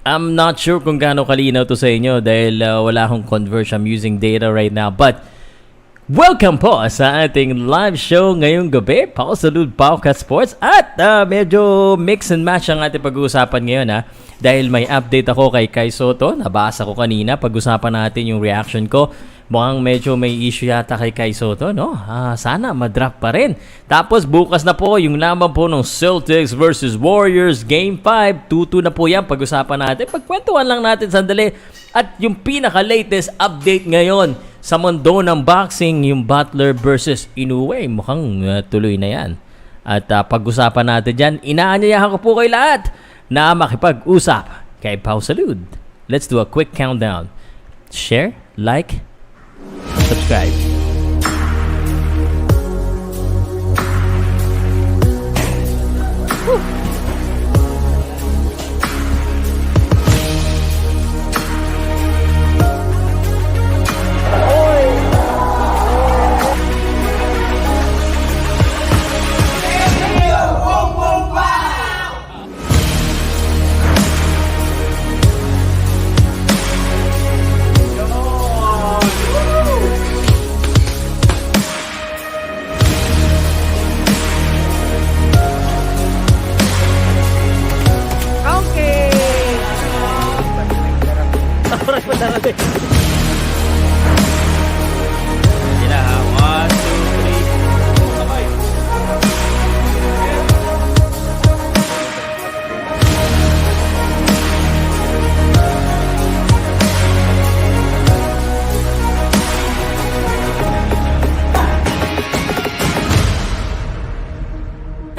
I'm not sure kung gaano kalinaw to sa inyo dahil wala akong conversion. I'm using data right now. But welcome po sa ating live show ngayong gabi. Pow Salud, Powcast Sports. At medyo mix and match ang ating pag-uusapan ngayon dahil may update ako kay Kai Sotto. Nabasa ko kanina. Pag-usapan natin yung reaction ko. Mukhang medyo may issue yata kay Kai Sotto, no? Sana madrap pa rin. Tapos bukas na po yung laban po ng Celtics versus Warriors Game 5. 2-2 na po yan. Pag-usapan natin. Pagkwentuhan lang natin sandali. At yung pinaka-latest update ngayon sa mundo ng boxing, yung Butler versus Inoue. Mukhang tuloy na yan. At pag-usapan natin dyan, inaanyayahan ko po kay lahat na makipag-usap kay Pow Salud. Let's do a quick countdown. Share, like, subscribe. Woo.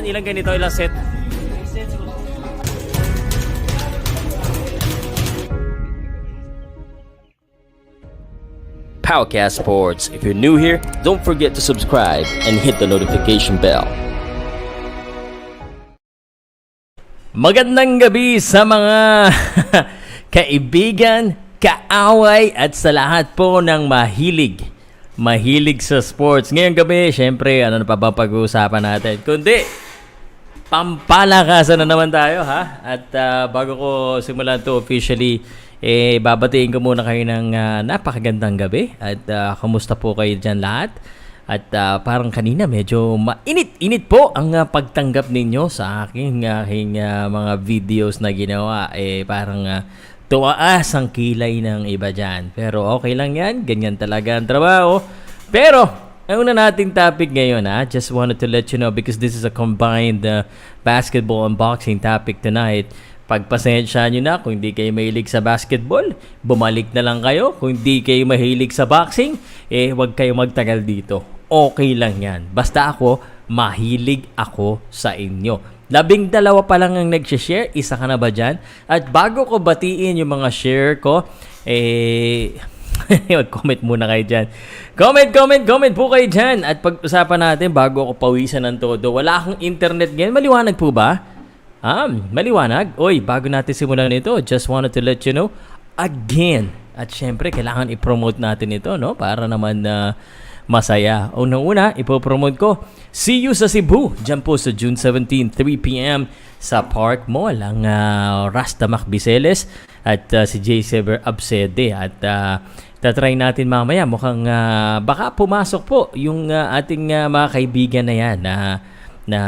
Ilang ganito, ilang set? Powcast Sports. If you're new here, don't forget to subscribe and hit the notification bell. Magandang gabi sa mga kaibigan, kaaway at sa lahat po ng mahilig sa sports. Ngayong gabi, syempre, ano na pa ba pag-uusapan natin? Kundi pampalakasan na naman tayo, ha? At bago ko simulan to officially, babatiin ko muna kayo ng napakagandang gabi. At kumusta po kayo dyan lahat? At parang kanina medyo mainit-init po ang pagtanggap ninyo sa aking mga videos na ginawa. Parang tuwaas ang kilay ng iba dyan. Pero okay lang yan. Ganyan talaga ang trabaho. Pero ang una nating topic ngayon, just wanted to let you know because this is a combined basketball and boxing topic tonight. Pagpasensya nyo na kung hindi kayo mahilig sa basketball, bumalik na lang kayo. Kung hindi kayo mahilig sa boxing, huwag kayo magtagal dito. Okay lang yan. Basta ako, mahilig ako sa inyo. 12 pa lang ang nag-share. Isa ka na ba dyan? At bago ko batiin yung mga share ko, mag-comment muna kayo dyan. Comment po kayo dyan. At pag-usapan natin bago ako pawisan ng todo. Wala akong internet ngayon. Maliwanag po ba? Maliwanag. Oy, bago natin simulan ito, just wanted to let you know again. At syempre, kailangan i-promote natin ito, no? Para naman masaya. Unang-una, ipopromote ko. See you sa Cebu. Diyan po sa June 17, 3 p.m. sa Park Mall. Ang Rasta Macbiseles at si J. Sever Absede. At tatry natin mamaya. Mukhang baka pumasok po yung ating mga kaibigan na yan na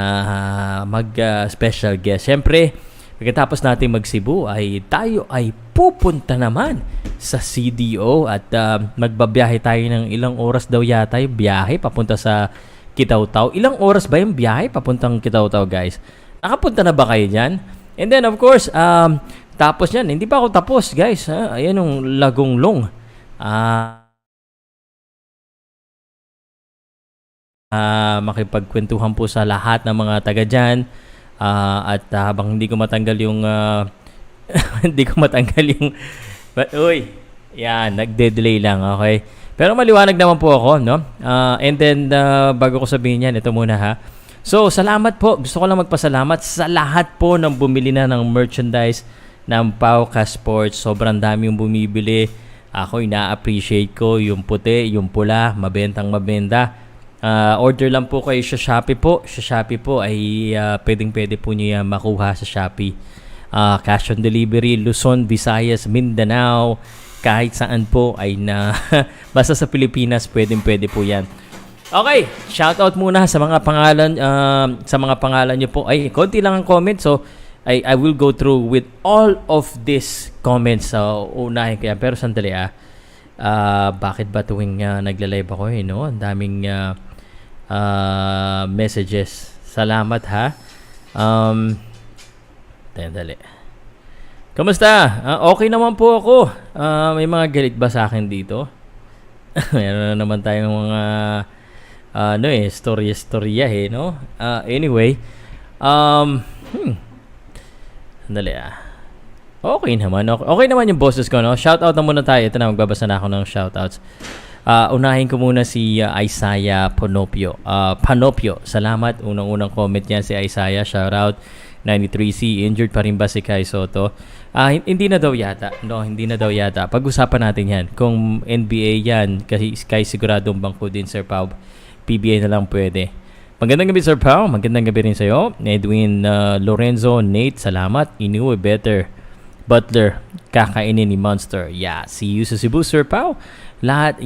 mag-special guest. Siyempre, pagkatapos natin mag-Cebu ay tayo ay pupunta naman sa CDO at magbabiyahe tayo ng ilang oras daw yata yung biyahe papunta sa Kitaw-Taw. Ilang oras ba yung biyahe papuntang Kitaw-Taw, guys? Nakapunta na ba kayo dyan? And then, of course, tapos yan. Hindi pa ako tapos, guys. Ayan yung Lagonglong. Makipagkwentuhan po sa lahat ng mga taga dyan. At habang hindi ko matanggal yung yan, nagde-delay lang, okay? Pero maliwanag naman po ako, no? And then bago ko sabihin yan, ito muna ha. So, salamat po. Gusto ko lang magpasalamat sa lahat po ng bumili na ng merchandise ng Powcast Sports. Sobrang dami yung bumibili. Ako, ina-appreciate ko yung puti, yung pula, mabentang mabenta. Order lang po kayo sa Shopee po. Sa Shopee po ay pwedeng-pwede po niyo yan makuha sa Shopee. cash on delivery, Luzon, Visayas, Mindanao, kahit saan po ay basta sa Pilipinas, pwede po yan. Okay, shoutout muna sa mga pangalan niyo po. Ay, konti lang ang comment, so I will go through with all of these comments. Unahin kaya, pero sandali bakit ba tuwing nagla-live ako no? Ang daming messages. Salamat ha. Sandali. Kamusta? Okay naman po ako. May mga galit ba sa akin dito? Meron na naman tayong mga storya no? Anyway, sandali okay naman. Okay naman yung boses ko, no? Shoutout na muna tayo. Ito na, magbabasa na ako ng shoutouts. Unahin ko muna si Isaiah Panopio. Salamat. Unang-unang comment niya si Isaiah. Shoutout. 93C. Injured pa rin ba si Kai Sotto? Hindi na daw yata. No, hindi na daw yata. Pag-usapan natin yan. Kung NBA yan, kasi Kai siguradong bangko din, Sir Pow. PBA na lang pwede. Magandang gabi, Sir Pow. Magandang gabi rin sa'yo. Edwin Lorenzo, Nate, salamat. Inoue, better. Butler, kakainin ni Monster. Yeah, see you sa Cebu, Sir Pow. Lahat,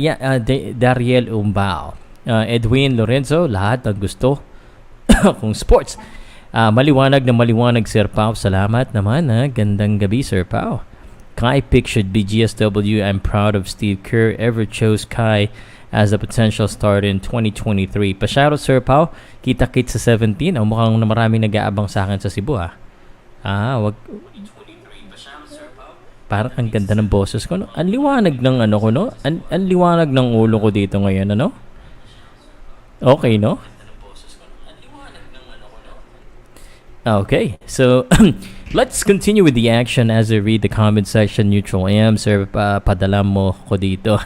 Dariel Umbao. Edwin Lorenzo, lahat ng gusto kung sports. Maliwanag na maliwanag, Sir Pow. Salamat naman. Gandang gabi, Sir Pow. Kai pick should be GSW. I'm proud of Steve Kerr. Ever chose Kai as a potential starter in 2023. Pa-shoutout, Sir Pow. Kita-kit sa 17. Mukhang na maraming nag-aabang sa akin sa Cebu, wag... Parang ang ganda ng boses ko, no? Ang liwanag ng ko, no? Ang liwanag ng ulo ko dito ngayon, ano? Okay, no? Okay, so let's continue with the action as I read the comment section. Neutral AM, Sir, padala mo ko dito.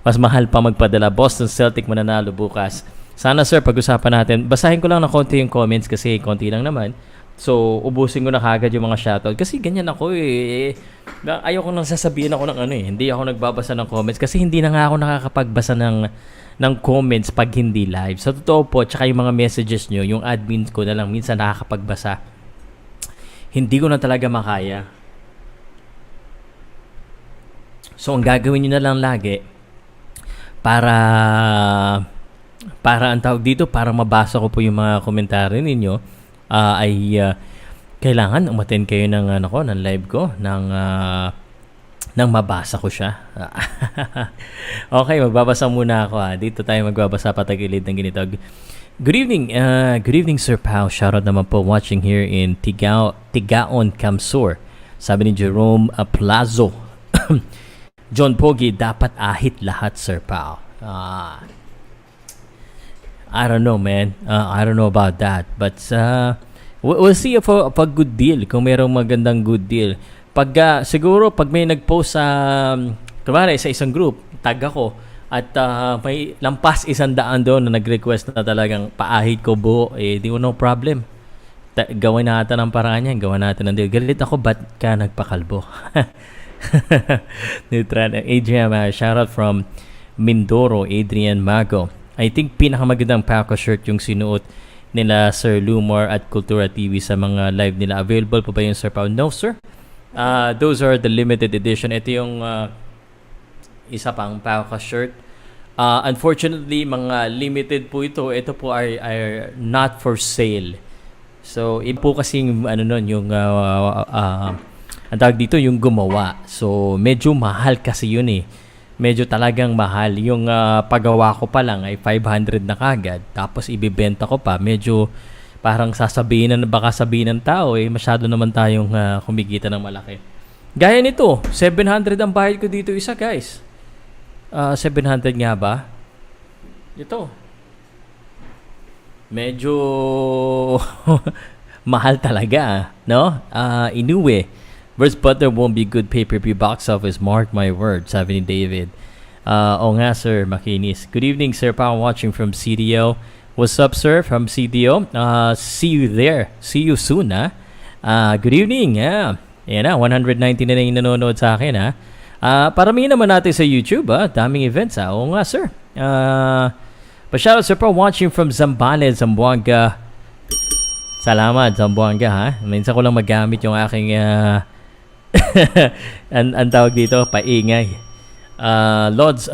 Mas mahal pa magpadala. Boston Celtic mananalo bukas. Sana, Sir, pag-usapan natin. Basahin ko lang na konti yung comments kasi konti lang naman. So, ubusin ko na kagad yung mga shoutout. Kasi ganyan ako Ayoko nang sasabihin ako ng Hindi ako nagbabasa ng comments kasi hindi na nga ako nakakapagbasa ng comments pag hindi live. Sa totoo po, tsaka yung mga messages nyo, yung admin ko na lang minsan nakakapagbasa. Hindi ko na talaga makaya. So, ang gagawin nyo na lang lagi para ang tawag dito, para mabasa ko po yung mga komentaryo ninyo, kailangan umattend kayo ng ng live ko nang mabasa ko siya. Okay, magbabasa muna ako. Dito tayo magbabasa patagilid ng ganito. Good evening Sir Pow. Shoutout naman po watching here in Tigaon, Camsur. Sabi ni Jerome Plazo. John Pogi, dapat ahit lahat, Sir Pow. I don't know, man. I don't know about that. But we'll see if a good deal. Kung mayroong magandang good deal. Siguro, pag may nag-post kumari sa isang group, tag ako, at may lampas 100 doon na nag-request na talagang paahit ko buo, di ko no problem. Gawin natin ang paraan yan. Gawin natin ang deal. Galit ako, ba't ka nagpakalbo? Adrian, shoutout from Mindoro, Adrian Mago. I think pinakamagandang Powcast shirt yung sinuot nila Sir Lumor at Kultura TV sa mga live nila. Available pa ba yung Sir Pow? No, sir. Those are the limited edition. Ito yung isa pang Powcast shirt. Unfortunately, mga limited po ito. Ito po are not for sale. So, iba po kasing yung ang tawag dito, yung gumawa. So, medyo mahal kasi yun Medyo talagang mahal. Yung paggawa ko pa lang ay 500 na kagad. Tapos ibibenta ko pa. Medyo parang baka sabihin ng tao masyado naman tayong kumikita ng malaki. Gaya nito, 700 ang bayad ko dito isa, guys. 700 nga ba? Ito. Medyo mahal talaga, no? Inoue versus Butler won't be good pay-per-view box office. Mark my words, sabi ni David. Oo nga, sir, makinis. Good evening, Sir Pow, watching from CDO. What's up, sir, from CDO? See you there. See you soon, good evening. Yan na, 190 na yung nanonood sa akin, paramihin naman natin sa YouTube, daming events, Oo nga, sir. Pa-shoutout, Sir Pow, watching from Zambales, Zamboanga Salamat, Zamboanga ha. Minsan ko lang magamit yung aking ang tawag dito, paingay. Lods,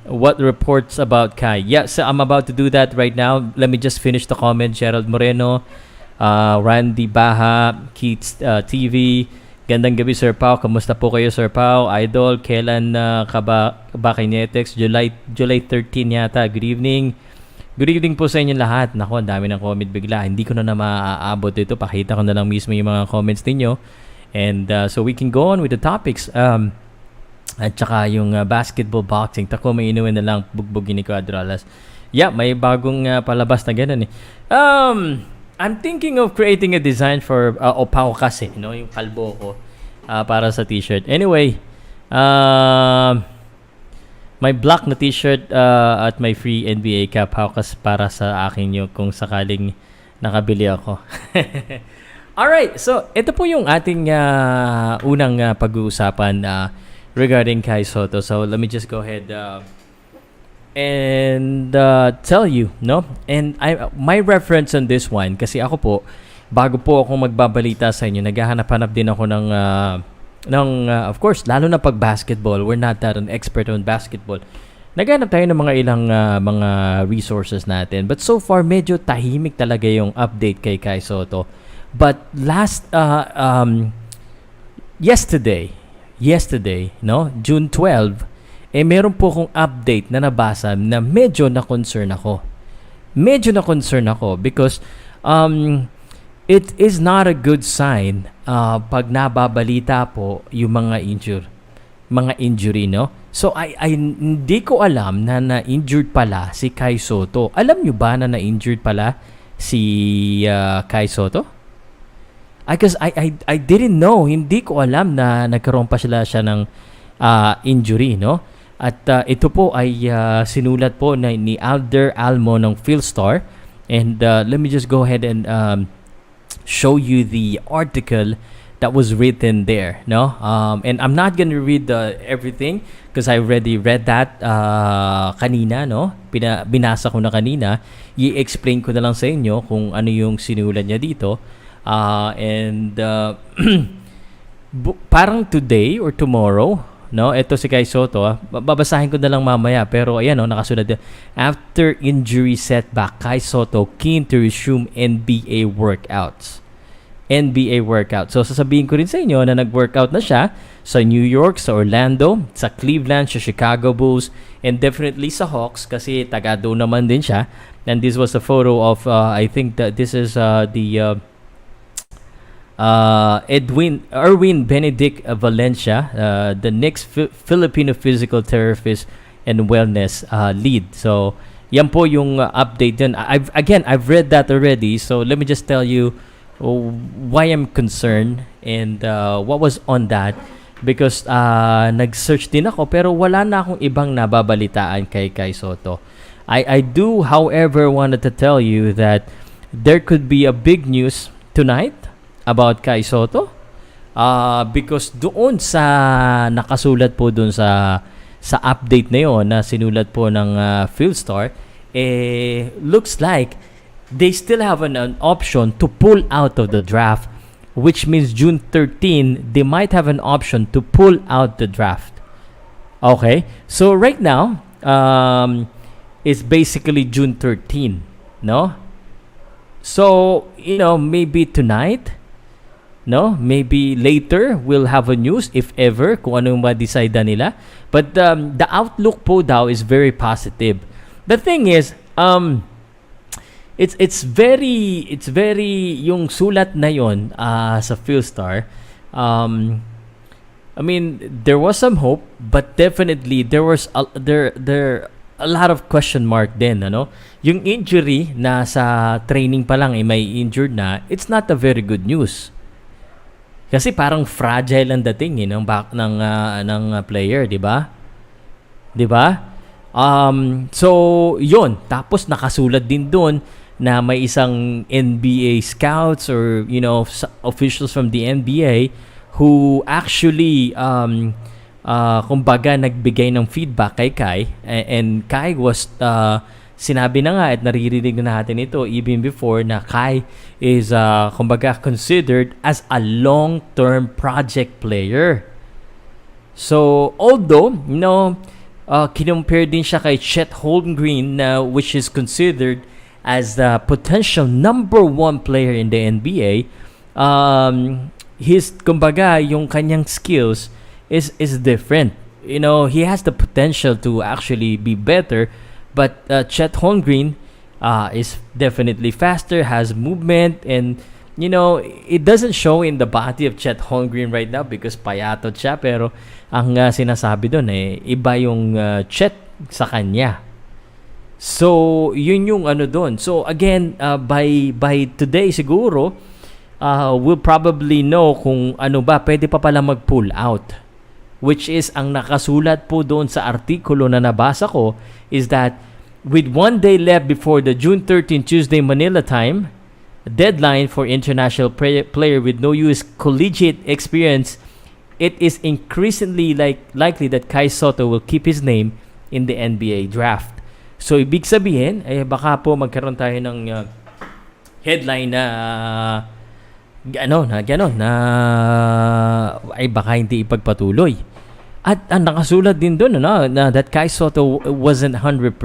what reports about Kai? Yeah, so I'm about to do that right now. Let me just finish the comment. Gerald Moreno, Randy Baha, Keats TV. Gandang gabi, Sir Pow. Kamusta po kayo, Sir Pow? Idol, kailan ka ba Kinetics? July 13 yata. Good evening. Good evening po sa inyo lahat. Nako, ang dami ng comment bigla. Hindi ko na maaabot dito. Pakita ko na lang mismo yung mga comments ninyo. And so we can go on with the topics. At saka yung basketball boxing. Tako, may Inoue na lang bugbugin ni Cuadralas. Yeah, may bagong palabas na ganun eh. I'm thinking of creating a design for Opaw kasi, yung kalbo ko para sa t-shirt. Anyway, may black na t-shirt at may free NBA cap Powcast para sa akin yun kung sakaling nakabili ako. Alright, so ito po yung ating unang pag-uusapan regarding Kai Sotto. So let me just go ahead and tell you, no? And my reference on this one, kasi ako po, bago po ako magbabalita sa inyo, naghahanap-hanap din ako ng of course, lalo na pag basketball, we're not that an expert on basketball. Naghanap tayo ng mga ilang mga resources natin. But so far, medyo tahimik talaga yung update kay Kai Sotto. But yesterday, no, June 12, meron po akong update na nabasa na medyo na-concern ako. Because it is not a good sign pag nababalita po yung mga injury, no? So I hindi ko alam na na-injured pala si Kai Sotto. Alam nyo ba na na-injured pala si Kai Sotto? Because I didn't know, hindi ko alam na nagkaroon pa siya ng injury, no? At ito po ay sinulat po ni Alder Almo ng Philstar. And let me just go ahead and show you the article that was written there, no? And I'm not gonna read everything because I already read that kanina, no? Binasa ko na kanina. I-explain ko na lang sa inyo kung ano yung sinulat niya dito. Parang today or tomorrow, no? Ito si Kai Sotto, babasahin ko na lang mamaya, pero ayan, nakasulat din. After injury setback, Kai Sotto keen to resume NBA workouts. So sasabihin ko rin sa inyo na nag-workout na siya sa New York, sa Orlando, sa Cleveland, sa Chicago Bulls, and definitely sa Hawks kasi taga doon naman din siya. And this was a photo of I think that this is the Erwin Benedict Valencia, the next Filipino physical therapist and wellness lead. So, yan po yung update din. I've read that already. So, let me just tell you why I'm concerned and what was on that. Because nag-search din ako pero wala na akong ibang nababalitaan kay Kai Sotto. I do, however, wanted to tell you that there could be a big news tonight about Kai Sotto because doon sa nakasulat po doon sa update na yon na sinulat po ng Philstar, looks like they still have an option to pull out of the draft, which means June 13 they might have an option to pull out the draft. Okay, so right now it's basically June 13, no? So maybe tonight, no, maybe later we'll have a news if ever kung ano yung ma-decide nila. But the outlook po daw is very positive. The thing is, it's very yung sulat na yon sa Philstar. I mean, there was some hope, but definitely there was a lot of question mark din, ano? Yung injury na sa training pa lang may injured na, it's not a very good news. Kasi parang fragile ang dating ng back ng player, 'di ba? 'Di ba? So, 'yun. Tapos nakasulat din doon na may isang NBA scouts or officials from the NBA who actually kumbaga nagbigay ng feedback kay Kai, and Kai was sinabi na nga at naririnig na natin ito even before na Kai is kumbaga considered as a long-term project player. So, although, kinumpare din siya kay Chet Holmgren which is considered as the potential number 1 player in the NBA, kumbaga, yung kanyang skills is different. He has the potential to actually be better, but Chet Holmgren is definitely faster, has movement, and it doesn't show in the body of Chet Holmgren right now because payatot siya, pero ang sinasabi doon iba yung Chet sa kanya. So, yun yung doon. So, again, by today siguro, we'll probably know kung pwede pa pala mag-pull out. Which is, ang nakasulat po doon sa artikulo na nabasa ko is that with 1 day left before the June 13 Tuesday Manila time deadline for international player with no US collegiate experience, it is increasingly likely that Kai Sotto will keep his name in the NBA draft. So, ibig sabihin, baka po magkaroon tayo ng headline na baka hindi ipagpatuloy. At ang nakasulat din doon na that Kai Sotto wasn't 100%.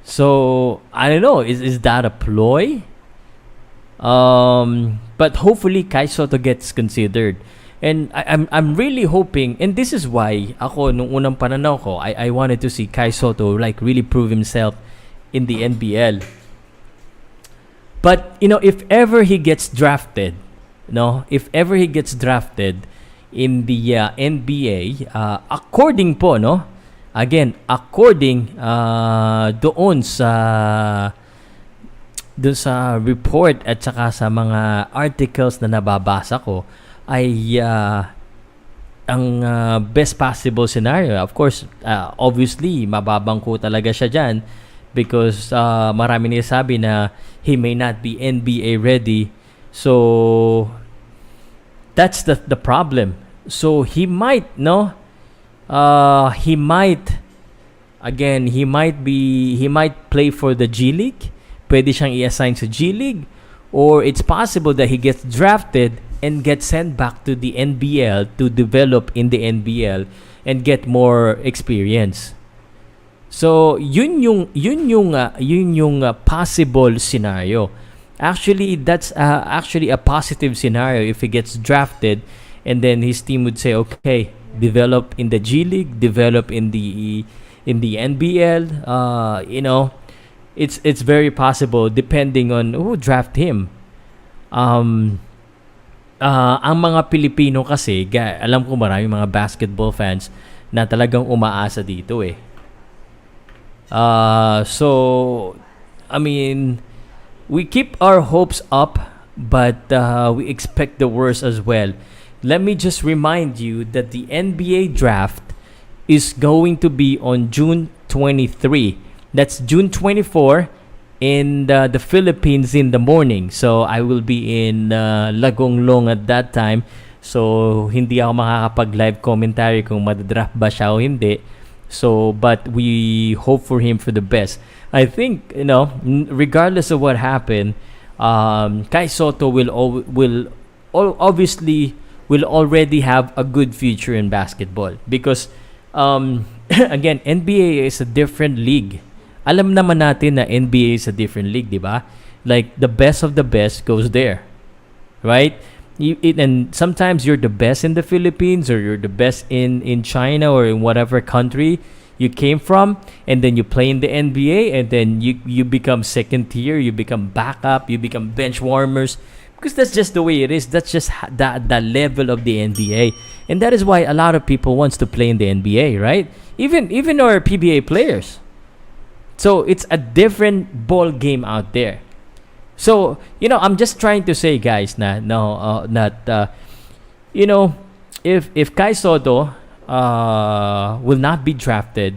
So, I don't know, is that a ploy? But hopefully Kai Sotto gets considered. And I'm really hoping, and this is why ako nung unang pananaw ko, I wanted to see Kai Sotto really prove himself in the NBL. But, if ever he gets drafted, in the NBA, according po, doon sa report at saka sa mga articles na nababasa ko, ay ang best possible scenario, of course, obviously, mababangko talaga siya dyan, because marami nagsasabi na he may not be NBA ready. So that's the problem. So he might play for the G League. Pwede siyang i-assign sa G League, or it's possible that he gets drafted and gets sent back to the NBL to develop in the NBL and get more experience. So, yun yung possible scenario. Actually, that's actually a positive scenario if he gets drafted, and then his team would say, okay, develop in the G League, develop in the NBL. It's very possible depending on who draft him. Ang mga Pilipino kasi, alam ko maraming mga basketball fans na talagang umaasa dito eh. So, I mean, we keep our hopes up, but we expect the worst as well. Let me just remind you that the NBA draft is going to be on June 23. That's June 24 in the Philippines in the morning. So, I will be in Lagonglong at that time. So, hindi ako makakapag-live commentary kung madadraft ba siya o hindi. So, but we hope for him for the best. I think, regardless of what happened, Kai Sotto will obviously already have a good future in basketball because, again, NBA is a different league. Alam naman natin na NBA is a different league, di ba? Like, the best of the best goes there. Right? And sometimes you're the best in the Philippines, or you're the best in China, or in whatever country you came from, and then you play in the NBA, and then you become second tier, you become backup, you become bench warmers, because that's just the way it is. That's just the level of the NBA, and that is why a lot of people wants to play in the NBA, right? Even our PBA players. So it's a different ball game out there. So, I'm just trying to say, guys, if Kai Sotto will not be drafted,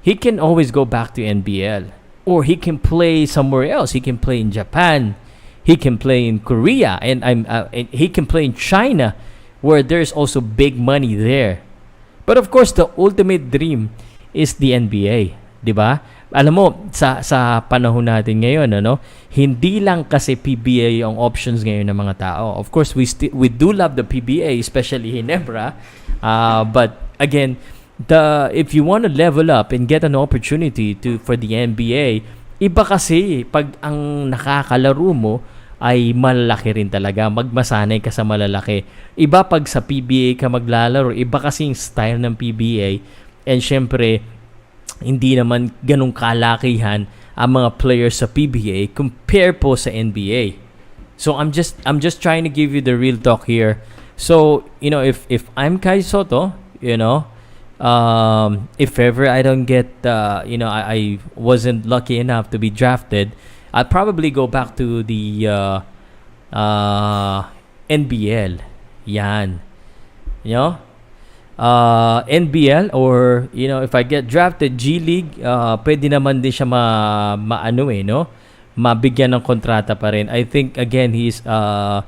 he can always go back to NBL, or he can play somewhere else. He can play in Japan, he can play in Korea, and he can play in China, where there's also big money there. But of course, the ultimate dream is the NBA, diba? alam mo, sa panahon natin ngayon, ano, hindi lang kasi PBA ang options ngayon ng mga tao. Of course, we do love the PBA, especially Ginebra. But again, if you want to level up and get an opportunity for the NBA, iba kasi pag ang nakakalaro mo ay malalaki rin talaga. Magmasanay ka sa malalaki. Iba pag sa PBA ka maglalaro. Iba kasi yung style ng PBA. And syempre, hindi naman ganong kalakihan ang mga players sa PBA compare po sa NBA. So I'm just trying to give you the real talk here. So, if I'm Kai Sotto, if ever I don't get I wasn't lucky enough to be drafted, I'll probably go back to the NBL. Yan. NBL, or if I get drafted G League, pwede naman din siya mabigyan ng kontrata pa rin. I think again he's long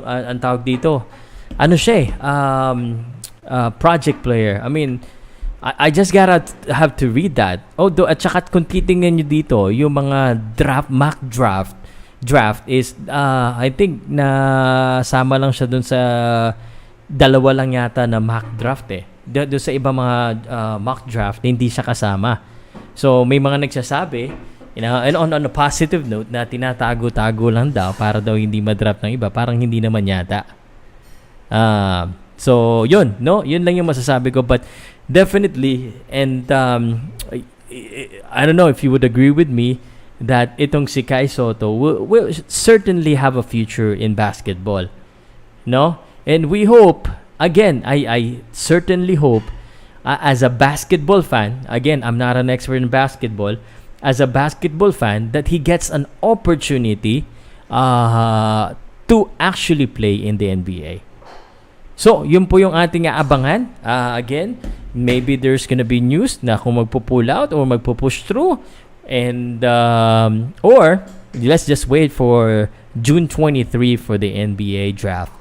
ang tawag dito. Ano siya project player. I mean, I just gotta have to read that. Although, at saka kung titingnan nyo dito, yung mga mock draft is, I think, sama lang siya dun sa dalawa lang yata na mock draft Doon sa iba mga mock draft, hindi siya kasama. So, may mga nagsasabi, and on a positive note, na tinatago-tago lang daw para daw hindi madraft ng iba. Parang hindi naman yata. So, yun lang yung masasabi ko. But definitely, and I don't know if you would agree with me, that itong si Kai Sotto will certainly have a future in basketball. No? And we hope, again, I certainly hope, as a basketball fan, again, I'm not an expert in basketball, as a basketball fan, that he gets an opportunity to actually play in the NBA. So, yun po yung ating aabangan. Again, maybe there's gonna be news na kung magpo-pull out or magpo-push through. And or let's just wait for June 23 for the NBA draft.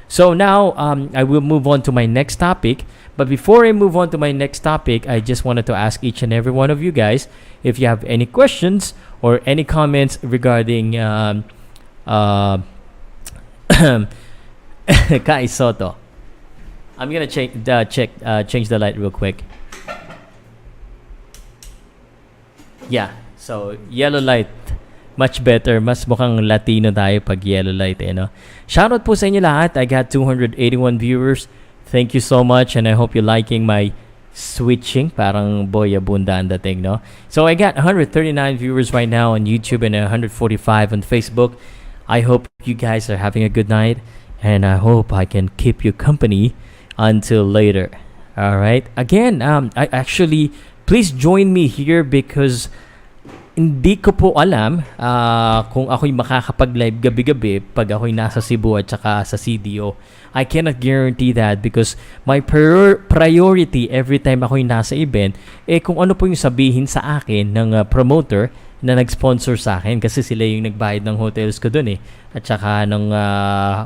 So now I will move on to my next topic. But before I move on to my next topic, I just wanted to ask each and every one of you guys if you have any questions or any comments regarding Kai Sotto. I'm gonna change the light real quick. Yeah, so yellow light, much better. Mas mukhang Latino tayo pag yellow light, no? Shoutout po sa inyo lahat. I got 281 viewers. Thank you so much, and I hope you're liking my switching. Parang boy abunda ang dating, no? So I got 139 viewers right now on YouTube and 145 on Facebook. I hope you guys are having a good night, and I hope I can keep you company until later. All right. Again, I actually, please join me here because hindi ko po alam kung ako'y makakapag-live gabi-gabi pag ako'y nasa Cebu at saka sa CDO. I cannot guarantee that because my priority every time ako'y nasa event, kung ano po yung sabihin sa akin ng promoter na nag-sponsor sa akin kasi sila yung nagbayad ng hotels ko dun at saka ng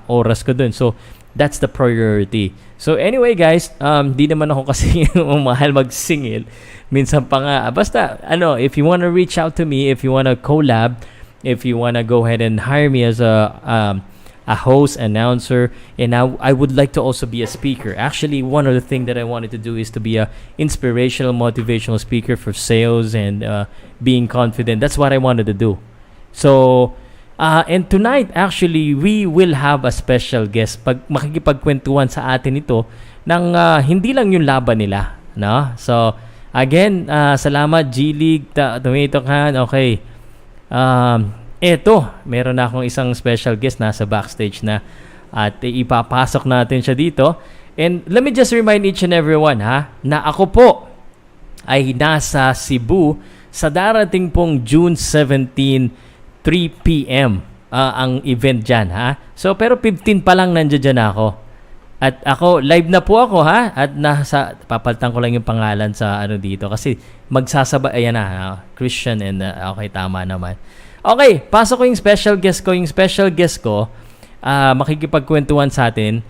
oras ko dun. So, that's the priority. So anyway guys, di naman ako kasi mahal magsingil. Minsan pa nga, basta, if you want to reach out to me, if you want to collab, if you want to go ahead and hire me as a host, announcer, and I would like to also be a speaker. Actually, one of the things that I wanted to do is to be a inspirational, motivational speaker for sales and being confident. That's what I wanted to do. So, and tonight, actually, we will have a special guest. Makikipagkwentuhan sa atin ito ng hindi lang yung laban nila. No? So, again, salamat G League, Tomato Can. Okay. Eto, meron na akong isang special guest nasa backstage na at ipapasok natin siya dito. And let me just remind each and everyone na ako po ay nasa Cebu sa darating pong June 17, 3 p.m. Ang event dyan, So, pero 15 pa lang nandiyan ako. At ako, live na po ako, At papalitan ko lang yung pangalan sa dito. Kasi magsasabay, ayan na, Christian and okay, tama naman. Okay, pasok ko yung special guest ko. Yung special guest ko, makikipagkwentuhan sa atin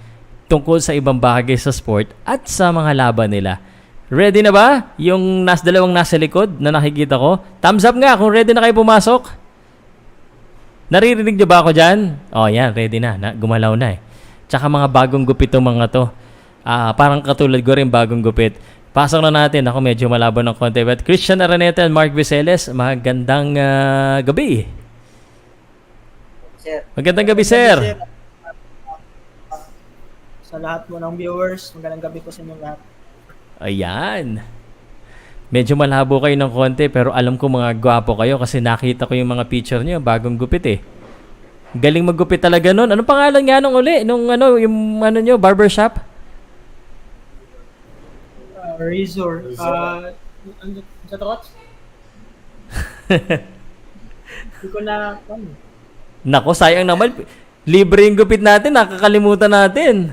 tungkol sa ibang bagay sa sport at sa mga laban nila. Ready na ba? Yung dalawang nasa likod na nakikita ko. Thumbs up nga kung ready na kayo pumasok. Naririnig niyo ba ako dyan? Oh, yan. Ready na. Gumalaw na eh. Tsaka mga bagong gupit itong mga to. Parang katulad ko rin bagong gupit. Pasok na natin. Ako medyo malabo ng konti. But Christian Araneta and Mark Viceles, magandang gabi. Sir. Magandang gabi, sir. Sa lahat mo ng viewers, magandang gabi po sa inyo lahat. Ayan. Medyo malabo kayo ng konti pero alam ko mga gwapo kayo kasi nakita ko yung mga picture niyo, bagong gupit eh. Galing maggupit talaga nun. Anong pangalan nga nung uli? Nung yung nyo, barbershop? Razor. Sa takot? Hindi ko na... Nako, sayang naman. Libre yung gupit natin, nakakalimutan natin.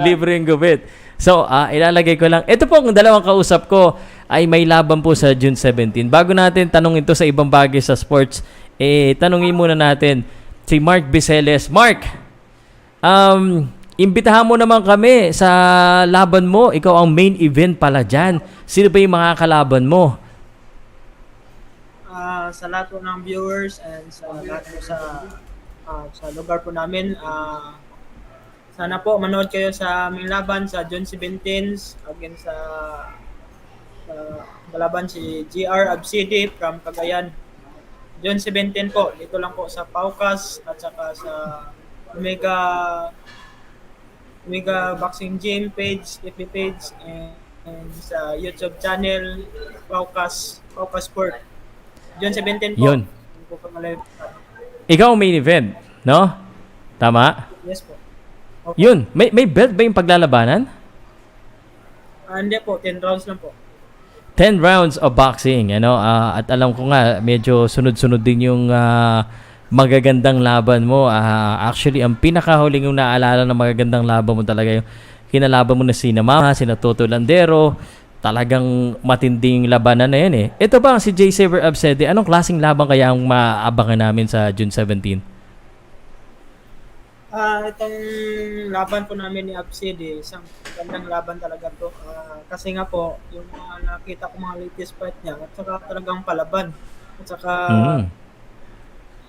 Libre yung gupit. So, ilalagay ko lang. Ito po, ang dalawang kausap ko ay may laban po sa June 17. Bago natin tanong ito sa ibang bagay sa sports, tanungin muna natin si Mark Viceles. Mark, imbitahan mo naman kami sa laban mo. Ikaw ang main event pala dyan. Sino ba yung mga kalaban mo? Sa lahat po ng viewers and sa lahat po sa lugar po namin, sana po manood kayo sa aming laban sa June 17 against sa laban si GR Absidi from Cagayan. June 17 po, dito lang po sa Powcast at saka sa Omega Boxing Gym page, FB page, and sa YouTube channel Powcast Sports. June 17 po. Yun. Ikaw ang main event, no? Tama? Yes po. Okay. Yun. May belt ba yung paglalabanan? Hindi po, 10 rounds lang po. 10 rounds of boxing, at alam ko nga medyo sunod-sunod din yung magagandang laban mo. Actually, ang pinakahuling yung naalala ng magagandang laban mo talaga yung kinalaban mo na sina Mama, sina Toto Landero. Talagang matinding labanan na yan eh. Ito ba si J. Saber Absede? Anong klaseng laban kaya ang maabangan namin sa June 17? Itong laban po namin ni Absidi, isang gandang laban talaga to. Kasi nga po, yung nakita ko mga latest fight niya, at saka talagang palaban. At saka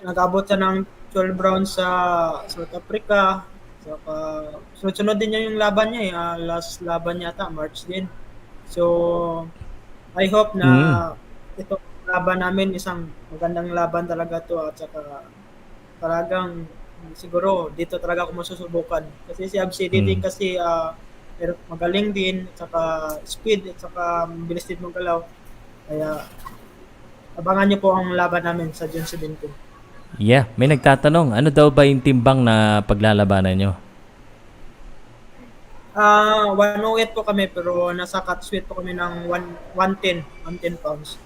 nag-abot siya ng 12 rounds sa South Africa. Saka sunod-sunod din niya yung laban niya eh. Last laban niya ata, March din. So, I hope na itong laban namin, isang magandang laban talaga to. At saka talagang siguro dito talaga ako masusubukan kasi si Absidi din kasi magaling din at saka speed at saka bilis din magalaw, kaya abangan niyo po ang laban namin sa June 17. Yeah, may nagtatanong, ano daw ba yung timbang na paglalabanan nyo? 108 po kami pero nasa cut weight po kami ng 110 pounds.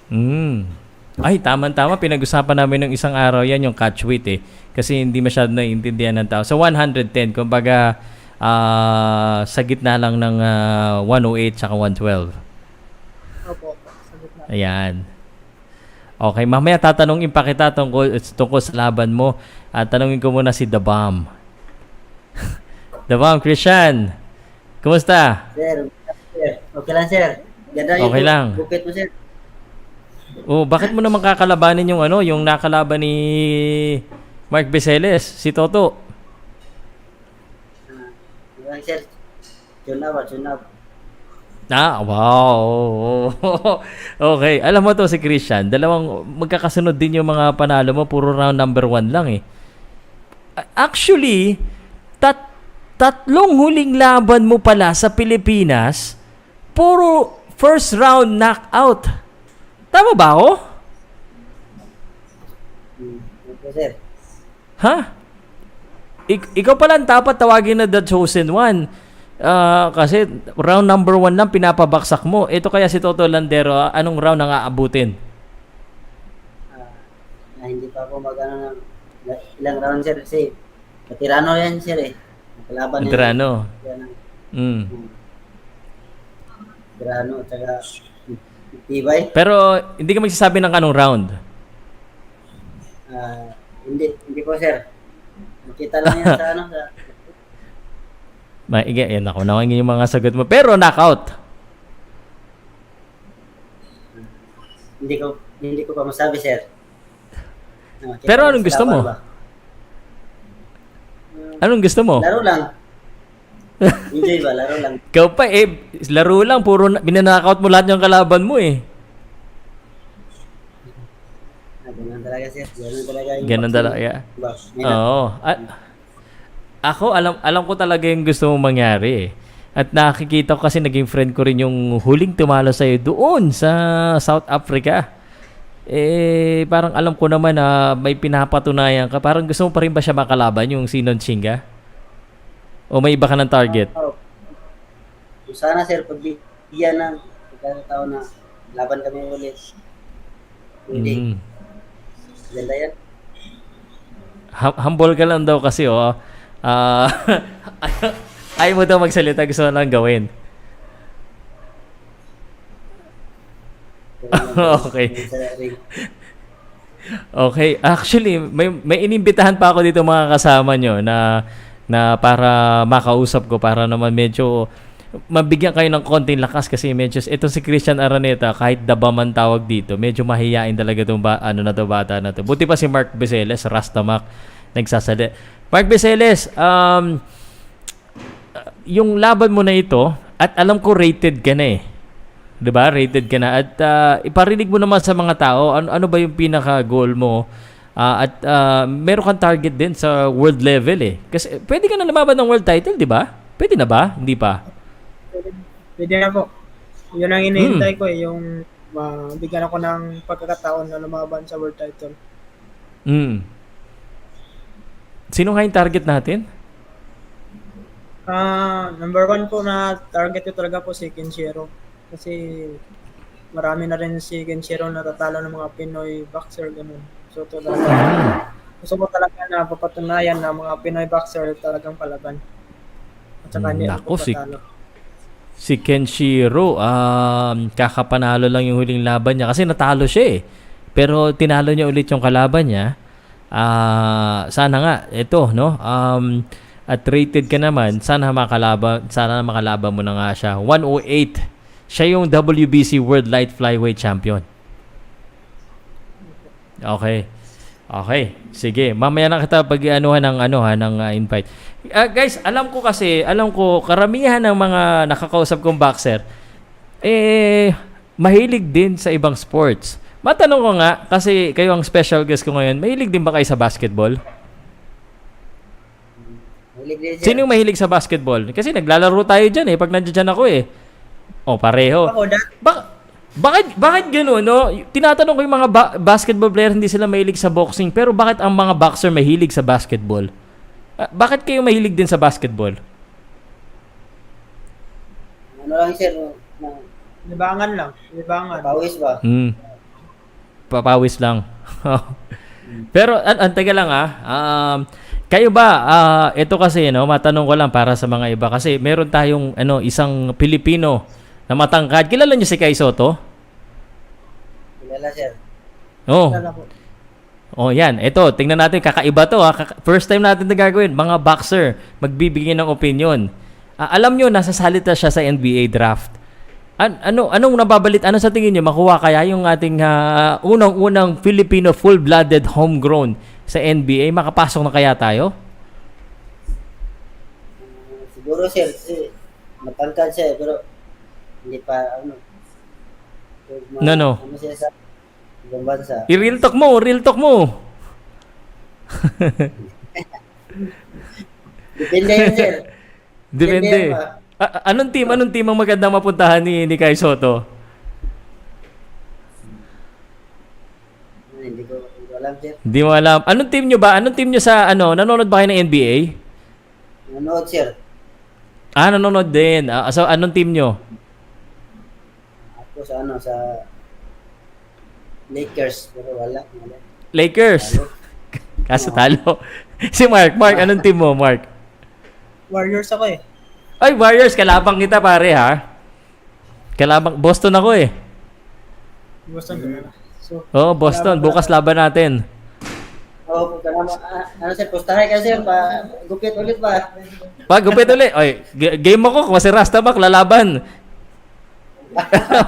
Ay, tama-tama. Pinag-usapan namin ng isang araw yan, yung catch weight eh. Kasi hindi masyado naiintindihan ng tao. So, 110. Kumbaga, sa gitna lang ng 108 tsaka 112. Opo, sa gitna. Ayan. Okay, mamaya tatanungin pa kita tungkol sa laban mo. At tanungin ko muna si The Bomb. The Bomb, Christian. Kumusta? Sir, okay lang sir. Ganda okay yung lang. bukit mo sir. Oh, bakit mo naman kakalabanin yung nakalaban ni Mark Viceles, si Toto? Sir, tunab. Wow. Okay, alam mo to si Christian, dalawang magkakasunod din yung mga panalo mo, puro round number 1 lang eh. Actually, tatlong huling laban mo pala sa Pilipinas, puro first round knockout. Tama ba ako? Okay, sir. Ha? Ikaw pala ang dapat tawagin na The Chosen One. Kasi round number 1 lang pinapabaksak mo. Ito kaya si Toto Landero, anong round ang aabutin? Hindi pa ako mag-ano ng ilang round sir kasi veterano yan sir eh. Kalaban veterano. Veterano at saka tibay. Pero hindi ka magsasabi ng anong round? Hindi po sir. Nakita lang yan sa Yan ako naman yung mga sagot mo. Pero knockout. Hindi ko pa masabi, sir. Pero anong gusto mo? Ba? Anong gusto mo? Laro lang. Enjoy ba? Laro lang. Ikaw pa laro lang. Puro binanakaut mo lahat yung kalaban mo eh. Ganun talaga, sir. Ganun talaga yung Ganun talaga. Oo. Ako, alam ko talaga yung gusto mong mangyari eh. At nakikita ko kasi naging friend ko rin yung huling tumalo sa'yo doon sa South Africa. Parang alam ko naman na may pinapatunayan ka. Parang gusto mo pa rin ba siya makalaban, yung Sinon Chinga? O may iba ka ng target? Sana, sir, pagbigyan ng pagkakataon na laban kami ulit. Hindi. Ganda yan. Humble ka lang daw kasi, oh. Ayaw mo daw magsalita, gusto mo lang gawin. Okay. Okay. Actually, may inimbitahan pa ako dito mga kasama nyo na para makausap ko, para naman medyo mabigyan kayo ng konting lakas kasi medyo ito si Christian Araneta, kahit dabaman tawag dito, medyo mahiyain talaga itong bata na to. Buti pa si Mark Beseles, Rastamak, nagsasalita. Mark Beseles, yung laban mo na ito, at alam ko rated ka na eh. 'Di ba? Rated ka na at iparinig mo naman sa mga tao ano ba yung pinaka-goal mo at meron kang target din sa world level eh. Kasi pwede ka na lumaban ng world title, 'di ba? Pwede na ba? Hindi pa. Pwede na po. Yun ang hinihintay ko eh, yung bigyan ako ng pagkakataon na lumaban sa world title. Sino nga yung target natin? Number 1 po na target ko talaga po si Kenshiro. Kasi marami na rin si Kenshiro natatalo ng mga Pinoy boxer, ganun. So talaga, gusto ko talaga na papatunayan na mga Pinoy boxer talagang palaban. At saka hindi ako patalo. Si Kenshiro, kakapanalo lang yung huling laban niya kasi natalo siya eh. Pero tinalo niya ulit yung kalaban niya. Sana nga, ito, no? At rated ka naman, sana makalaban mo na nga siya. 108. Siya yung WBC World Light Flyweight Champion. Okay. Sige, mamaya na kita pag-anuhan ng invite. Guys, alam ko karamihan ng mga nakakausap kong boxer mahilig din sa ibang sports. Matanong ko nga, kasi kayo ang special guest ko ngayon, mahilig din ba kayo sa basketball? Sino yung mahilig sa basketball? Kasi naglalaro tayo dyan eh, pag nandiyan ako eh. Pareho. Bakit gano'n, no? Tinatanong ko yung mga basketball player, hindi sila mahilig sa boxing, pero bakit ang mga boxer mahilig sa basketball? Bakit kayo mahilig din sa basketball? Ano lang, sir? Libangan lang. Pawis ba? Papawis lang. Pero, teka lang kayo ba, ito kasi, no, matanong ko lang para sa mga iba, kasi meron tayong isang Pilipino na matangkad. Kilala niyo si Kai Sotto? Kilala, sir. Yan. Ito, tingnan natin. Kakaiba to. First time natin na gagawin. Mga boxer, magbibigay ng opinion. Alam nyo, nasasalita siya sa NBA draft. Anong nababalit? Ano sa tingin nyo? Makuha kaya yung ating unang Filipino full-blooded homegrown sa NBA? Makapasok na kaya tayo? Siguro, sir. Kasi matangkad siya pero hindi pa, No. Ano siya sa ibang bansa. I-real talk mo. Depende yun, sir. Depende. Anong team ang magandang mapuntahan ni Kai Sotto? Hindi ko alam, sir. Hindi mo alam. Anong team nyo ba? Anong team nyo sa nanonood ba kayo ng NBA? Nanonood, sir. Nanonood din. So, anong team nyo? Ako sa Lakers, pero wala. Lakers. Kaso talo. Si Mark, anong team mo, Mark? Warriors ako eh. Ay, Warriors, kalabang kita pare ha. Boston ako eh. Boston ka na. So, Boston. Bukas laban natin. Oo, ano sir, pustahay ka sir, pa gupit ulit ba? Gupit ulit. Oy, game ako kasi Rastamak lalaban.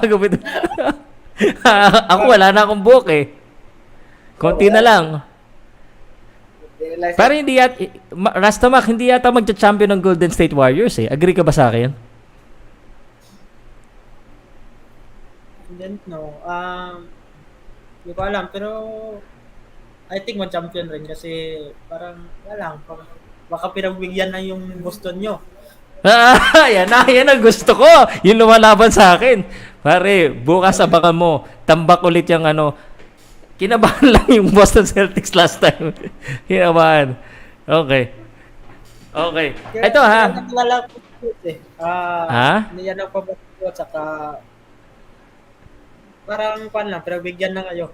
Gupit. Ako wala na akong buhok eh. Konti na lang. Pero hindi Rastamak hindi yata magcha-champion ng Golden State Warriors eh. Agree ka ba sa akin? Don't know. Hindi ko alam, pero I think mag-champion rin kasi parang, wala lang, baka pinagbigyan na yung Boston nyo. Yan ang gusto ko. Yung lumalaban sa akin. Pare, bukas abangan mo. Tambak ulit yung kinabahan lang yung Boston Celtics last time. Kinabahan. Okay. Ito ha. Nakilala ko eh. Yan ang paborito at saka parang pan lang, pero bigyan na kayo.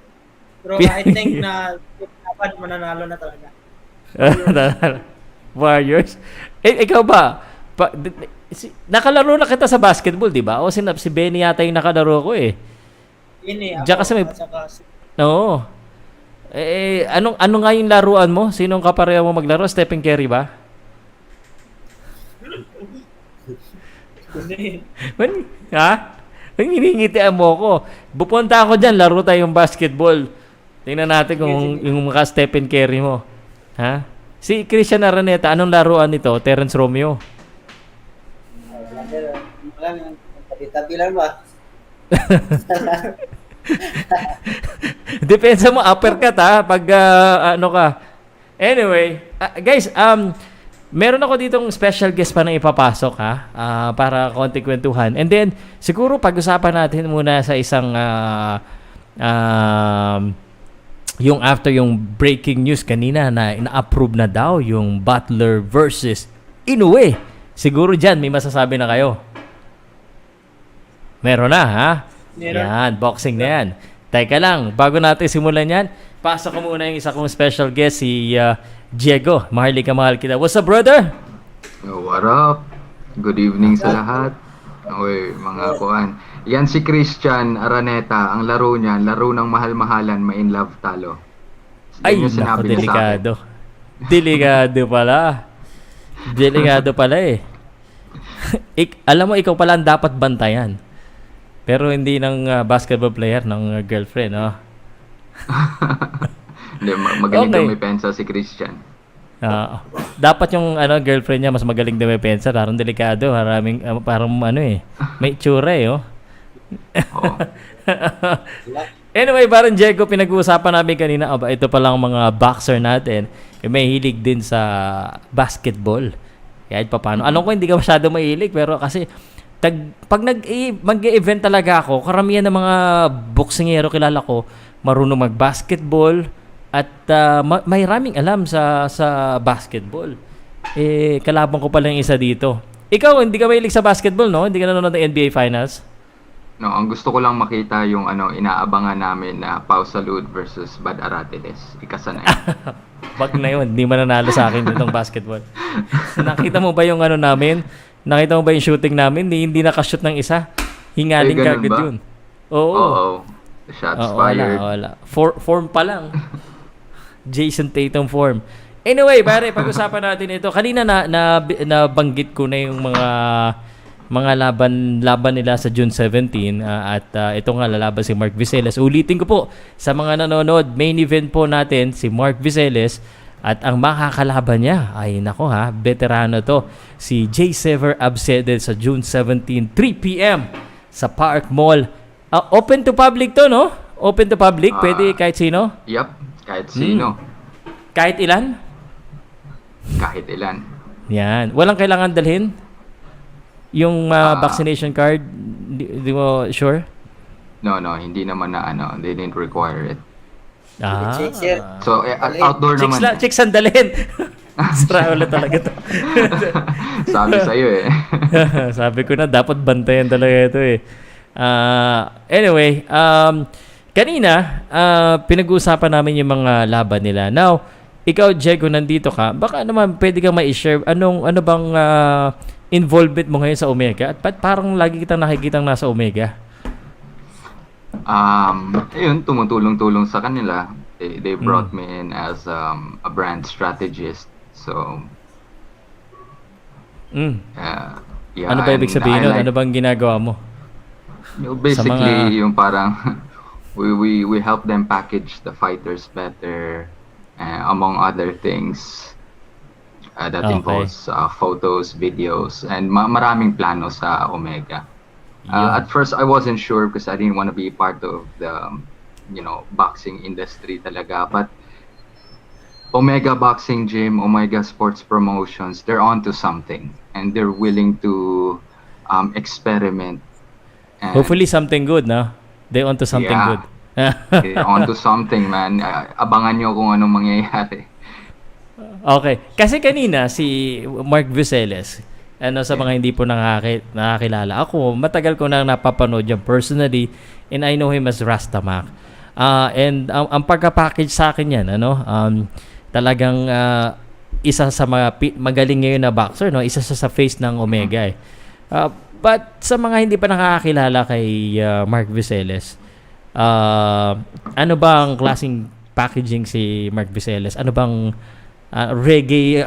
Pero I think na dapat mananalo na talaga. Warriors. Ikaw ba? Nakalaro na kita sa basketball, di ba? O si Benny yata yung nakalaro ko eh. Ini Diyan kasi may... Oo. Ano nga yung laruan mo? Sinong kapareho mo maglaro? Stephen Curry ba? Ha? Hiningitian mo ko. Pupunta ako dyan, laro tayong basketball. Tingnan natin kung yung mga Stephen Curry mo. Ha? Si Christian Araneta, anong laruan nito? Terence Romeo. Tabi-tabi lang ba? Depensa mo, uppercut ha, pag ano ka. Anyway, guys, meron ako ditong special guest pa na ipapasok ha, para konti kwentuhan. And then, siguro pag-usapan natin muna sa isang yung after yung breaking news kanina na ina-approve na daw yung Butler versus Inoue. Siguro dyan, may masasabi na kayo. Meron na ha? Meron. Yan, boxing na yan. Teka lang, bago natin simulan yan, pasok ko muna yung isa kong special guest, si Diego. Mahal kita. What's up, brother? What up? Good evening sa lahat. Oy, mga kuan. Yan si Christian Araneta. Ang laro niya, laro ng mahal-mahalan, ma-in love talo. Ay, naku, delikado. Delikado pala. Delikado pala eh. Alam mo, ikaw pala ang dapat bantayan. Pero hindi ng basketball player, ng girlfriend, no? Hindi, magaling daw may pensa si Christian. Dapat yung girlfriend niya mas magaling daw may pensa. Parang delikado. Parang may tsura eh, oh. Anyway, parang Diego, pinag-uusapan namin kanina, ito palang mga boxer natin, may hilig din sa basketball. Kahit pa paano. Alam ko hindi ka masyado mahilig, pero kasi pag mag-e-event talaga ako, karamihan ng mga boksingero kilala ko, marunong mag-basketball at may raming alam sa basketball. Kalaban ko pala yung isa dito. Ikaw, hindi ka mahilig sa basketball, no? Hindi ka nanonood ng NBA Finals? No, ang gusto ko lang makita yung inaabangan namin na Pow Salud versus Bad Aratiles. Ikasa na yun. Wag na yun, hindi mananalo sa akin itong basketball. Nakita mo ba yung namin? Nakita mo ba yung shooting namin? Hindi nakashoot ng isa. Hingaling kagad yun. Oo. Shots fired. Wala. Form pa lang. Jason Tatum form. Anyway, pare, pag-usapan natin ito. Kanina nabanggit ko na yung mga laban nila sa June 17 at ito nga lalaban si Mark Viseles. Ulitin ko po sa mga nanonood, main event po natin si Mark Viseles at ang makakalaban niya ay veterano to, si J. Sever Abcedel sa June 17, 3 p.m. sa Park Mall. Open to public to, no? Open to public, pwede kahit sino? Yup, kahit sino. Kahit ilan? Kahit ilan. Yan. Walang kailangan dalhin? Yung vaccination card, di mo sure? No, hindi naman na they didn't require it. So, outdoor naman. Chicks ang dalhin. Sira ulit talaga to. Sabi sa'yo eh. Sabi ko na, dapat bantayan talaga ito eh. Anyway, kanina, pinag-uusapan namin yung mga laban nila. Now, ikaw, Diego, nandito ka. Baka naman pwede kang ma-share ano bang involvement mo ngayon sa Omega? At parang lagi kitang nakikitang nasa Omega. Ayun, tumutulong-tulong sa kanila. They brought me in as a brand strategist. So yeah, Ano ba ibig and sabihin I nun? like, Ano bang ginagawa mo? basically mga- yung parang we help them package the fighters better, among other things. That Okay. involves photos, videos, and maraming plano sa Omega. Yun. At first, I wasn't sure because I didn't want to be part of the, boxing industry talaga. But Omega Boxing Gym, Omega Sports Promotions, they're onto something, and they're willing to experiment. And Hopefully something good, no? They onto something Yeah. good. they're onto something, man. Abangan nyo kung anong mangyayari. Okay. Kasi kanina si Mark Viseles, sa mga hindi po nakakilala, ako matagal ko nang napapanood yan personally, and I know him as Rastamak. And ang pagka-package sa akin yan, talagang isa sa mga magaling ngayon na boxer, no? Isa sa face ng Omega eh. But sa mga hindi pa nakakilala kay Mark Viseles, ano ba ang klaseng packaging si Mark Viseles? Ano bang reggae,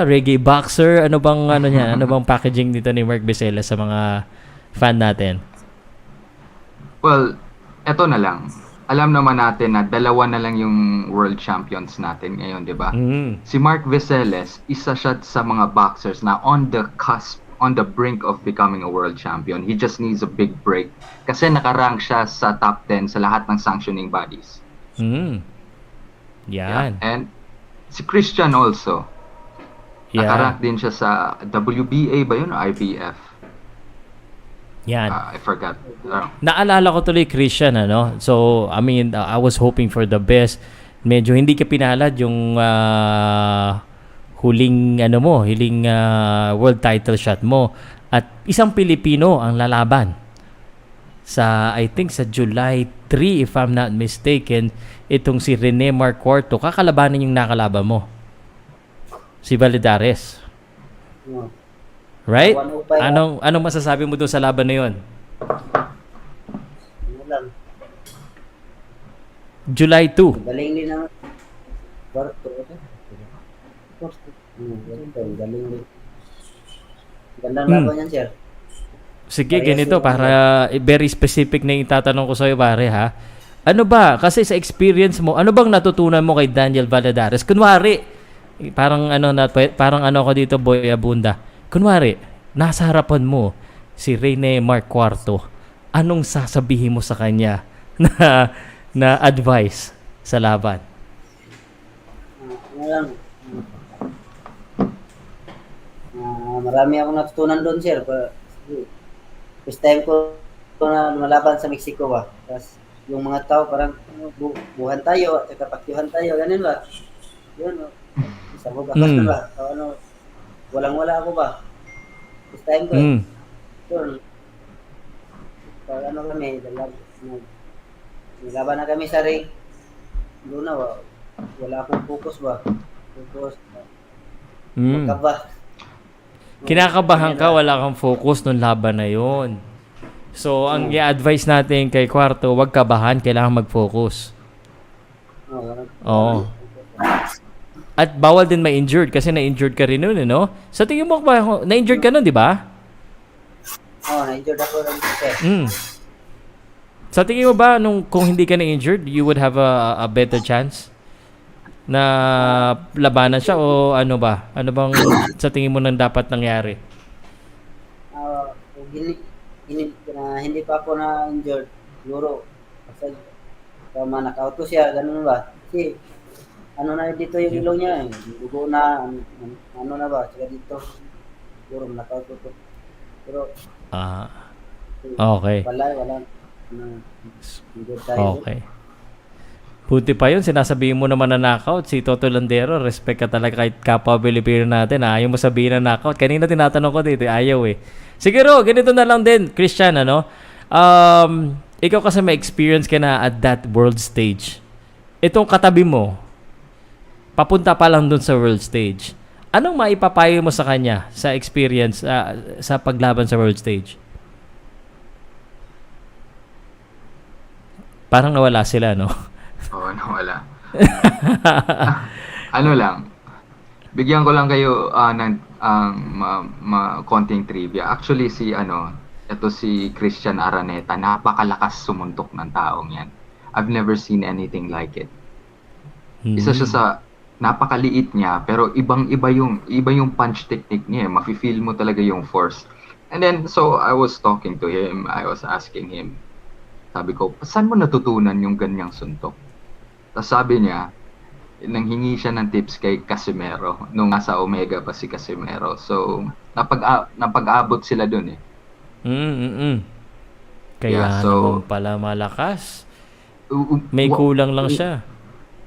reggae boxer? Ano bang niya? Ano bang packaging dito ni Mark Viseles sa mga fan natin? Well, eto na lang. Alam naman natin na dalawa na lang yung world champions natin ngayon, di ba? Si Mark Viseles, isa siya sa mga boxers na on the cusp, on the brink of becoming a world champion. He just needs a big break. Kasi nakarank siya sa top 10 sa lahat ng sanctioning bodies. Yan. And si Christian also. Yeah. Nakarank din siya sa WBA ba yun o IBF? Yan. I forgot. Naalala ko tuloy Christian, So, I mean, I was hoping for the best. Medyo hindi ka pinalad yung huling world title shot mo. At isang Pilipino ang lalaban sa, I think, sa July 3, if I'm not mistaken, itong si Rene Marcuarto. Kakalabanin yung nakalaban mo. Si Valladares. Right? 105. Anong masasabi mo doon sa laban na yun? Ano lang. July 2. Galing din ang kwarto. Galing din. Gandang laban yan, sir. Sige, ganito para very specific na yung tatanong ko sa'yo, pare, ha? Ano ba? Kasi sa experience mo, ano bang natutunan mo kay Daniel Valladares? Kunwari, parang ako dito, Boy Abunda. Kunwari, nasa harapan mo si Rene Marcuarto. Anong sasabihin mo sa kanya na advice sa laban? Ano lang. Marami akong natutunan doon, sir. First time ko na lumalaban sa Mexico ba. Tapos yung mga tao parang buhan tayo at kapakyuhan tayo. Ganun ba? Yun. Isa ko bakas na ba? So, walang-wala ako ba? First time ko. Yun. Pag kami, nilaban na kami sa ring. Doon na ba? Wala akong focus ba? Focus. Magkaba. Kinakabahan ka, wala kang focus nung laban na yon. So, ang i-advise natin kay Cuarto, huwag kabahan, kailangan mag-focus. Oo. At bawal din ma-injured kasi na-injured ka rin nun, no? Sa tingin mo ba, na-injured ka nun, di ba? Oo, na-injured ako rin. Sa tingin mo ba, kung hindi ka na-injured, you would have a better chance na labanan siya o ano ba? Ano bang sa tingin mo nang dapat nangyari? Hindi pa ako na-injured. Siguro, kasi knockout ko siya, ganun ba? Kasi, na dito yung ilong niya, dugo na, ano na ba? Saka dito, siguro, knockout ko. Pero, okay. Wala. Injured tayo. Okay. Buti pa yun, sinasabihin mo naman na knockout. Si Toto Landero, respect ka talaga kahit kapwa Pilipino natin. Ayaw mo sabihin na knockout. Kanina tinatanong ko dito, ayaw eh. Siguro, ganito na lang din, Christian, ikaw kasi may experience ka na at that world stage. Itong katabi mo, papunta pa lang dun sa world stage. Anong maipapayo mo sa kanya sa experience sa paglaban sa world stage? Parang nawala sila, no? Oo, nawala. Ano lang, bigyan ko lang kayo ng konting trivia. Actually ito si Christian Araneta, napakalakas sumuntok ng taong yan. I've never seen anything like it. Isa siya sa napakaliit niya, pero iba yung punch technique niya. Mafe-feel mo talaga yung force. And then, so I was talking to him, I was asking him, sabi ko, saan mo natutunan yung ganyang suntok? Tapos sabi niya, nanghingi siya ng tips kay Casimero nung nasa Omega pa si Casimero. So, napag-abot sila dun eh. Kaya naman pala malakas. May kulang lang siya.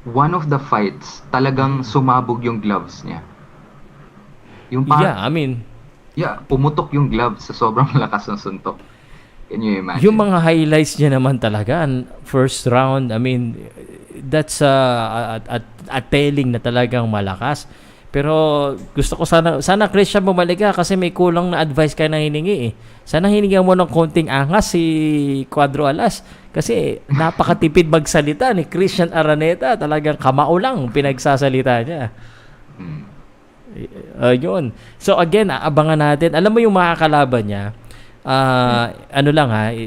One of the fights, talagang sumabog yung gloves niya. Pumutok yung gloves sa sobrang lakas ng suntok. Can you imagine? Yung mga highlights niya naman talaga, first round, that's a telling na talagang malakas. Pero gusto ko sana Christian bumalik ka kasi may kulang na advice ka na hiningi eh. Sana hiningan mo ng konting angas si Cuadro Alas kasi napakatipid magsalita ni Christian Araneta. Talagang kamao lang pinagsasalita niya. Yun. So again, abangan natin. Alam mo yung makakalaban niya,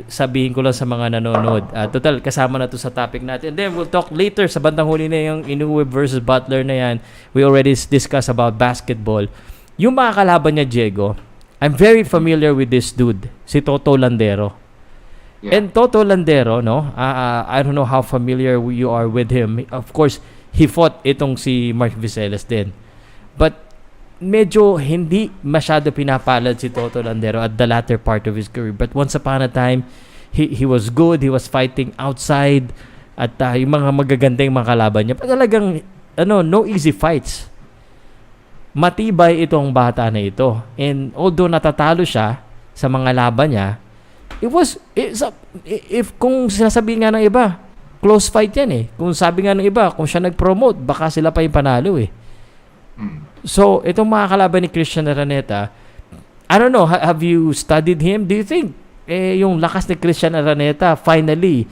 sabihin ko lang sa mga nanonood. Total, kasama na to sa topic natin. And then we'll talk later sa bandang huli na yung Inoue versus Butler na yan. We already discussed about basketball. Yung makakalaban niya, Diego, I'm very familiar with this dude, si Toto Landero. Yeah. And Toto Landero, no? I don't know how familiar you are with him. Of course, he fought itong si Mark Viseles din. But medyo hindi masyado pinapalad si Toto Landero at the latter part of his career. But once upon a time, he was good. He was fighting outside. At yung mga magagandang mga kalaban niya. Talagang, no easy fights. Matibay itong bata na ito. And although natatalo siya sa mga laban niya, kung sinasabi nga ng iba, close fight yan eh. Kung sabi nga ng iba, kung siya nag-promote, baka sila pa yung panalo eh. So, itong mga kalaban ni Christian Araneta, I don't know, have you studied him? Do you think yung lakas ni Christian Araneta finally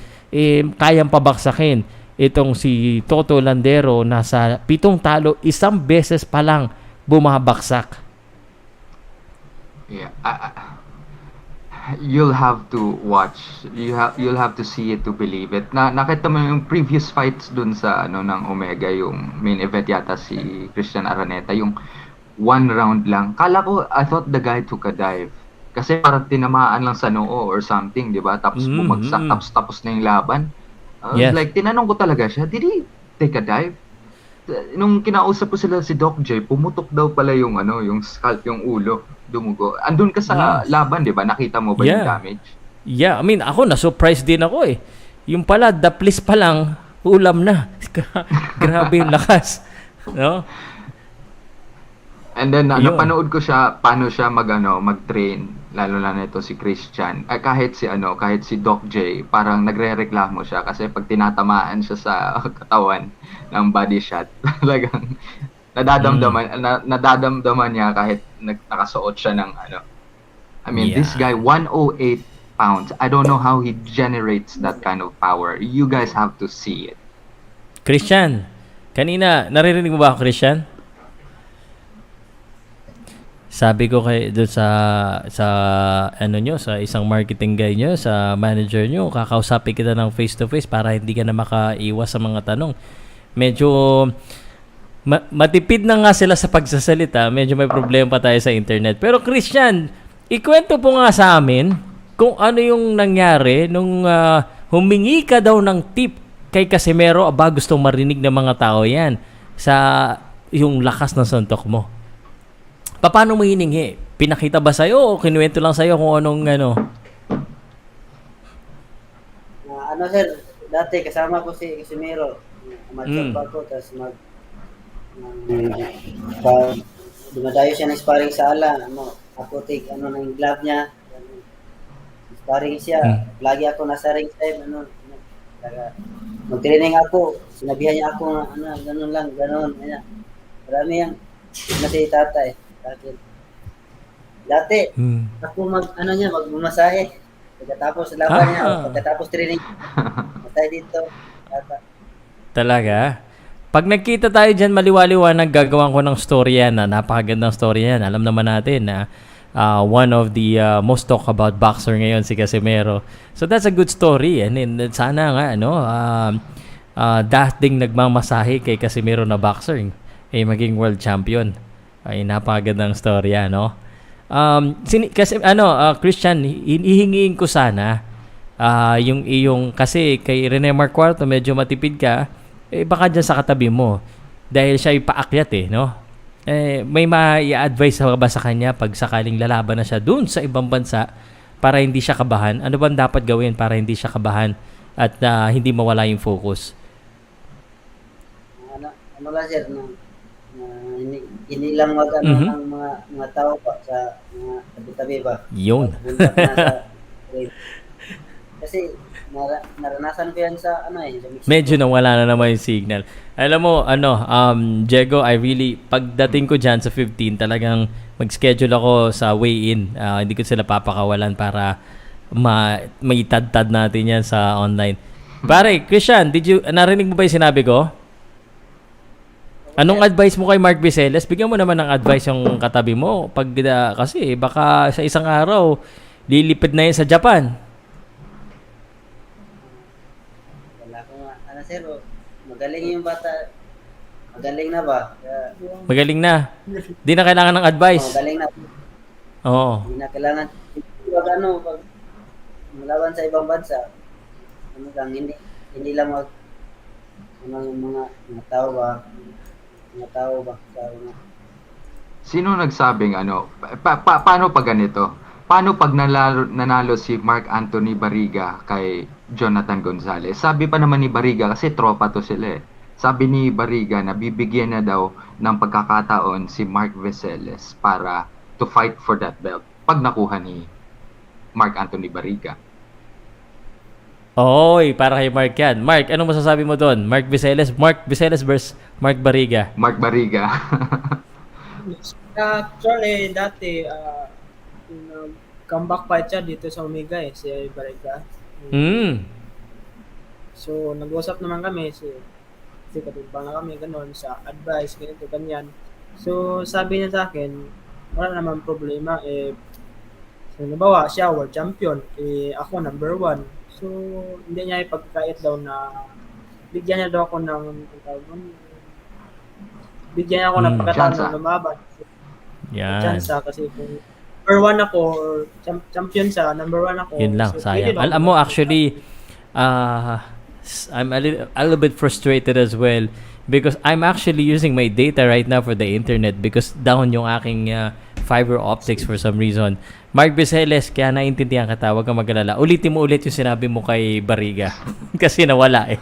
kayang pabaksakin itong si Toto Landero na sa 7 talo, isang beses pa lang bumabaksak? Yeah, you'll have to watch. You'll have to see it to believe it. Nakita mo yung previous fights dun sa ng Omega, yung main event yata si Christian Araneta, yung 1 round lang. Kala ko, I thought the guy took a dive. Kasi parang tinamaan lang sa noo or something, di ba? Tapos bumagsak, tapos na yung laban. Like, tinanong ko talaga siya, did he take a dive? Nung kinausap ko sila si Doc J, pumutok daw pala yung yung scalp, yung ulo, dumugo. Andun ka sa laban, 'di ba? Nakita mo ba yung damage? Yeah, ako na-surprise din ako eh. Yung pala daplis pa lang ulam na. Grabe yung lakas, no? And then napanood ko siya paano siya mag-train, lalo na nito si Christian. Kahit si Doc J, parang nagrereklamo siya kasi pag tinatamaan siya sa katawan ng body shot, talagang nadadamdaman niya kahit nakasuot siya ng this guy 108 pounds. I don't know how he generates that kind of power. You guys have to see it. Christian, kanina naririnig mo ba ako, Christian? Sabi ko doon sa isang marketing guy nyo, sa manager nyo, kakausapin kita ng face to face para hindi ka na makaiwas sa mga tanong. Medyo matipid na nga sila sa pagsasalita, medyo may problema pa tayo sa internet. Pero Christian, ikwento po nga sa amin kung ano yung nangyari nung humingi ka daw ng tip kay Casimero, gustong marinig ng mga tao yan sa yung lakas ng suntok mo. Paano mo hiningi? Pinakita ba sa'yo o kinuwento lang sa'yo kung anong Sir, dati kasama ko si Casimero. Amateur pa ako, tapos dumadayo siya ng sparring sa ala. Apotik, ng glove niya. Sparring siya. Lagi ako nasa ring side. Mag-training ako. Sinabihan niya ako ganun lang. Marami yan. Si tata eh. Dati, ako magbumasahe. Pagkatapos laban niya, pagkatapos training, matay dito. Talaga? Pag nagkita tayo dyan, maliwaliwanag, gagawan ko ng story yan. Napakagandang story yan. Alam naman natin na one of the most talk about boxer ngayon, si Casimero. So that's a good story. And then, sana nga, dating nagmamasahe kay Casimero na boxer, maging world champion. Ay, napakagandang story yan, no? Christian, hihingiin ko sana yung iyong, kasi kay Rene Marcuarto medyo matipid ka, baka dyan sa katabi mo dahil siya ipaakyat no? May ma-i-advise ba sa kanya pag sakaling lalaban na siya dun sa ibang bansa para hindi siya kabahan? Ano bang dapat gawin para hindi siya kabahan at hindi mawala yung focus? Ano lang sir, hindi lang ng mga tao pa sa mga tabi-tabi ba? Yun. Kasi naranasan ko yan sa sa Mexico. Medyo nawala na naman yung signal. Alam mo, Diego, pagdating ko dyan sa 15, talagang mag-schedule ako sa weigh-in. Hindi ko sila papakawalan para maitad-tad natin yan sa online. Pare, Christian, narinig mo ba yung sinabi ko? Anong advice mo kay Mark Viceles? Bigyan mo naman ng advice yung katabi mo. Kasi baka sa isang araw, lilipid na yun sa Japan. Sir, magaling yung bata. Magaling na ba? Magaling na. Di na kailangan ng advice. Magaling na. Oo. Hindi na kailangan. Pag malaban sa ibang bansa, hindi lang mga tao ba? Sino nagsabing paano pag ganito? Paano pag nanalo si Mark Anthony Barriga kay Jonathan Gonzalez? Sabi pa naman ni Barriga, kasi tropa to sila Sabi ni Barriga na bibigyan na daw ng pagkakataon si Mark Viceles para to fight for that belt pag nakuha ni Mark Anthony Barriga. Oy, para kay Mark yan. Mark, anong masasabi mo doon? Mark Viceles versus Mark Barriga. Mark Barriga. Actually, dati, comeback fight siya dito sa Omega si Barriga. So, nag-usap naman kami, kasi katimpang na kami, gano'n, sa advice, ganito, ganyan. So, sabi niya sa akin, wala naman problema, so, nabawa siya, world champion, ako, number 1. So, hindi niya ipagkait daw na, bigyan niya daw ako ng, bigyan niya ako ng pagkataon ng lumaban. Yan. Chance kasi kung number 1 ako, or champion sa number 1 ako. Yun lang, so, sayang. Alam mo, actually, I'm a little bit frustrated as well because I'm actually using my data right now for the internet because down yung aking fiber optics for some reason. Mark Viceles, kaya naintindihan ka, huwag kang mag-alala. Ulitin mo ulit yung sinabi mo kay Barriga kasi nawala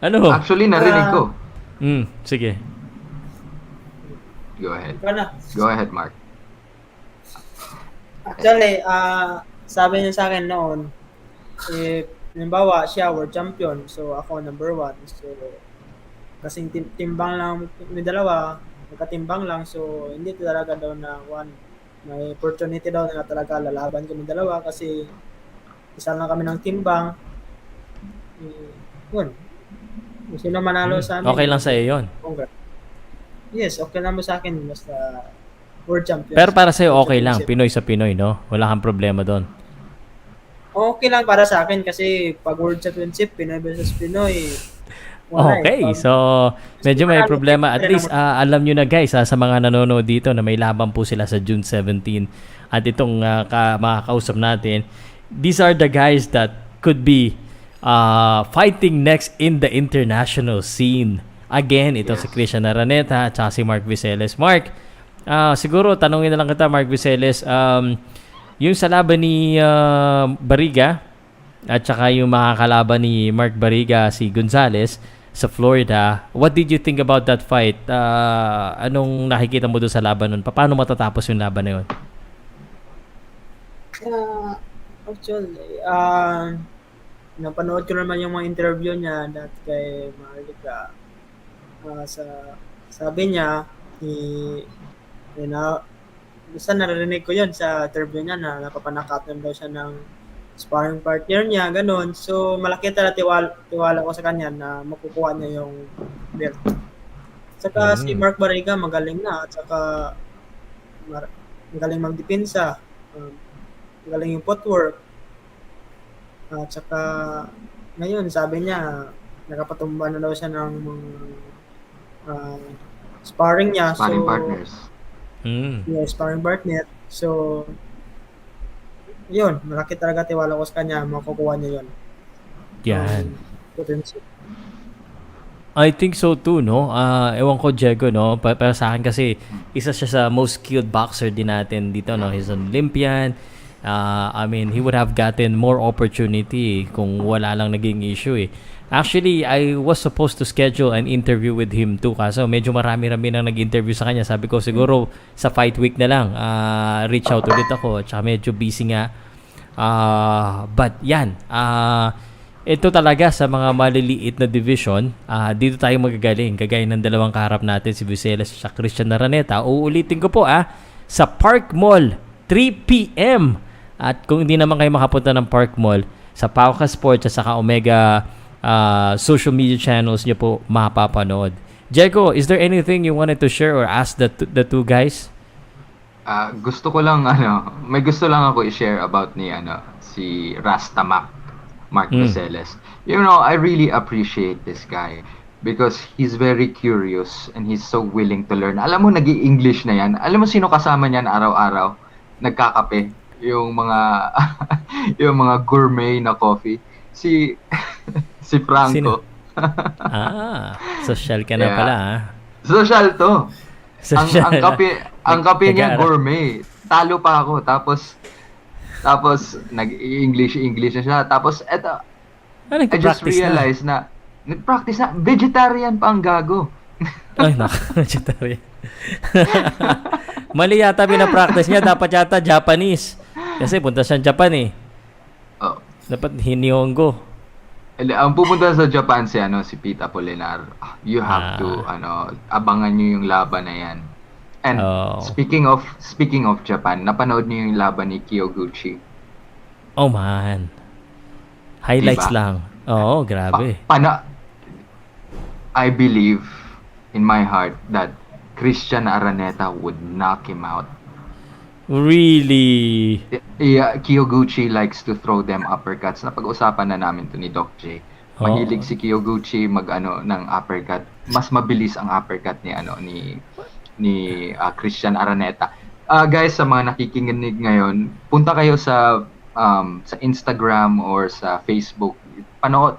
Ano? Actually, narinig ko. Sige. Go ahead. Go ahead, Mark. Actually, sabi niya sa akin noon, halimbawa siya world champion, so ako number 1. So, kasing timbang lang, may dalawa, magkatimbang lang, so hindi talaga daw na may opportunity daw na talaga lalaban kami dalawa kasi isa lang kami ng timbang. Yun. Sino manalo sa amin. Okay lang sa iyo yun. Yes, okay lang mo sa akin basta world champion. Pero para sa iyo okay lang, Pinoy sa Pinoy, no? Wala kang problema doon. Okay lang para sa akin kasi pag World Championship, Pinoy versus Pinoy. Okay, so medyo may problema. At least alam nyo na guys sa mga nanonood dito na may laban po sila sa June 17. At itong makakausap natin, these are the guys that could be fighting next in the international scene. Again, ito si Christian Araneta at si Mark Viceles. Mark, siguro tanongin na lang kita, Mark Viceles, yung sa laban ni Barriga at saka yung makakalaban ni Mark Barriga, si Gonzalez sa Florida, what did you think about that fight? Anong nakikita mo doon sa laban nun? Paano matatapos yung laban na yun? Actually, napanood ko naman yung mga interview niya dati kay Barriga. Sabi niya, basta narinig ko yun sa interview niya na napapanakatan daw siya ng sparring partner niya, ganun. So, malaki talaga tiwala ko sa kanya na makukuha niya yung belt. Saka si Mark Barriga magaling na at saka magaling magdepensa. Magaling yung footwork. At saka ngayon sabi niya nakapatumba na daw siya ng sparring niya. Sparring so, partners. Yeah, sparring partner. So, yun, malaki talaga tiwala ko sa kanya, makukuha niya yun. Yan. Potential. I think so too, no? Ewan ko, Diego, no? Pero sa akin kasi, isa siya sa most skilled boxer din natin dito, no? He's an Olympian. I mean, he would have gotten more opportunity kung wala lang naging issue, eh. Actually, I was supposed to schedule an interview with him too. Kaso medyo marami-rami nang nag-interview sa kanya. Sabi ko siguro sa fight week na lang, reach out ulit ako. Tsaka medyo busy nga. But yan, ito talaga sa mga maliliit na division, dito tayo magagaling. Kagaya ng dalawang kaharap natin, si Viselas at Christian Araneta. Uulitin ko po, sa Park Mall, 3 p.m. At kung hindi naman kayo makapunta ng Park Mall, sa Powcast Sports at saka Omega social media channels niyo po mapapanood. Diego, is there anything you wanted to share or ask the two guys? Gusto ko lang may gusto lang ako i-share about ni si Rastamak Mark Viseles. You know, I really appreciate this guy because he's very curious and he's so willing to learn. Alam mo, nag-i-English na yan. Alam mo sino kasama niyan araw-araw? Nagkakape. Yung mga gourmet na coffee. Si Franco. Social ka na pala, Social to. Social. Ang kape niya gourmet. Talo pa ako. Tapos nag-English na siya. Tapos eto, I just realized na nag-practice na. Vegetarian pa ang gago. Ay, vegetarian. Mali yata pina-practice niya. Dapat yata Japanese. Kasi punta siyang Japan, eh. Oh. Dapat Hinihongo. Ang pupunta sa Japan si Pete Apolinar. You have to abangan niyo yung laban na yan. And speaking of Japan, napanood niyo yung laban ni Kyoguchi. Oh man. Highlights lang. Oo, grabe. I believe in my heart that Christian Araneta would knock him out. Really? Yeah, Kyoguchi likes to throw them uppercuts. Napag-usapan na namin to ni Doc J. Mahilig si Kyoguchi ng uppercut. Mas mabilis ang uppercut ni Christian Araneta. Guys, sa mga nakikinig ngayon, punta kayo sa Instagram or sa Facebook.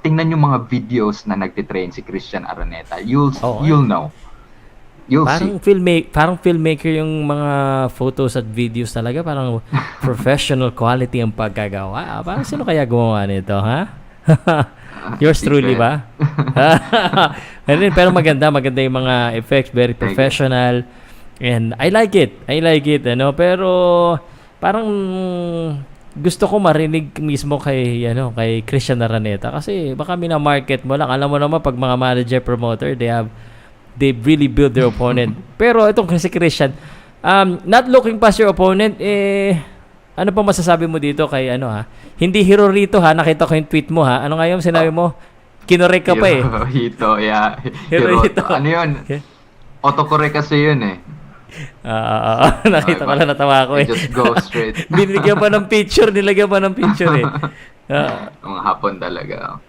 Tingnan yung mga videos na nagtitrain si Christian Araneta. You'll know. Parang filmmaker yung mga photos at videos talaga. Parang professional quality ang pagkagawa. Parang sino kaya gumawa nito, ha? Yours truly ba? Pero maganda yung mga effects. Very professional. And I like it. Pero parang gusto ko marinig mismo kay Christian Araneta. Kasi baka minamarket mo lang. Alam mo naman, pag mga manager, promoter, they really build their opponent. Pero itong si Christian, not looking past your opponent, ano pa masasabi mo dito kay hindi Hirorito, nakita ko yung tweet mo, ano nga yung sinabi mo? Kinorek ka pa eh. Hirohito, yeah. Hirohito. Ano yun? Autocorrect kasi yun eh. Nakita ko lang, natawa ko eh. Just go straight. Nilagyan pa ng picture eh. Mga hapon talaga.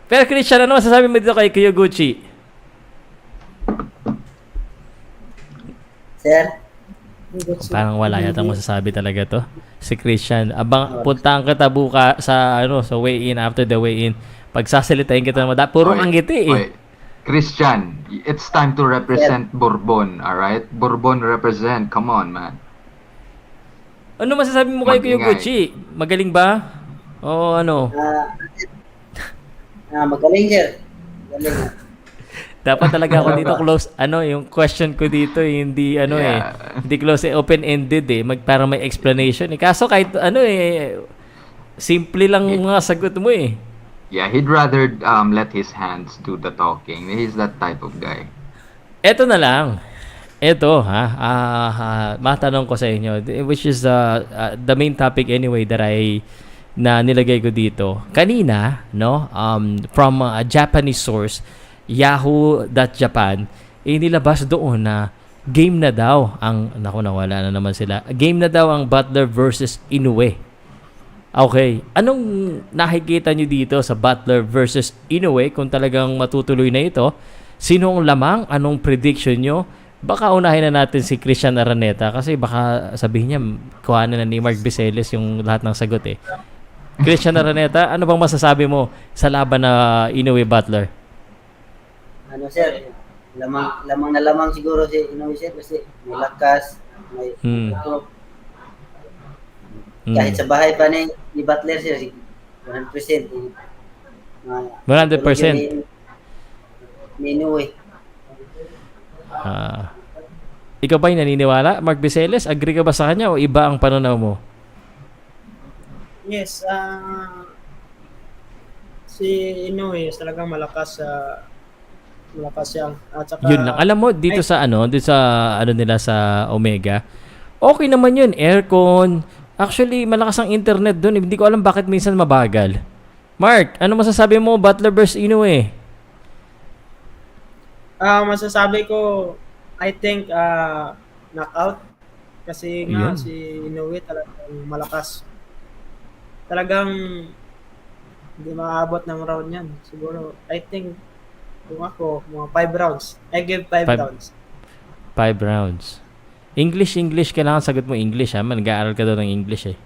Pero Christian, ano masasabi mo dito kay Kyoguchi? Sir? Parang wala yata masasabi talaga to. Si Christian, puntahan kita buka sa weigh-in, after the weigh-in. Pagsasalitain kita naman, puro ang ngiti eh. Christian, it's time to represent Bourbon, alright? Bourbon represent, come on man. Ano masasabi mo kay Kyoguchi? Magaling ba? O ano? Magaling sir. Magaling. Dapat talaga ako dito close, yung question ko dito hindi hindi close, open-ended eh, para may explanation eh. Kaso kahit simple lang mga sagot mo eh. Yeah, he'd rather let his hands do the talking. He's that type of guy. Eto na lang. Eto matanong ko sa inyo, which is the main topic anyway that na nilagay ko dito. Kanina, no, from a Japanese source, yahoo.japan, nilabas doon na game na daw ang, nawala na naman sila. Game na daw ang Butler versus Inoue. Okay. Anong nakikita nyo dito sa Butler versus Inoue kung talagang matutuloy na ito? Sino ang lamang? Anong prediction nyo? Baka unahin na natin si Christian Araneta kasi baka sabihin niya kuhanan na ni Mark Viseles yung lahat ng sagot eh. Christian Araneta, ano bang masasabi mo sa laban na Inoue Butler? Ano sir, lamang na lamang siguro si Inoue sir kasi may lakas, may ito. Kahit sa bahay pa ni Butler sir, 100%. 100%. Ni Inoue. Ikaw ba yung naniniwala? Mark Viseles, agree ka ba sa kanya o iba ang pananaw mo? Yes, si Inoue talagang malakas siya. At saka, Yun lang. Alam mo dito sa nila sa Omega. Okay naman yun, aircon. Actually, malakas ang internet doon. Hindi ko alam bakit minsan mabagal. Mark, ano masasabi mo Butler versus Inoue? masasabi ko, I think knockout kasi nga Yun. si Inoue talagang malakas. Talagang hindi maabot ng round yan. Siguro, I think kung ako, mga 5 rounds. I give 5 rounds. 5 rounds. English, kailangan sagot mo English ha. Nag-aaral ka daw ng English eh.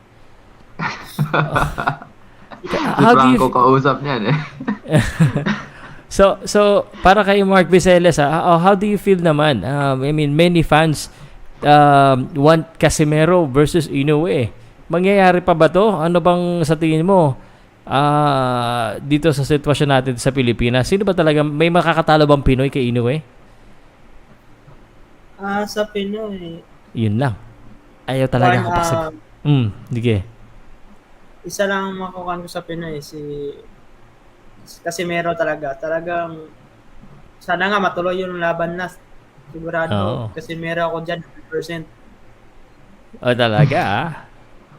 Si Franco kausap niyan eh. So para kay Mark Viseles, how do you feel naman? I mean, many fans want Casimero versus Inoue. Mangyayari pa ba to? Ano bang sa tingin mo dito sa sitwasyon natin sa Pilipinas? Sino ba talaga, may makakatalo bang Pinoy kay Inoue? Sa Pinoy, Yun lang. Ayaw talaga kapag sige. isa lang makukuha ko sa Pinoy, si Casimero talaga. Talagang, sana nga matuloy yung laban na. Sigurado, Casimero ako dyan, 100%. Talaga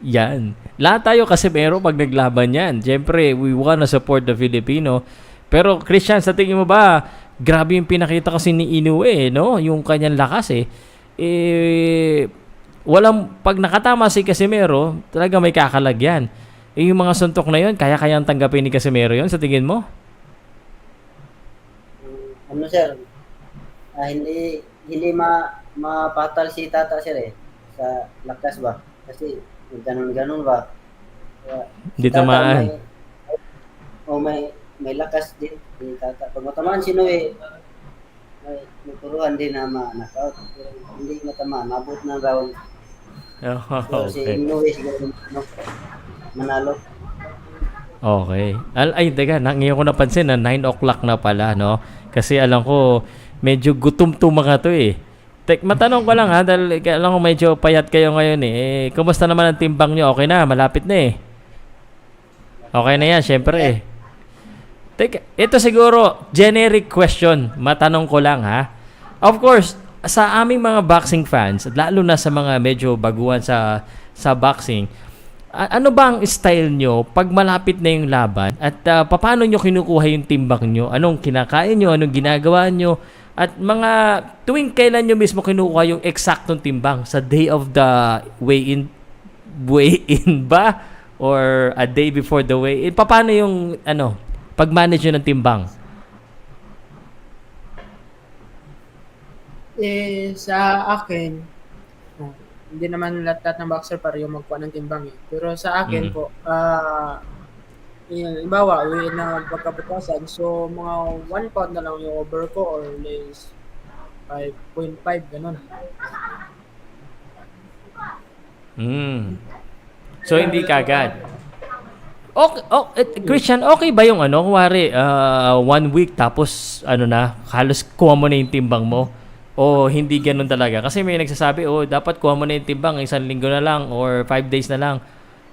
Yan. Lahat tayo Casimero pag naglaban yan. Siyempre, we wanna support the Filipino. Pero Christian, sa tingin mo ba, grabe yung pinakita kasi ni Inoue, no? Yung kanyang lakas pag nakatama si Casimero, talaga may kakalagyan. Yung mga suntok na yun, kaya-kayang tanggapin ni Casimero yun, sa tingin mo? Ano sir, hindi mapatal si Tata sir sa lakas ba? Kasi ganun ba? Hindi tamaan. May lakas din si Tata. Pag matamaan si Inoue, may turuan din na ma-knockout. Hindi matamaan, mabot ng round. So, si Inoue siguro manalo. Okay. Teka, ngayon ko napansin na 9 o'clock na pala, no? Kasi alam ko, medyo gutom to mga to eh. Matanong ko lang ha, dahil alam ko medyo payat kayo ngayon eh. Kumusta naman ang timbang nyo? Okay na, malapit na eh. Okay na yan, syempre eh. Teka, ito siguro, generic question. Matanong ko lang ha. Of course, sa aming mga boxing fans, lalo na sa mga medyo baguhan sa boxing, ano ba ang style nyo pag malapit na yung laban? At paano nyo kinukuha yung timbang nyo? Anong kinakain nyo? Anong ginagawa nyo? At mga tuwing kailan nyo mismo kinukuha yung eksaktong timbang? Sa day of the weigh-in ba? Or a day before the weigh-in? Paano yung pag-manage nyo ng timbang? Sa akin, hindi naman lahat ng boxer pareho magkuha ng timbang eh. Pero sa akin po, ibawa, uwi na pagkabukasan, so mga 1 pound na lang yung over ko or less 5.5, ganun. So, hindi kagad. Christian, okay ba yung kuwari, 1 week tapos, halos kuha mo na yung timbang mo? O hindi ganun talaga? Kasi may nagsasabi, dapat kuha mo na yung timbang, 1 linggo na lang or 5 days na lang.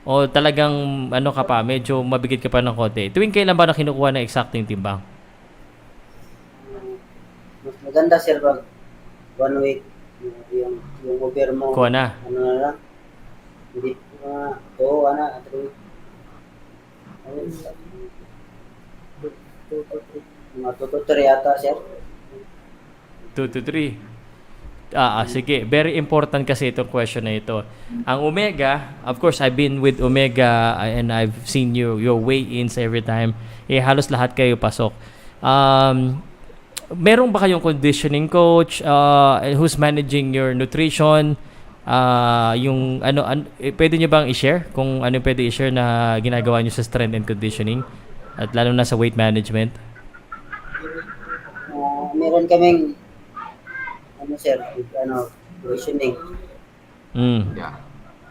O talagang, ka pa, medyo mabigit ka pa ng konti. Tuwing kailan ba na kinukuha na eksakto yung timbang? Mas maganda sir pag 1 week yung over mo. Kuha na. Ano na lang. Hindi 3 week. Ayun, Two to three. mga 2 to 3 yata, sir. 2 to 3. Sige. Very important kasi itong question na ito. Ang Omega, of course, I've been with Omega and I've seen your weigh-ins every time. Halos lahat kayo pasok. Meron ba kayong conditioning coach who's managing your nutrition? Pwede nyo bang i-share kung ano pwede i-share na ginagawa nyo sa strength and conditioning at lalo na sa weight management? Meron kaming sir, conditioning. Yeah.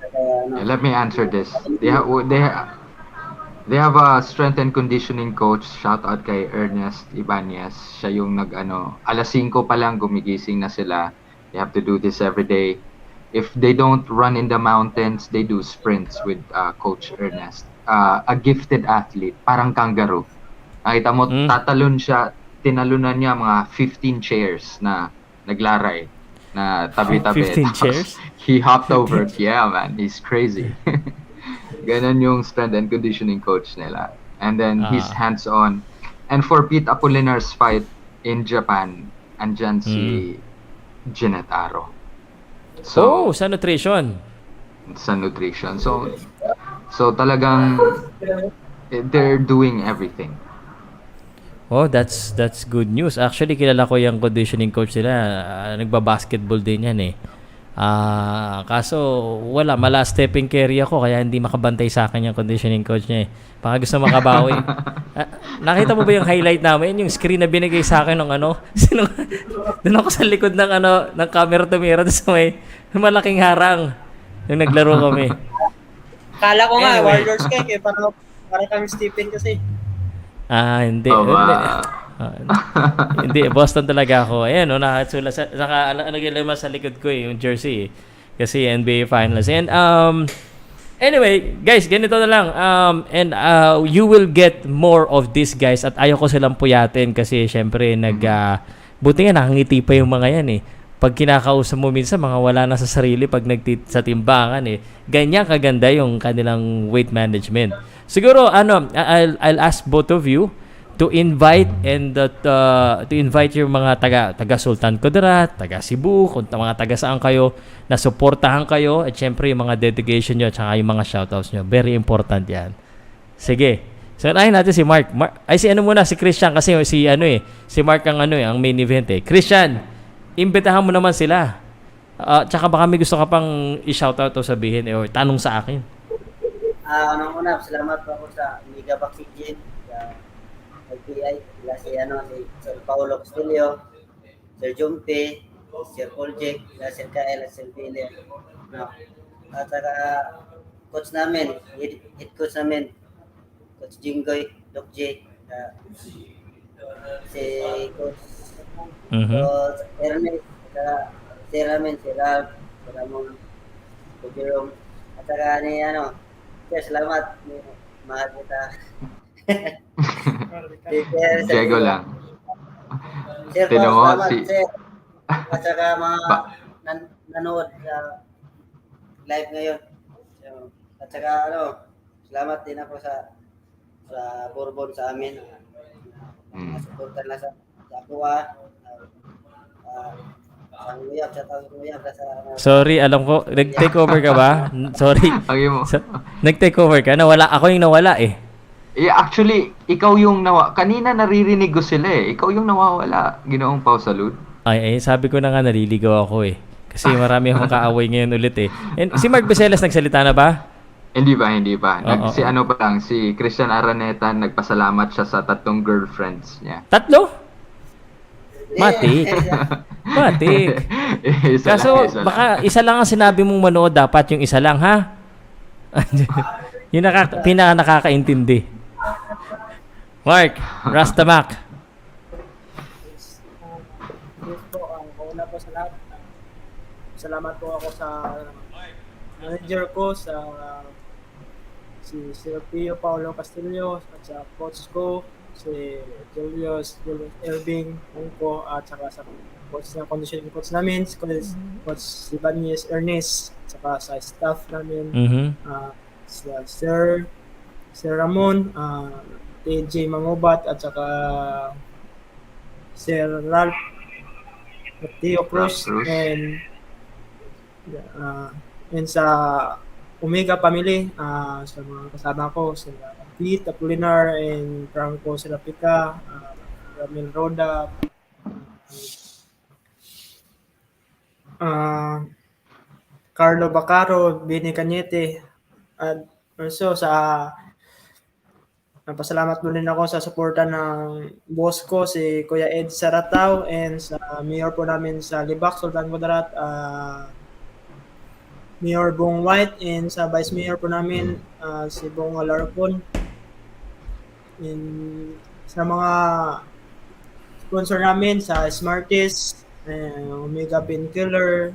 Kaya, Yeah, let me answer this. They have a strength and conditioning coach. Shout out kay Ernest Ibanez. Siya yung alas 5 pa lang gumigising na sila. They have to do this every day. If they don't run in the mountains, they do sprints with Coach Ernest. A gifted athlete, parang kangaroo. Nakita mo, tatalon siya, tinalunan niya mga 15 chairs na naglaray na tabi-tabi. 15 chairs? He hopped over. Yeah, man. He's crazy. Ganun yung strength and conditioning coach nila. And then he's hands-on. And for Pete Apollinar's fight in Japan, andyan si Jeanette Aro. So, sa nutrition. Sa nutrition. So talagang they're doing everything. Oh, that's good news. Actually, kilala ko yung conditioning coach nila. Nagba-basketball din yan eh. Kaso wala, stepping carry ako kaya hindi makabantay sa akin yung conditioning coach niya eh. Baka gusto makabawi. Nakita mo ba yung highlight namin? Yung screen na binigay sa akin ng doon ako sa likod ng ng camera to mirror sa may malaking harang. Yung naglaro kami. Kala ko nga, Anyway. Warriors ka eh. Para kang Stephen kasi. Hindi. Hindi, Boston talaga ako. Ayan, nakalagay sa likod ko yung jersey eh. Kasi NBA Finals. And anyway, guys, ganito na lang. You will get more of this, guys. At ayaw ko silang puyatin kasi syempre buti nga nakangiti pa yung mga yan eh. Pag kinakausap mo minsan, mga wala na sa sarili pag sa timbangan eh. Ganyan kaganda yung kanilang weight management. Siguro, I'll ask both of you to invite yung mga taga Sultan Kudarat, taga Cebu, kung mga taga saan kayo, na suportahan kayo, at syempre yung mga dedication nyo, at saka yung mga shoutouts nyo. Very important yan. Sige. So, unahin natin si Mark. Si Christian, kasi si Mark ang main event eh. Christian, imbitahan mo naman sila. Tsaka baka may gusto ka pang i-shoutout o sabihin or tanong sa akin. Una, salamat po ako sa Mega Boxing Gym, sa LPI, si Sir Paulo Castillo, Sir Jumpe, Sir Poljek, Sir Kael, Sir Pili. At saka coach namin, head coach namin, Coach Jinggoy, Doc J, si Coach Ernest, si Ramin, si Ralph, si Ramon, Coach Jerome, at saka sir, salamat. Mahal kita. Diego lang. Sir, Tinan mo, salamat, sir. At saka mga nanood sa live ngayon. So, at saka salamat din ako sa Bourbon sa amin. Nasuportan na sa Aqua. Sorry, alam ko, nag-take over ka ba? Sorry. Okay mo. Nag-take over ka? Ako yung nawala eh. Yeah, actually, ikaw yung kanina naririnig ko sila eh. Ikaw yung nawawala, Ginoong Pow Salud. Sabi ko na nga naliligaw ako eh. Kasi marami akong kaaway ngayon ulit eh. And si Mark Viselas nagsalita na ba? Hindi ba? Si Christian Araneta, nagpasalamat siya sa 3 girlfriends niya. 3? Matik. Kaso baka isa lang ang sinabi mong manood, dapat yung isa lang ha. Yung pinaka nakakaintindi. Mark, Rastamak. Yes po, una po sa lahat. Salamat po ako sa manager ko, si Sir Pio Paulo Castillo, at sa coach ko, si Julius Elving ko, at saka sa coach na conditioning coach namin, si Coach Ibanez Ernest, at saka sa staff namin, sa Sir Sir Ramon, TJ Mangubat, at saka Sir Ralph Mateo Ralph Cruz, Cruz. and sa Omega Family, sa mga kasama ko, sila Pete Apolinar and Franco Serapita, Ramil Roda, uh, Carlo Bacaro, Benny Cañete, at also napasalamat mo rin ako sa suporta ng boss ko, si Kuya Ed Saratao, and sa mayor po namin sa Libak, Sultan Kudarat, Mayor Bong White, and sa Vice Mayor po namin, si Bong Alarcon. And sa mga sponsor namin, sa Smarties, Omega Painkiller,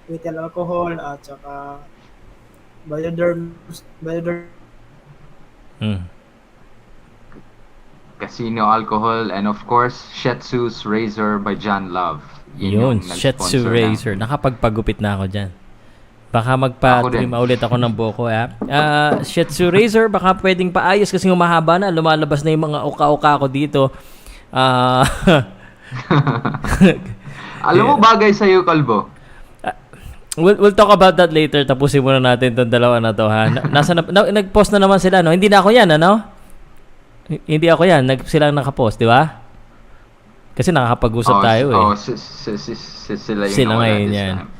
Retail Alcohol, at saka Bioderm, Casino Alcohol, and of course, Shetsu's Razor by John Love. Yun, yung Shetsu nag-sponsor Razor. Nakapagpagupit na ako dyan. Baka magpa-trim ulit ako ng buhok ko. Shetsu Razor, baka pwedeng paayos kasi humahaba na. Lumalabas na yung mga uka-uka ko dito. Alam mo, bagay sa'yo, Kalbo. We'll talk about that later. Tapusin muna natin itong dalawa na to, ha? Nag-post na naman sila, no? Hindi na ako yan, ano? Hindi ako yan. Sila nakapost, di ba? Kasi nakakapag-usap tayo, eh. Sila yung Sila nawala ngayon this yan. time.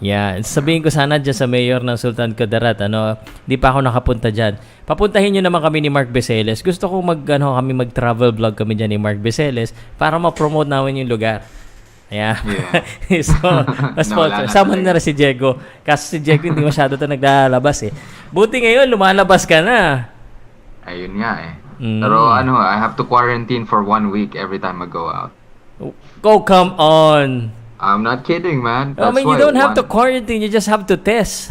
Yeah, sabihin ko sana dyan sa mayor ng Sultan Kudarat, di pa ako nakapunta dyan. Papuntahin nyo naman kami ni Mark Beseles. Gusto ko kami mag-travel vlog kami dyan ni Mark Beseles para ma-promote namin yung lugar. Yeah. So, sponsor. Sama na rin si Diego. Kasi si Diego hindi masyado ito naglalabas, eh. Buti ngayon, lumalabas ka na. Ayun nga, eh. Pero I have to quarantine for 1 week every time I go out. Oh, come on. I'm not kidding, man. That's you don't have to quarantine. You just have to test.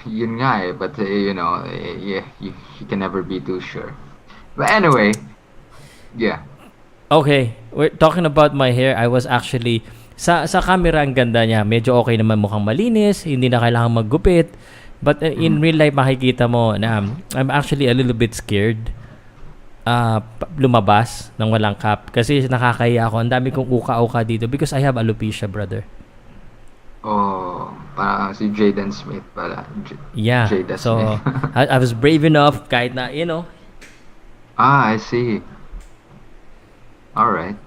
Yun nga, eh. But, you can never be too sure. But anyway, yeah. Okay, we're talking about my hair. I was actually, sa camera ang ganda niya. Medyo okay naman, mukhang malinis. Hindi na kailangan maggupit. But in real life, makikita mo na I'm actually a little bit scared lumabas ng walang cap. Kasi nakakaya ako. Ang dami kong uka-uka dito because I have alopecia, brother. Oh, parang si Jaden Smith pala. Yeah, Jada so Smith. I was brave enough kahit na, I see. Alright.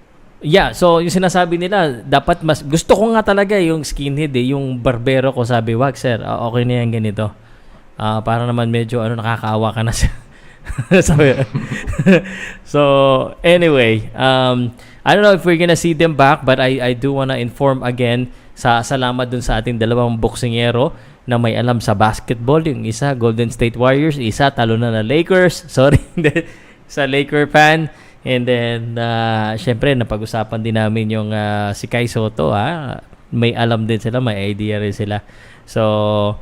Yeah, so yung sinasabi nila, dapat mas, gusto ko nga talaga yung skinhead, yung barbero ko, sabi, wag sir, okay na yan ganito. Para naman medyo nakakaawa ka na siya. So anyway, I don't know if we're gonna see them back, but I do wanna inform again, salamat dun sa ating dalawang boksingero na may alam sa basketball. Yung isa, Golden State Warriors, isa, talo na Lakers. Sorry, sa Laker fan. And then, syempre, napag-usapan din namin yung si Kai Sotto, may alam din sila, may idea rin sila. So,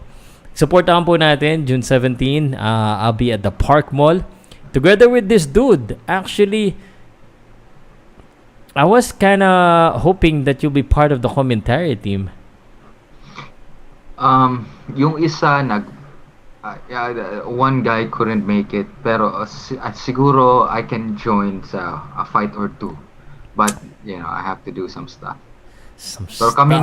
supportahan po natin, June 17, I'll be at the Park Mall together with this dude. Actually, I was kind of hoping that you'll be part of the commentary team. Yung isa one guy couldn't make it, pero siguro I can join sa a fight or two. But I have to do some stuff. Pero kami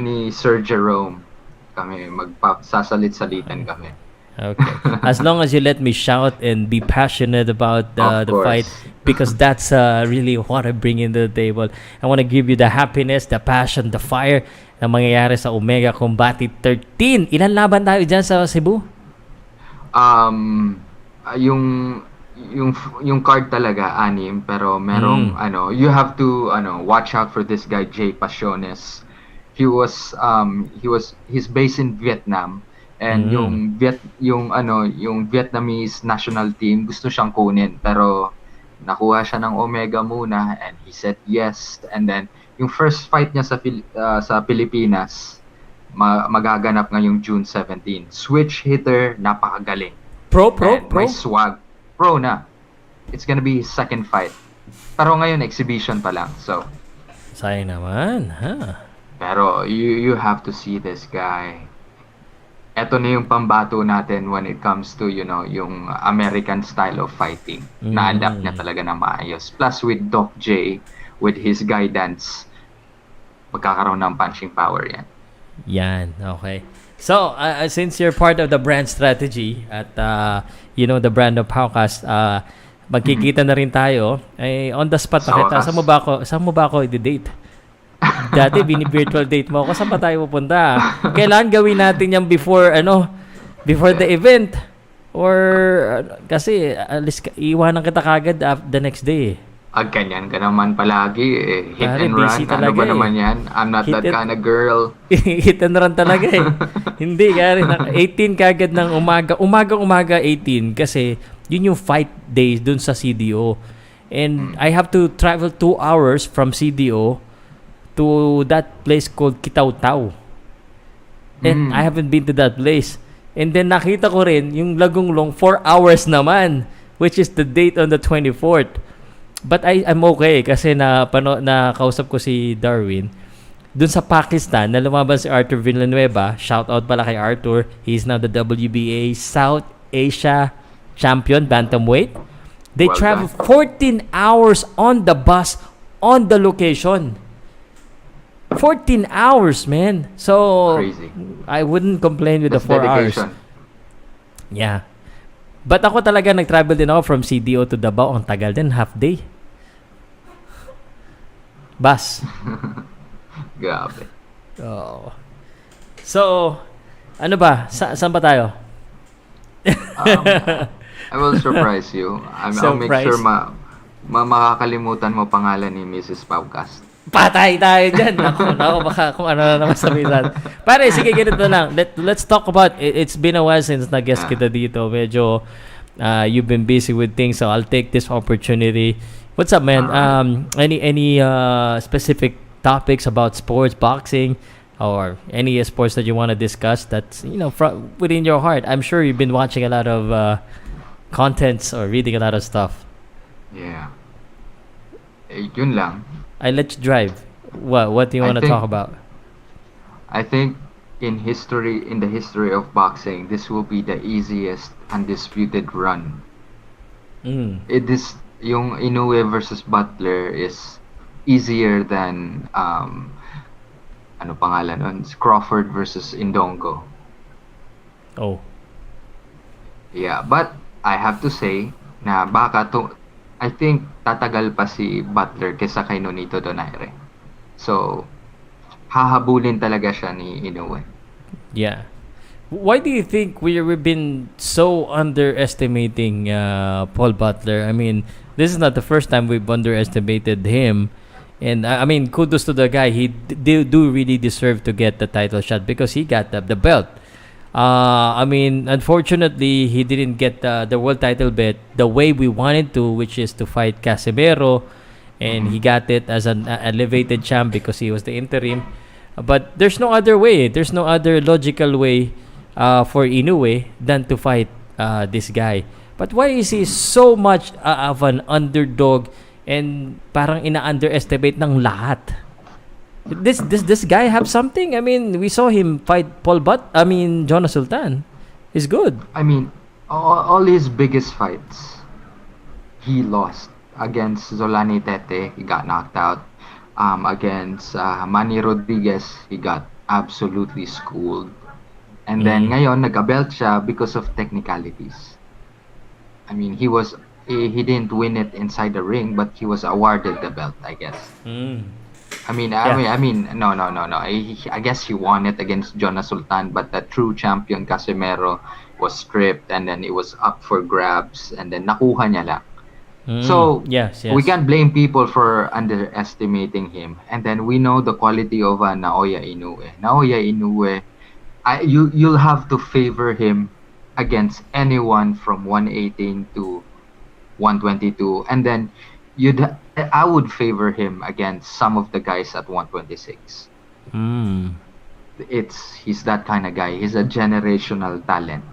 ni Sir Jerome, kami magsasalit-salitan kami. Okay. As long as you let me shout and be passionate about the fight, because that's really what I bring into the table. I want to give you the happiness, the passion, the fire na mangyayari sa Omega Combat 13. Ilan laban tayo dyan sa Cebu? Yung card talaga 6, pero merong you have to watch out for this guy Jay Pasiones. He's based in Vietnam, and yung Vietnamese national team gusto siyang kunin, pero nakuha siya ng Omega muna and he said yes. And then yung first fight niya sa Pilipinas magaganap ngayong June 17. Switch hitter, napakagaling. Pro? May swag. Pro na. It's gonna be his second fight. Pero ngayon exhibition pa lang. So sayang naman, ha? Pero you have to see this guy. eto na yung pambato natin when it comes to, yung American style of fighting. Na-adapt niya talaga na maayos. Plus with Doc J, with his guidance, magkakaroon ng punching power yan. Yan, okay. So, since you're part of the brand strategy at the brand of Powcast, magkikita na rin tayo. On the spot na kita. Saan mo ba ako i-date? Dati, virtual date mo ako. Saan ba tayo pupunta? Kailangan gawin natin yan before the event. Or, kasi, iwanan kita kagad the next day. Ganyan ka naman palagi eh. Hit Pare, and run. talaga Ano ba naman yan? I'm not that kind of girl. Hit and run talaga eh. Hindi, kaya 18 kagad ng umaga. Umaga 18 kasi yun yung fight days dun sa CDO. And I have to travel 2 hours from CDO to that place called Kitaw-Taw. And I haven't been to that place. And then nakita ko rin yung Lagunglong 4 hours naman, which is the date on the 24th. But I'm okay kasi nakausap ko si Darwin. Dun sa Pakistan, na lumaban si Arthur Villanueva. Shout out pala kay Arthur. He's now the WBA South Asia champion, bantamweight. They travel 14 hours on the bus on the location. 14 hours, man. So, crazy. I wouldn't complain with That's the 4 hours. dedication. Yeah. But ako talaga nag-travel din ako from CDO to Davao. Ang tagal din, half day. Bus. Grabe. Oh. So, ano ba? Saan ba tayo? I will surprise you. I'll make sure makakalimutan mo pangalan ni Mrs. Powcast. Patay tayo dyan. Ako, baka kung ano na naman sabihin. Pare, sige, ganito lang. Let's talk about, it's been a while since nag-guest kita dito. Medyo, you've been busy with things, so I'll take this opportunity. What's up, man? Any specific topics about sports, boxing, or any sports that you want to discuss that's, within your heart? I'm sure you've been watching a lot of contents or reading a lot of stuff. Yeah. Yun lang. I let you drive. What do you want to talk about? I think in the history of boxing, this will be the easiest undisputed run. Yung Inoue versus Butler is easier than ano pangalan nun? Crawford versus Indongo. Oh. Yeah, but I have to say na I think tatagal pa si Butler kaysa kay Nonito Donaire. So, hahabulin talaga siya ni Inoue. Yeah. Why do you think we've been so underestimating Paul Butler? I mean, this is not the first time we've underestimated him. And I mean, kudos to the guy. He do really deserve to get the title shot because he got the belt. I mean, unfortunately, he didn't get the world title belt the way we wanted to, which is to fight Casemiro, and he got it as an elevated champ because he was the interim. But there's no other way. There's no other logical way for Inoue than to fight this guy. But why is he so much of an underdog and parang ina-underestimate ng lahat? This guy have something. I mean, we saw him fight Jonas Sultan. He's good. I mean, all his biggest fights, he lost. Against Zolani Tete, he got knocked out. Against Manny Rodriguez, he got absolutely schooled. And then ngayon, nag-belt siya because of technicalities. I mean, he didn't win it inside the ring, but he was awarded the belt, I guess. I mean, no. I guess he won it against Jonas Sultan, but the true champion Casemiro was stripped, and then it was up for grabs, and then nakuha niya lang. So yes. We can't blame people for underestimating him. And then we know the quality of Naoya Inoue. Naoya Inoue, you'll have to favor him against anyone from 118 to 122, and then I would favor him against some of the guys at 126. He's that kind of guy. He's a generational talent.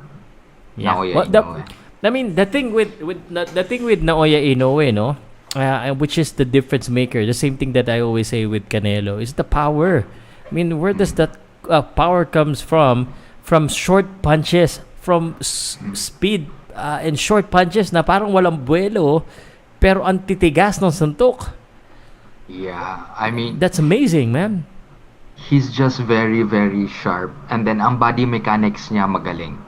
Yeah. Naoya Inoue. I mean, the thing with Naoya Inoue, no, which is the difference maker. The same thing that I always say with Canelo is the power. I mean, where does that power comes from from short punches, from speed and short punches na parang walang buwelo pero ang titigas ng suntok. Yeah, I mean, That's amazing, man. he's just very, very sharp. And then, ang body mechanics niya magaling.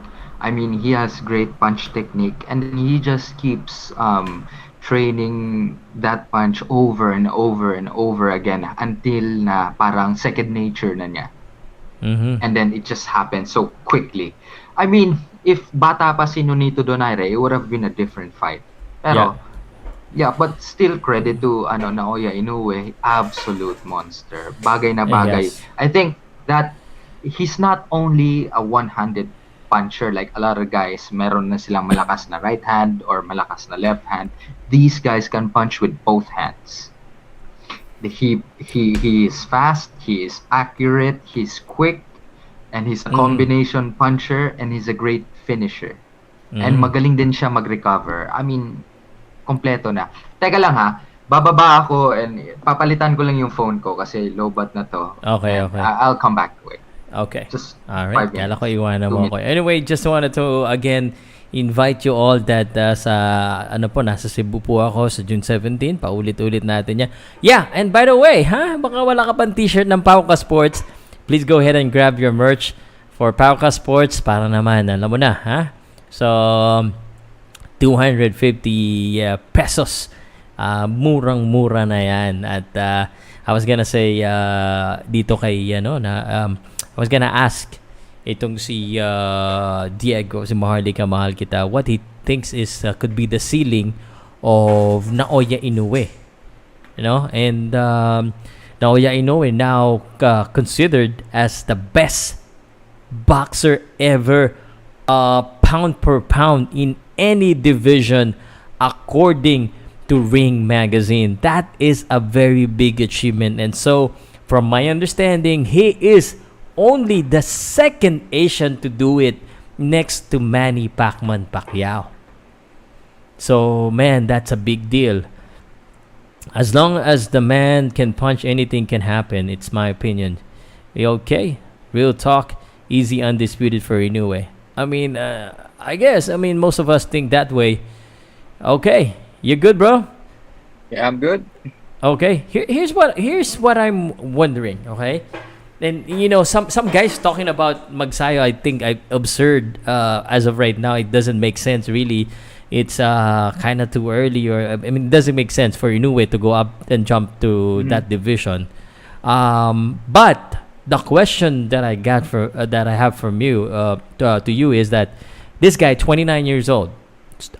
I mean, he has great punch technique. And then he just keeps training that punch over and over and over again until na parang second nature na niya. Mm-hmm. And then it just happened so quickly. I mean, if bata pa si Nonito Donaire, it would have been a different fight. Pero, yeah, but still credit to Naoya Inoue, absolute monster. Bagay na bagay. Yes. I think that he's not only a one-handed puncher like a lot of guys. Meron na silang malakas na right hand or malakas na left hand. These guys can punch with both hands. He is fast, he is accurate, he's quick, and he's a combination puncher, and he's a great finisher. And magaling din siya mag-recover. I mean, kompleto na. Teka lang ha, bababa ako and papalitan ko lang yung phone ko kasi lowbat na to. Okay, And okay. I'll come back to it. Okay. Just All 5 right. minutes. Kala ko iwanan 2 mo ako. minutes. Anyway, just wanted to again invite you all that sa nasa Cebu po ako sa June 17. Paulit-ulit natin yan. Yeah, and by the way, baka wala ka pang t-shirt ng Powcast Sports. Please go ahead and grab your merch for Powcast Sports para naman, alam mo na, So, 250 pesos. Murang-mura na yan. At I was gonna say dito kay I was gonna ask itong si Diego, si Maharlika Mahal Kita, what he thinks is could be the ceiling of Naoya Inoue. And Naoya Inoue now considered as the best boxer ever, pound per pound in any division according to Ring Magazine. That is a very big achievement. And so, from my understanding, he is only the second Asian to do it next to Manny Pacquiao. So, man, that's a big deal. As long as the man can punch, anything can happen. It's my opinion. Okay, real talk, easy undisputed for Inoue. I mean, most of us think that way. Okay, you good, bro? Yeah, I'm good. Okay, here's what I'm wondering. Okay, and some guys talking about Magsayo. I think I absurd as of right now. It doesn't make sense really. It's kind of too early, or it doesn't make sense for Inoue to go up and jump to that division. But the question that I got that I have from you to you is that this guy, 29 years old,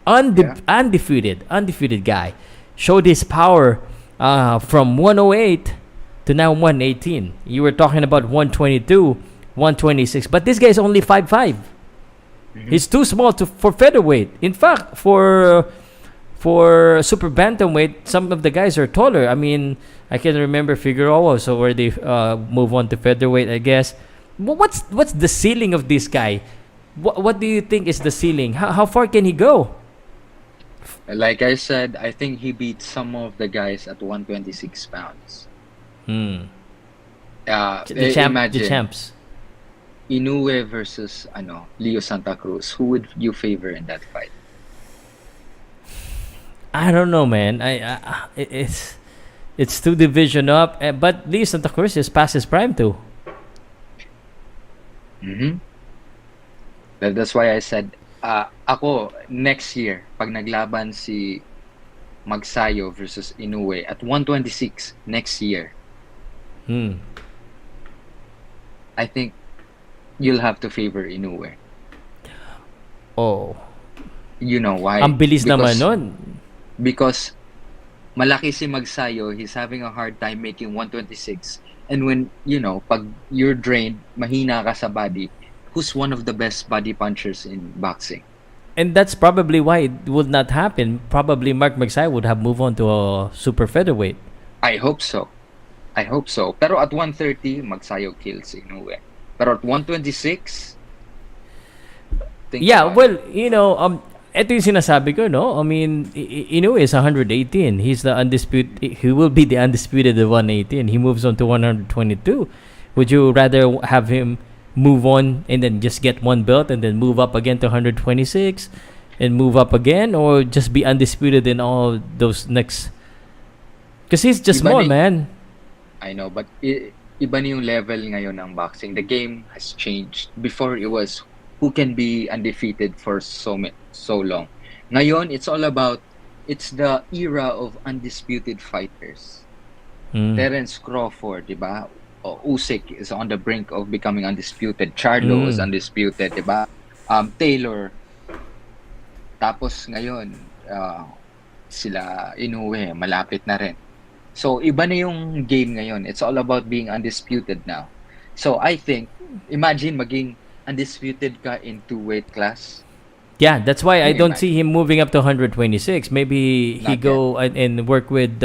undefeated guy, showed his power from 108 to now 118. You were talking about 122, 126, but this guy is only 5'5". He's too small for featherweight. In fact, for super bantamweight, some of the guys are taller. I mean, I can remember Figueroa, so where they move on to featherweight, I guess. What's the ceiling of this guy? What do you think is the ceiling? How far can he go? Like I said, I think he beat some of the guys at 126 pounds. The Imagine champs. Inoue versus Leo Santa Cruz. Who would you favor in that fight? I don't know, man. It's two division up, but Leo Santa Cruz is past his prime too. That's why I said, ako, next year, pag naglaban si Magsayo versus Inoue at 126 next year, I think you'll have to favor Inoue. Oh. You know why? Ang bilis naman nun. Because malaki si Magsayo, he's having a hard time making 126. And when, pag you're drained, mahina ka sa body, who's one of the best body punchers in boxing? And that's probably why it would not happen. Probably Mark Magsayo would have moved on to a super featherweight. I hope so. Pero at 130, Magsayo kills Inoue. Pero at 126, ito yung sinasabi ko, no? I mean, Inoue is 118. He's the undisputed. He will be the undisputed at 118. He moves on to 122. Would you rather have him move on and then just get one belt and then move up again to 126 and move up again, or just be undisputed in all those next? Because he's just Iba small, na- man. I know, but iba na yung level ngayon ng boxing. The game has changed. Before, it was who can be undefeated for so long. Ngayon, it's all about, it's the era of undisputed fighters. Terence Crawford, di ba? Usyk is on the brink of becoming undisputed. Charlo is undisputed, di ba? Taylor. Tapos ngayon, sila Inoue, malapit na rin. So, iba na yung game ngayon. It's all about being undisputed now. So, I think, imagine maging undisputed ka in 2-weight class. Yeah, that's why I don't Imagine. see him moving up to 126. Maybe he Not go and work with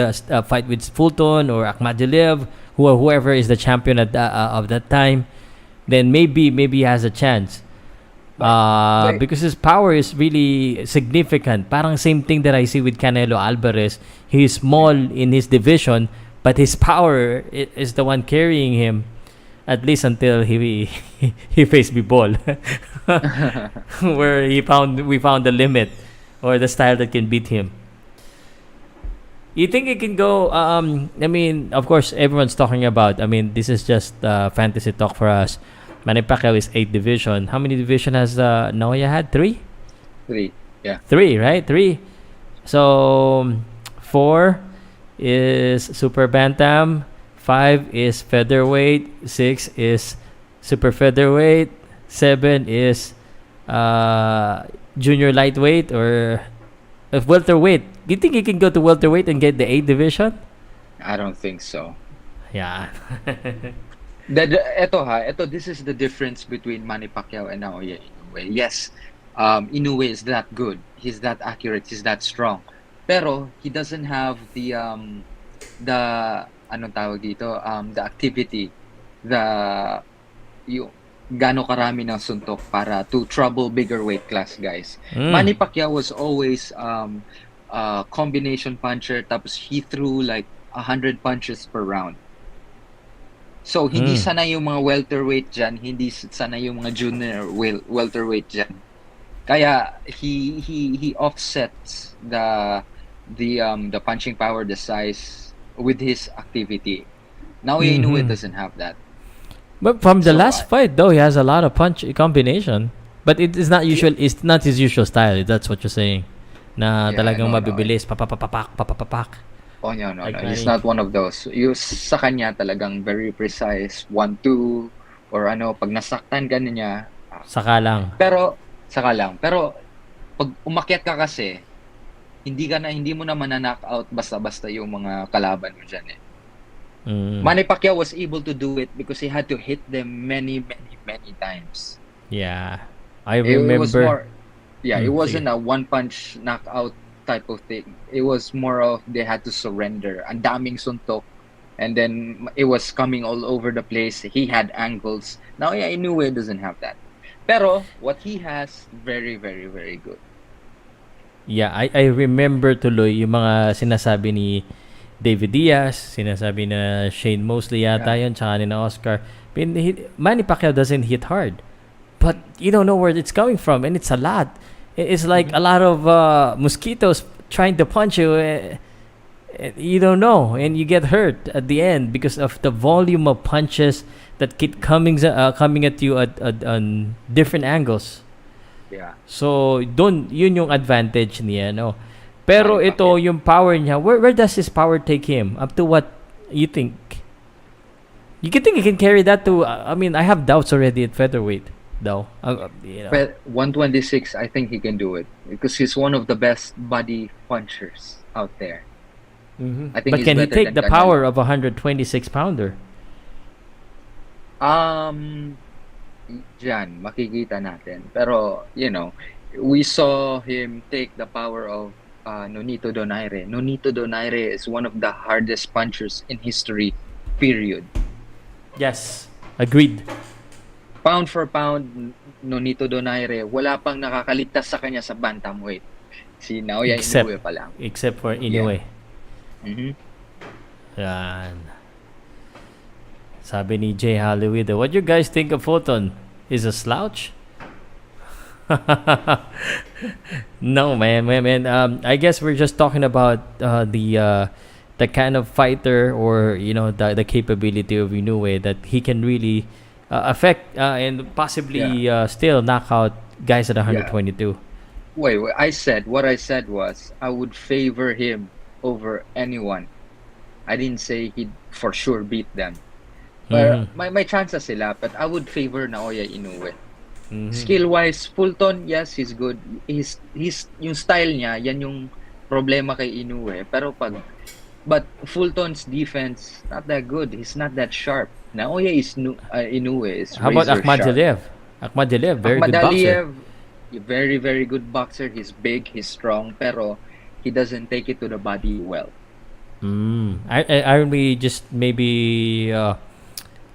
fight with Fulton or Akhmadiev, whoever is the champion at of that time. Then maybe he has a chance. But- Because his power is really significant. Parang same thing that I see with Canelo Alvarez. He's small in his division, but his power is the one carrying him. At least until he faced Bibol, where we found the limit or the style that can beat him. You think it can go? I mean, of course, everyone's talking about. I mean, this is just fantasy talk for us. Manny Pacquiao is 8th division. How many division has Naoya had? 3? 3. Yeah. 3, right? 3. So 4 is super bantam. 5 is featherweight, 6 is super featherweight, 7 is junior lightweight or welterweight. Do you think he can go to welterweight and get the 8th division? I don't think so. Yeah. This is the difference between Manny Pacquiao and Naoya Inoue. Yes, Inoue is that good. He's that accurate. He's that strong. Pero he doesn't have the anong tawag dito, the activity, yung gano karami ng suntok para to trouble bigger weight class guys. Manny Pacquiao was always a combination puncher, tapos he threw like 100 punches per round. So hindi sana yung mga welterweight dyan, hindi sana yung mga junior welterweight dyan. Kaya he offsets the punching power, the size with his activity. Naoya Inoue doesn't have that. But from the So, last fight, though, he has a lot of punch combination. But it is not usual. It's not his usual style. That's what you're saying. Na Yeah, talagang no. mabibilis, papapapak. Oh no, Like he's Manny. not one of those. Yung sa kanya talagang very precise, 1-2 or pag nasaktan ka niya. Saka lang. Pero saka lang. Pero pag umakyat ka kasi, hindi mo na knock out basta-basta yung mga kalaban mo diyan eh. Manny Pacquiao was able to do it because he had to hit them many times. Yeah. I It was remember. more, it sige. wasn't a one punch knockout type of thing. It was more of they had to surrender. Ang daming suntok, and then it was coming all over the place. He had angles. Now, Inoue doesn't have that. Pero what he has, very, very, very good. Yeah, I remember tuloy yung mga sinasabi ni David Diaz, sinasabi na Shane Mosley yata yun, tsaka ni na Oscar. Manny Pacquiao doesn't hit hard. But you don't know where it's coming from, and it's a lot. It's like a lot of mosquitoes trying to punch you. You don't know, and you get hurt at the end because of the volume of punches that keep coming at you at different angles. Yeah. So, yun yung advantage niya, no? Pero Manny ito, yung power niya, where does his power take him? Up to what you think? You can think he can carry that to, I mean, I have doubts already at featherweight, though. But 126, I think he can do it because he's one of the best body punchers out there. I think But he's can he better take than the power of a 126-pounder? Diyan, makikita natin. Pero, we saw him take the power of Nonito Donaire. Nonito Donaire is one of the hardest punchers in history, period. Yes, agreed. Pound for pound, Nonito Donaire, wala pang nakakaligtas sa kanya sa bantamweight. Si Naoya Inoue pa lang. Except for Inoue. Mhm. Yan. Sabi ni Jay Holloway, what you guys think of Fulton? Is a slouch? No, man. I guess we're just talking about the kind of fighter, or the capability of Inoue, that he can really affect and possibly still knock out guys at 122. Wait, what I said was I would favor him over anyone. I didn't say he'd for sure beat them. But may chances sila, but I would favor Naoya Inoue. Skill-wise, Fulton, yes, he's good. He's yung style niya, yan yung problema kay Inoue. But Fulton's defense, not that good. He's not that sharp. Naoya Inoue is How about razor Akhmadaliev? sharp. Akhmadaliev, very good boxer. Very, very good boxer. He's big, he's strong, pero he doesn't take it to the body well. Are we just maybe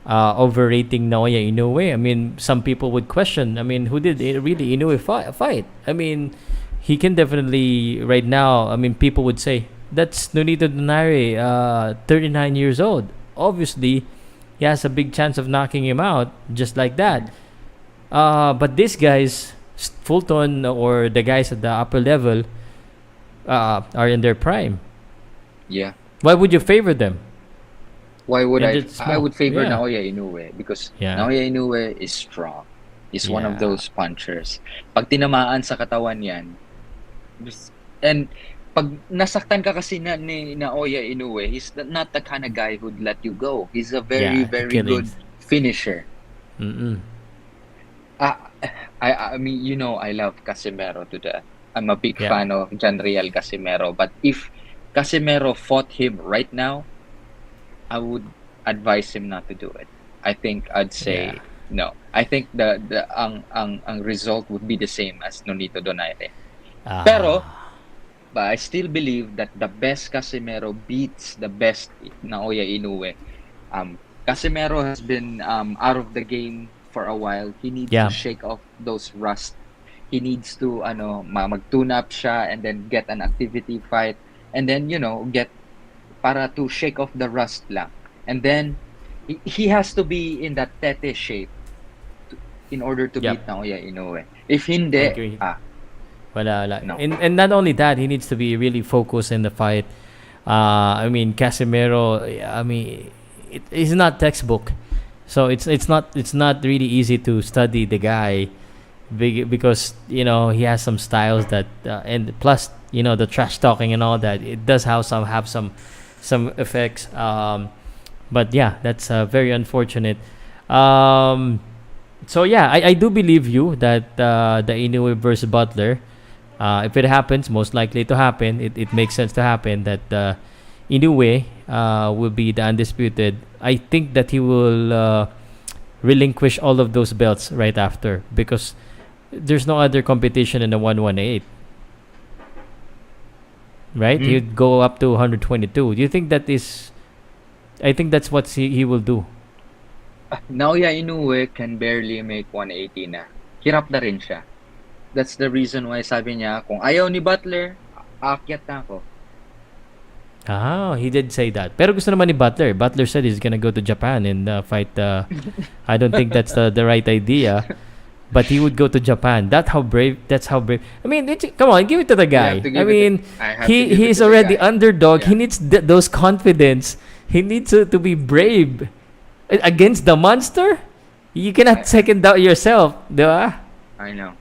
overrating Naoya Inoue? I mean, some people would question. I mean, who did really Inoue fight? I mean, he can definitely right now. I mean, people would say that's Nonito Donaire, 39 years old. Obviously, he has a big chance of knocking him out just like that. But these guys, Fulton or the guys at the upper level, are in their prime. Yeah. Why would you favor them? Why would And I? it's I would favor yeah. Naoya Inoue because Yeah. Naoya Inoue is strong. He's one of Yeah. those punchers. Pag tinamaan sa katawan yan, and pag nasaktan ka kasi ni Naoya Inoue, he's not the kind of guy who'd let you go. He's a very, Yeah, very killing. good finisher. Mm-mm. I mean, I love Casimero to death. I'm a big Yeah. fan of Janriel Casimero. But if Casimero fought him right now, I would advise him not to do it. I think I'd say no. I think ang result would be the same as Nonito Donaire. Pero, but I still believe that the best Casimero beats the best Naoya Inoue. Casimero has been out of the game for a while. He needs to shake off those rust. He needs to mag-tune up siya and then get an activity fight and then get para to shake off the rust lang. And then he has to be in that tete shape in order to beat Naoya Inoue. If hindi, wala. No. And not only that, he needs to be really focused in the fight. I mean, Casimero, I mean, it's not textbook. So it's not really easy to study the guy because he has some styles that and plus the trash talking and all that, it does have some effects. But yeah, that's very unfortunate. So yeah, I do believe you that the Inoue versus Butler, if it happens, most likely to happen, it makes sense to happen that Inoue will be the undisputed. I think that he will relinquish all of those belts right after because there's no other competition in the 118. Right? He'd go up to 122. Do you think that is... I think that's what he will do. Naoya Inoue can barely make 180 na. Hirap na rin siya. That's the reason why sabi niya, kung ayaw ni Butler, aakyat na ako. He did say that. Pero gusto naman ni Butler. Butler said he's gonna go to Japan and fight. I don't think that's the right idea. But he would go to Japan. That's how brave. I mean, come on, give it to the guy. I mean, he's already underdog. Yeah. He needs those confidence. He needs to be brave against the monster. You cannot second doubt yourself, diba? I know.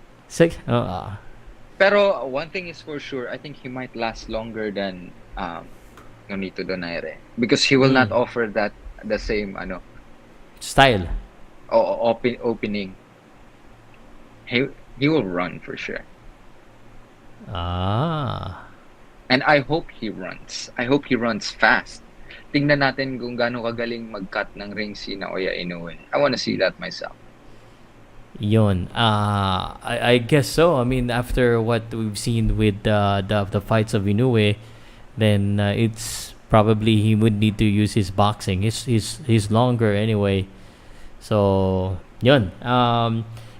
Pero one thing is for sure. I think he might last longer than Nonito Donaire because he will not offer the same style opening. He will run for sure. And I hope he runs. I hope he runs fast. Tingnan natin kung gaano kagaling mag-cut ng ring si Naoya Inoue. I want to see that myself. Yun. I guess so. I mean, after what we've seen with the fights of Inoue, then it's probably he would need to use his boxing. He's longer anyway. So, yun.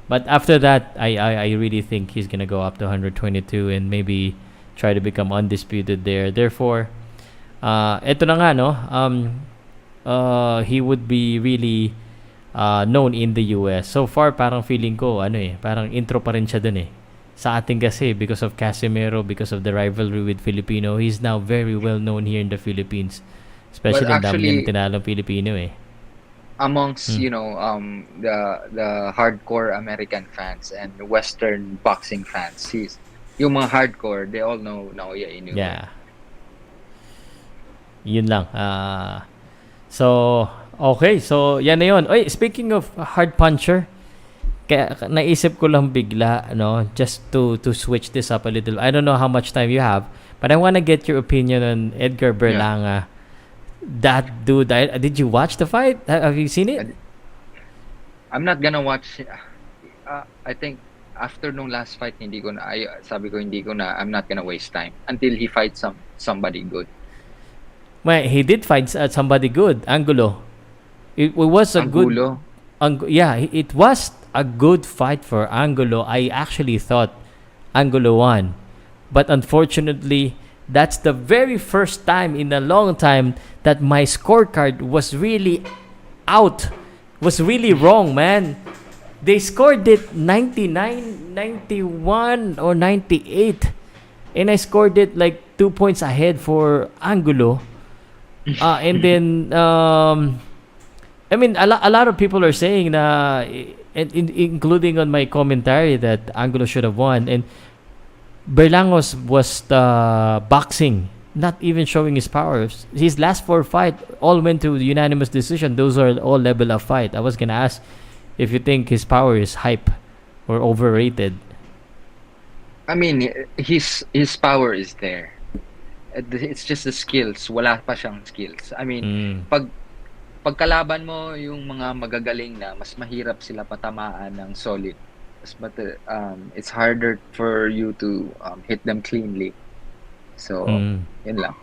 But after that, I really think he's gonna go up to 122 and maybe try to become undisputed there. Therefore, eto na nga no. he would be really known in the US. So far, parang feeling ko, parang intro pa rin siya dun eh. Sa ating kasi, because of Casemiro, because of the rivalry with Filipino, he's now very well known here in the Philippines. Especially, Well, dami actually, niya tinalong Filipino eh. amongst the hardcore American fans and Western boxing fans, yung mga hardcore, they all know Naoya Inoue. Yeah. Yun lang. So, okay. So, yan na yun. Oy, speaking of hard puncher, kaya naisip ko lang bigla, just to switch this up a little. I don't know how much time you have, but I want to get your opinion on Edgar Berlanga. That dude, did you watch the fight? Have you seen it? I'm not gonna watch. I think after nung last fight, I'm not gonna waste time until he fights somebody good. Well, he did fight somebody good, Angulo. It was a Angulo. good. It was a good fight for Angulo. I actually thought Angulo won, but unfortunately, that's the very first time in a long time that my scorecard was really wrong, man. They scored it 99, 91, or 98, and I scored it like 2 points ahead for Angulo. And then, a lot of people are saying including on my commentary, that Angulo should have won, and Berlangos was boxing, not even showing his powers. His last 4 fights all went to unanimous decision. Those are all level of fight. I was gonna ask if you think his power is hype or overrated. I mean, his power is there. It's just the skills. Wala pa siyang skills. I mean, pagkalaban mo yung mga magagaling na, mas mahirap sila patamaan ng solid. But it's harder for you to hit them cleanly. So, yun lang.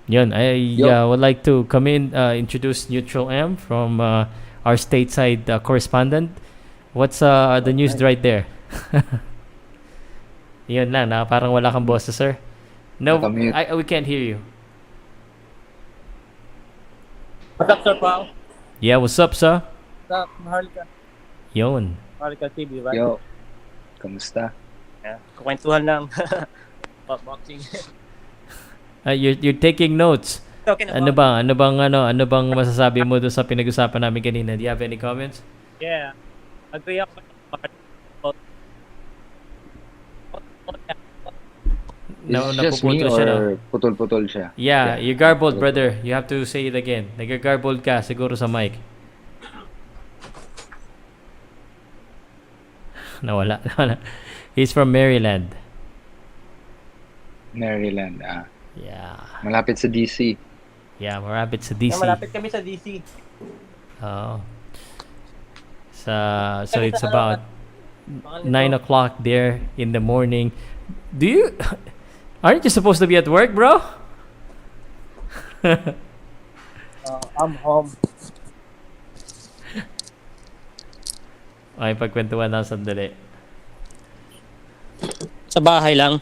Yun, I would like to come in, introduce Neutral M from our stateside correspondent. What's the news right there? Yun lang, parang wala kang boss, sir. No, we can't hear you. What's up, Sir Pow? Yeah, what's up, sir? What's up, Maharlika? Yun. Maharlika TV, right? Yo, kamusta? Yeah, kukwentuhan lang. About boxing. You're taking notes. Talking Ano about, bang masasabi mo doon sa pinag-usapan namin kanina? Do you have any comments? yeah, agree ako. Is it just me napuputol siya, or putol-putol siya? Yeah, you garbled, brother. You have to say it again. Nag-garbled ka siguro sa mic. Nawala. He's from Maryland. Maryland, Yeah. malapit sa DC. Yeah, malapit sa DC. Yeah, malapit kami sa DC. Oh. So it's about 9 o'clock there in the morning. Aren't you supposed to be at work, bro? I'm home. Ay, pagkwentuhan na sandali. Sa bahay lang.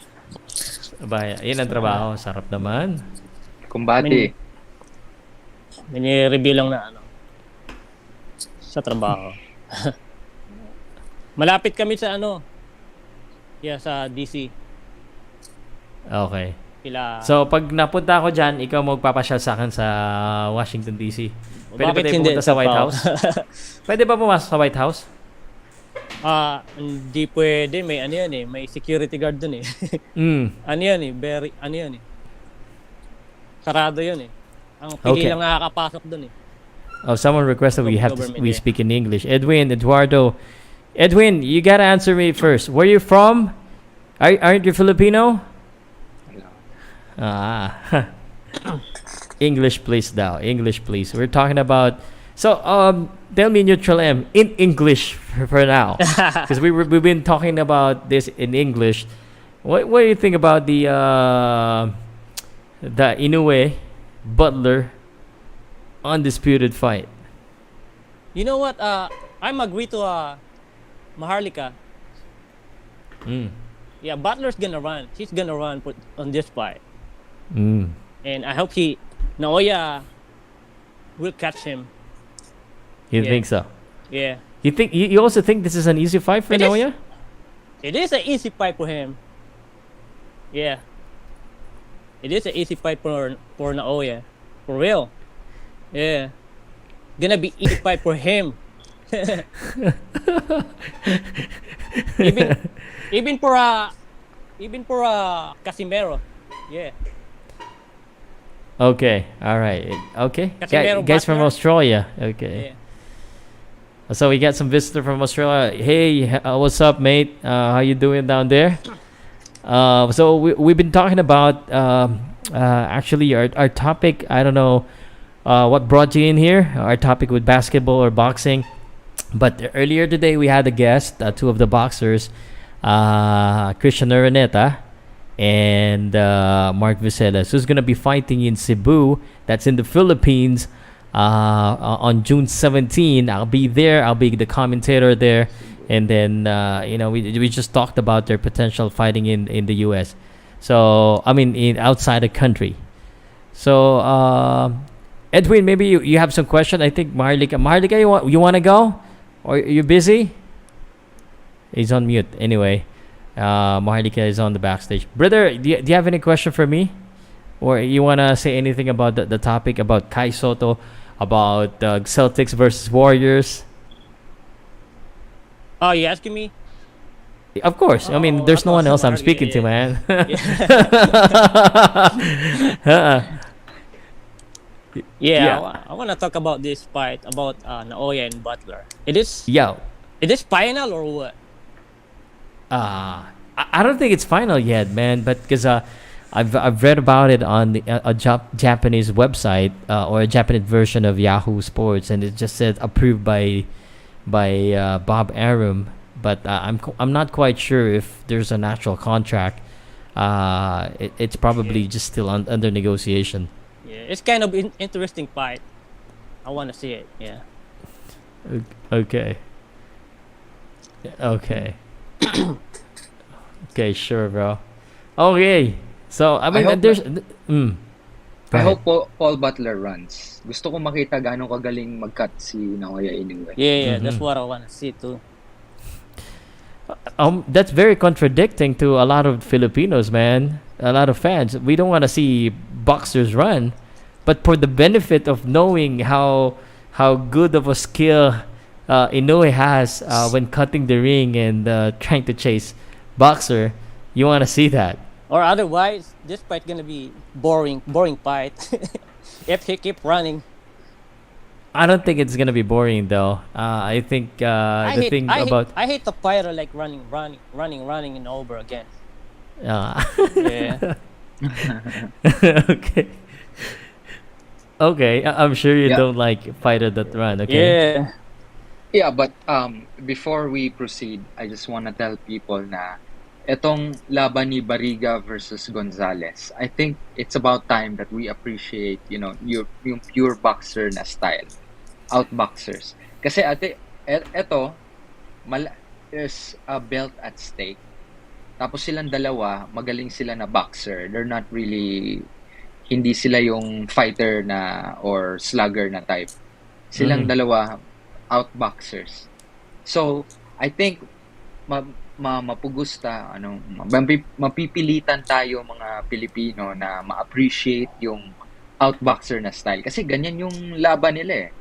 Abay, yun ang trabaho. Sarap naman. Kumbati. May review lang na sa trabaho. Malapit kami sa sa DC. Okay. Kila. So, pag napunta ako dyan, ikaw magpapasyal sa akin sa Washington, D.C. Pwede ba Bakit tayo hindi pumunta sa sa White Pow? House? Pwede ba pumasok sa White House? Hindi pwede. May may security guard dun eh. Sarado yun eh. Ang pili Okay. lang nakakapasok dun eh. Oh, someone requested we Government, yeah. speak in English. Eduardo. Edwin, you gotta answer me first. Where you from? Aren't you Filipino? English please daw. English please. We're talking about. So tell me, Neutral M, in English for now, because we've been talking about this in English. What do you think about the Inoue Butler undisputed fight? You know what? I'm agree to Maharlika. Yeah, Butler's gonna run. He's gonna run on this fight. And I hope Naoya will catch him. You Yeah. think so? Yeah. You also think this is an easy fight for It is. Naoya? It is an easy fight for him. Yeah. It is an easy fight for Naoya. For real. Yeah. Gonna be easy fight for him. even even for Casimero. Yeah. Okay, all right. Okay, Casimero guys from Butler. Australia. Okay. Yeah. So we got some visitor from Australia. Hey, what's up, mate? How you doing down there? So we've been talking about actually our topic. I don't know what brought you in here. Our topic with basketball or boxing. But earlier today we had a guest, two of the boxers, Christian Araneta and Mark Viselas, who's gonna be fighting in Cebu. That's in the Philippines. On June 17, I'll be there. I'll be the commentator there, and then we just talked about their potential fighting in the U.S. So I mean, in outside the country. So Edwin, maybe you have some question. I think Maharlika, you want to go, or you busy? He's on mute anyway. Maharlika is on the backstage. Brother, do you have any question for me? Or you want to say anything about the topic about Kai Sotto, about Celtics versus Warriors? Oh, you asking me? Of course. I mean, there's no one else I'm speaking to, man. Yeah. I want to talk about this fight about Naoya and Butler. It is final or what? I don't think it's final yet, man. But because I've read about it on the Japanese website or a Japanese version of Yahoo Sports, and it just said approved by Bob Arum. But I'm not quite sure if there's an actual contract. It's probably just still under negotiation. Yeah, it's kind of interesting fight. I want to see it. Yeah. Okay. Okay, sure, bro. Okay. So I mean, I hope Paul Butler runs. Gusto ko makita gaano kagaling mag-cut si Naoya Inoue. Yeah, that's what I want to see too. That's very contradicting to a lot of Filipinos, man. A lot of fans. We don't want to see boxers run, but for the benefit of knowing how good of a skill Inoue has when cutting the ring and trying to chase boxer, you want to see that. Or otherwise, this fight gonna be boring fight. If he keep running. I don't think it's gonna be boring though. I think I hate the fighter like running and over again. Yeah. Okay. Okay, I'm sure you don't like fighter that run. Okay. Yeah, but before we proceed, I just want to tell people na etong laban ni Barriga versus Gonzalez, I think it's about time that we appreciate, yung pure boxer na style. Outboxers. Kasi eto, there's a belt at stake. Tapos silang dalawa, magaling sila na boxer. They're not really, hindi sila yung fighter na or slugger na type. Silang dalawa, outboxers. So, I think mapugusta, mapipilitan tayo mga Pilipino na ma-appreciate yung outboxer na style. Kasi ganyan yung laban nila eh.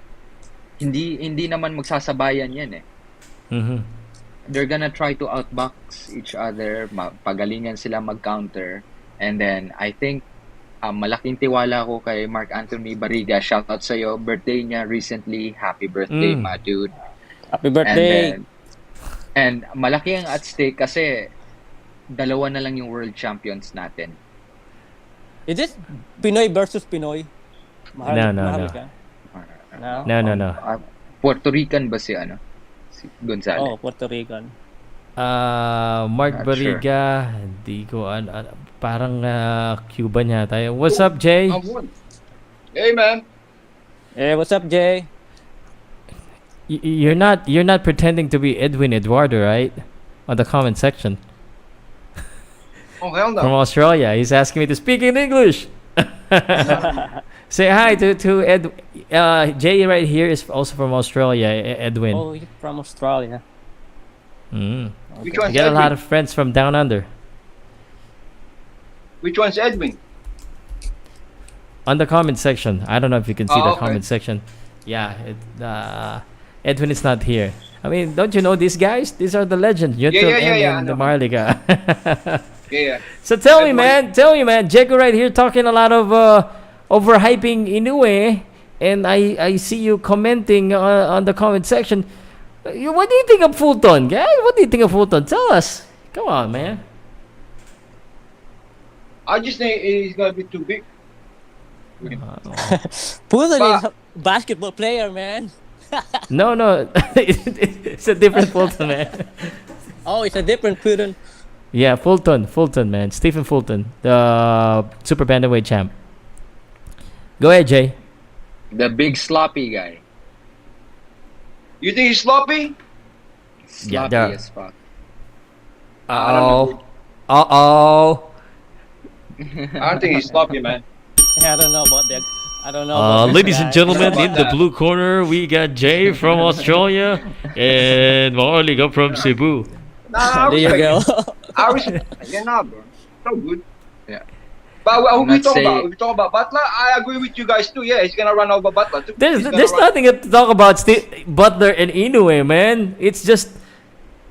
Hindi naman magsasabayan yan eh. They're gonna try to outbox each other, pagalingan sila mag-counter, and then I think malaking tiwala ko kay Mark Anthony Barriga. Shoutout sa'yo, birthday niya recently. Happy birthday, my dude. Happy birthday. And malaki ang at stake kasi dalawa na lang yung world champions natin. Is this Pinoy versus Pinoy? No. Puerto Rican ba si Gonzalez? Oh, Puerto Rican. Mark Not Barriga, hindi ko parang Cuban yata. What's up, Jay? Hey, man. Hey, what's up, Jay? You're not pretending to be Edwin Eduardo, right? On the comment section. Oh, hell no. From Australia. He's asking me to speak in English. Say hi to Ed. Jay right here is also from Australia. Edwin. Oh, you're from Australia. Which I one's get a lot Edwin? of friends from down under. Which one's Edwin? On the comment section. I don't know if you can see the okay. comment section. Yeah, Edwin is not here. I mean, don't you know these guys? These are the legends. Yeah, I and the know. Marliga. Yeah. So tell me, Edwin. man. Jago right here talking a lot of overhyping Inoue, and I see you commenting on the comment section. What do you think of Fulton, guys? What do you think of Fulton? Tell us. Come on, man. I just think he's gonna be too big. Putin But- is a basketball player, man. No, it's a different Fulton, man. Oh, it's a different Putin. Yeah, Fulton, man. Stephen Fulton, the super bantamweight champ. Go ahead, Jay. The big sloppy guy. You think he's sloppy? Yeah, Sloppy there- as fuck. Uh-oh. I don't think he's sloppy, man. I don't know about that. I don't know. about this Ladies guy. and gentlemen, About in the that. blue corner, we got Jay from Australia and Marliga from Cebu. Nah, I There you respect go. him. I respect. Yeah, nah, bro. So good. Yeah. But who I'm we not talk saying- about? We talk about Butler. I agree with you guys too. Yeah, he's gonna run over Butler too. There's He's gonna there's run- nothing to talk about Butler and Inoue, man. It's just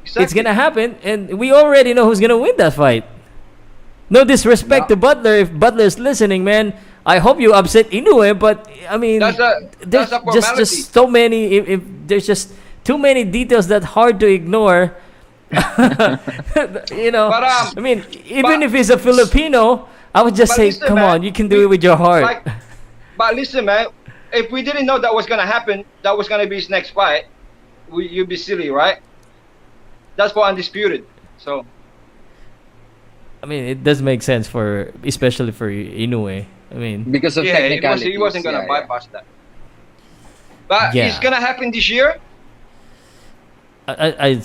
it's Exactly. gonna happen, and we already know who's gonna win that fight. No disrespect to Butler, if Butler is listening, man. I hope you upset Inoue, but I mean, That's there's a formality. just so many. If there's just too many details that hard to ignore. You know, But, I mean, even but- if he's a Filipino, I would just But say, listen, come man, on, you can do it with your heart. Like, but listen, man. If we didn't know that was gonna happen, that was gonna be his next fight, you'd be silly, right? That's for undisputed. So I mean, it does make sense especially for Inoue. I mean, Because of yeah, technicalities. he wasn't gonna yeah. bypass that. But Yeah. it's gonna happen this year. I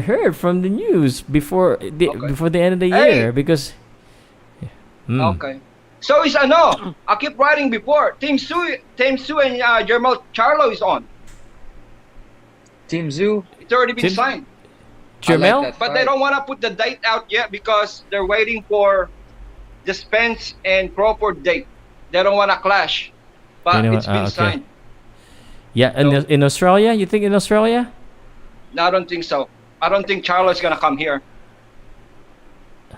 heard from the news before the end of the Hey. year because. Okay. So it's no. I keep writing before. Team Su and Jermel Charlo is on. Team Zoo. It's already been Team- signed. Jermel? that But they fight. don't want to put the date out yet because they're waiting for the Spence and Crawford date. They don't want to clash. But They don't- it's been okay. signed. Yeah, and So- in Australia, you think in Australia? No, I don't think so. I don't think Charlo's gonna come here.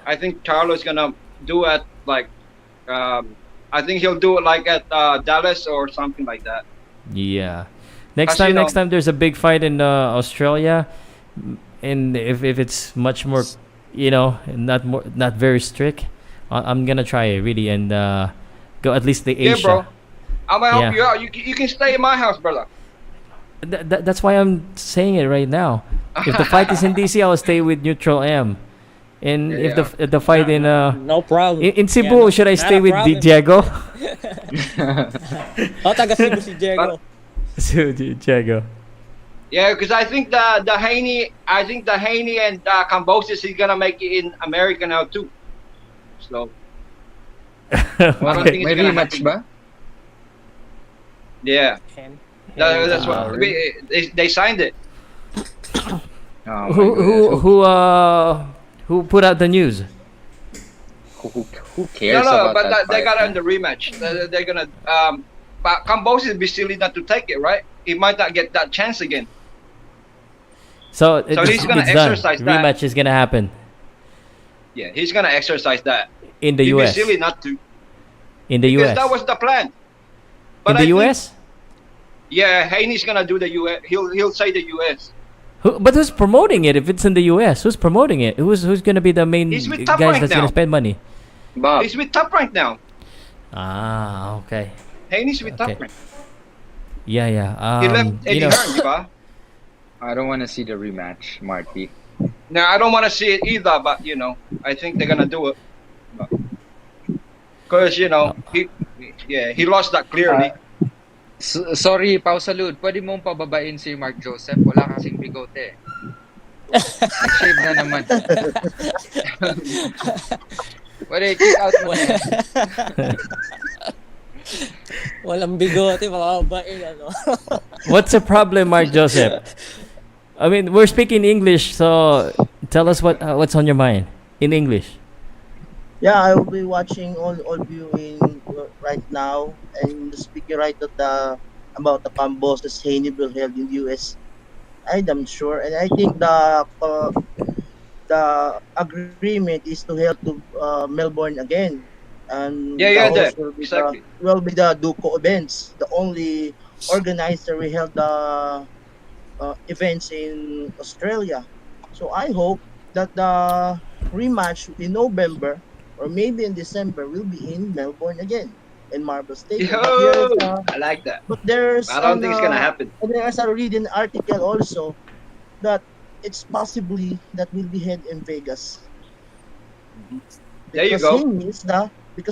I think Charlo's gonna do it like, I think he'll do it like at Dallas or something like that. Yeah. Next Kasi, time there's a big fight in Australia, and if it's much more, not very strict, I'm gonna try it really and go at least the Yeah, Asia. bro. I'm gonna help Yeah. you out. You can stay in my house, brother. That's why I'm saying it right now. If the fight is in DC, I'll stay with Neutral M. And if the fight in No problem. in Cebu, Yeah, should I not stay a with problem. Diego? Taga Cebu si Diego. So Diego. Yeah, because I think the Haney and Cambosis is gonna make it in America now too. So Well, don't think it's may gonna rematch happen. ba? yeah, that's what they signed it. Oh, my goodness. Who put out the news? Who cares No, about but that they fight, got it man? in the rematch. They're gonna. But Cambosis would be silly not to take it, right? He might not get that chance again. So he's gonna it's done. exercise that. Rematch is gonna happen Yeah, he's gonna exercise that. in the He'd US. be silly not to. In the Because US. that was the plan. In But the I think- US. Yeah, Haney's gonna do the US. He'll say the US. But who's promoting it? If it's in the US, who's promoting it? Who's gonna be the main He's with guys Top Rank that's now. gonna spend money? Bob, He's with Top Rank now. Ah, okay. Haney's with Okay. Top Rank. Yeah. He left Eddie Hearn, diba? I don't want to see the rematch, Marty. Now I don't want to see it either, but I think they're gonna do it. Because he lost that clearly. Sorry, Pow Salud. Pwede mong pababain si Mark Joseph. Wala kasing bigote. Nag-shave na naman. Pwede, kick out mo na yan. Walang bigote, makababae, ano. What's the problem, Mark Joseph? I mean, we're speaking English, so tell us what's on your mind in English. Yeah, I will be watching all of you in right now, and speaking right of the about the Pambosas Haney will held in US. I'm sure, and I think the agreement is to help to Melbourne again, and Yeah, the yeah, host that will exactly. be the Duco events, the only organizer we held the events in Australia. So I hope that the rematch in November or maybe in December will be in Melbourne again in Marble Stadium. But here's Yo, I like that. there's I don't think it's gonna happen. there's a reading article also that it's possibly that will be held in Vegas There you because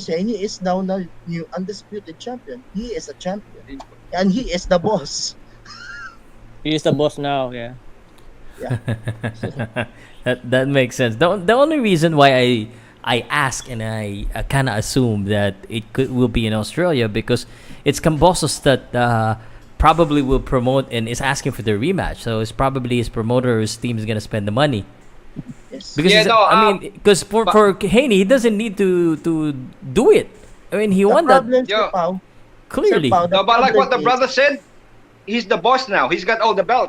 go. Haney is now the new undisputed champion. He is a champion and he is the boss. He is the boss now, yeah. Yeah. That makes sense. The only reason why I ask and I kind of assume that will be in Australia because it's Cambosos that probably will promote and is asking for the rematch. So it's probably his promoter or his team is gonna spend the money. Yes. Because Yeah, no, I mean, because for Haney, he doesn't need to do it. I mean, he The won that problem, Yeah. Sir Pao, clearly. Sir Pao, No, but like what the is- brother said, he's the boss now. He's got all the belt.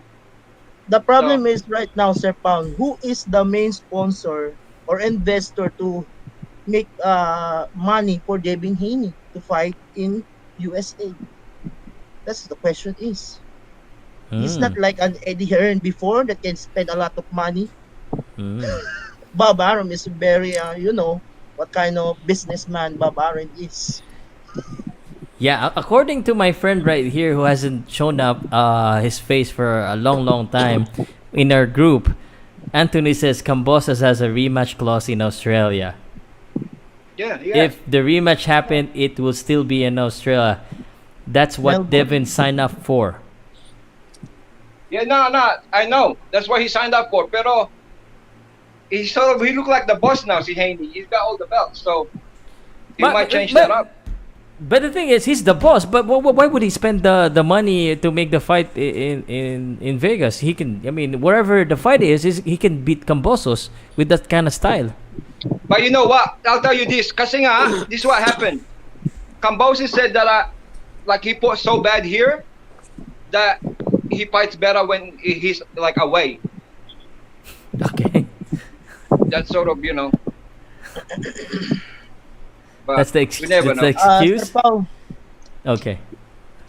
The problem is right now, Sir Pound, who is the main sponsor or investor to make money for Devin Haney to fight in USA? That's the question is. He's not like an Eddie Hearn before that can spend a lot of money. Bob Arum is very, what kind of businessman Bob Arum is. Yeah, according to my friend right here who hasn't shown up his face for a long time in our group, Anthony says Cambosas has a rematch clause in Australia. Yeah, yeah. If the rematch happened, it will still be in Australia. That's what Melbourne. Devin signed up for. Yeah, no, I know. That's what he signed up for. Pero he look like the boss now, si Haney. He's got all the belts, so he might change that up. But the thing is, he's the boss. But why would he spend the money to make the fight in Vegas? He can, I mean, wherever the fight is he can beat Cambosos with that kind of style. But you know what? I'll tell you this. Kasi nga, this is what happened. Cambosis said that like he fought so bad here that he fights better when he's like away. Okay, That's sort of, But that's the we never know. excuse. Sir Pao, Okay,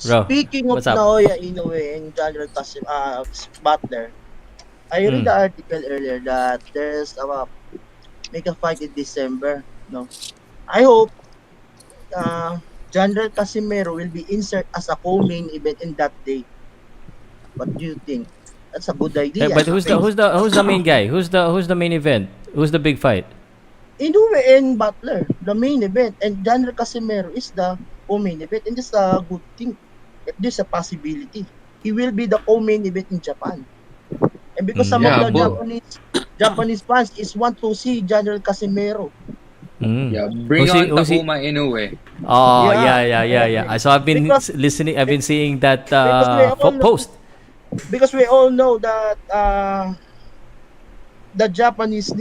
bro. speaking of what's up? Naoya Inoue and General Butler, I read the article earlier that there's make a fight in December. No, I hope General Casimero will be insert as a co-main event in that day. What do you think? That's a good idea. But who's the main guy? Who's the main event? Who's the big fight? Inoue and Butler, the main event, and General Casimero is the co-main event, and it's a good thing. If there's a possibility, he will be the co-main event in Japan. And because some Yeah, of the Japanese fans is want to see General Casimero. Yeah, bring Who's he- on who's he- Takuma Inoue. Oh Yeah. yeah. So I've been Because- listening. I've been seeing that Because we all know- post. Because we all know that the Japanese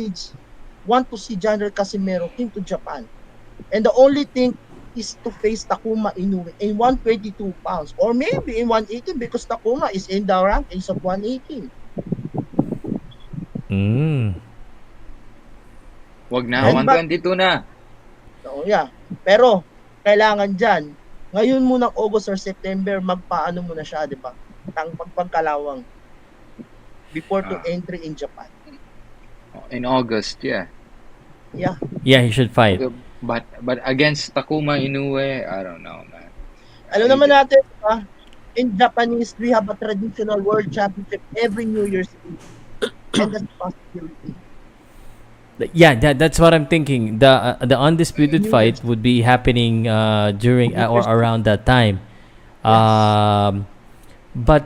want to see General Casimero came to Japan. And the only thing is to face Takuma Inoue in 122 pounds or maybe in 118 because Takuma is in the rankings of 118. Wag na, And 122 na. So, yeah. Pero, kailangan dyan, ngayon muna August or September, magpaano muna siya, di ba? Pagkalawang. Before to entry in Japan. In August, yeah. Yeah. Yeah, he should fight. But against Takuma Inoue, I don't know, man. Alam naman natin, di ba? In Japanese, we have a traditional world championship every New Year's Eve. And that's a possibility. Yeah, that's what I'm thinking. The undisputed fight would be happening during or around that time. But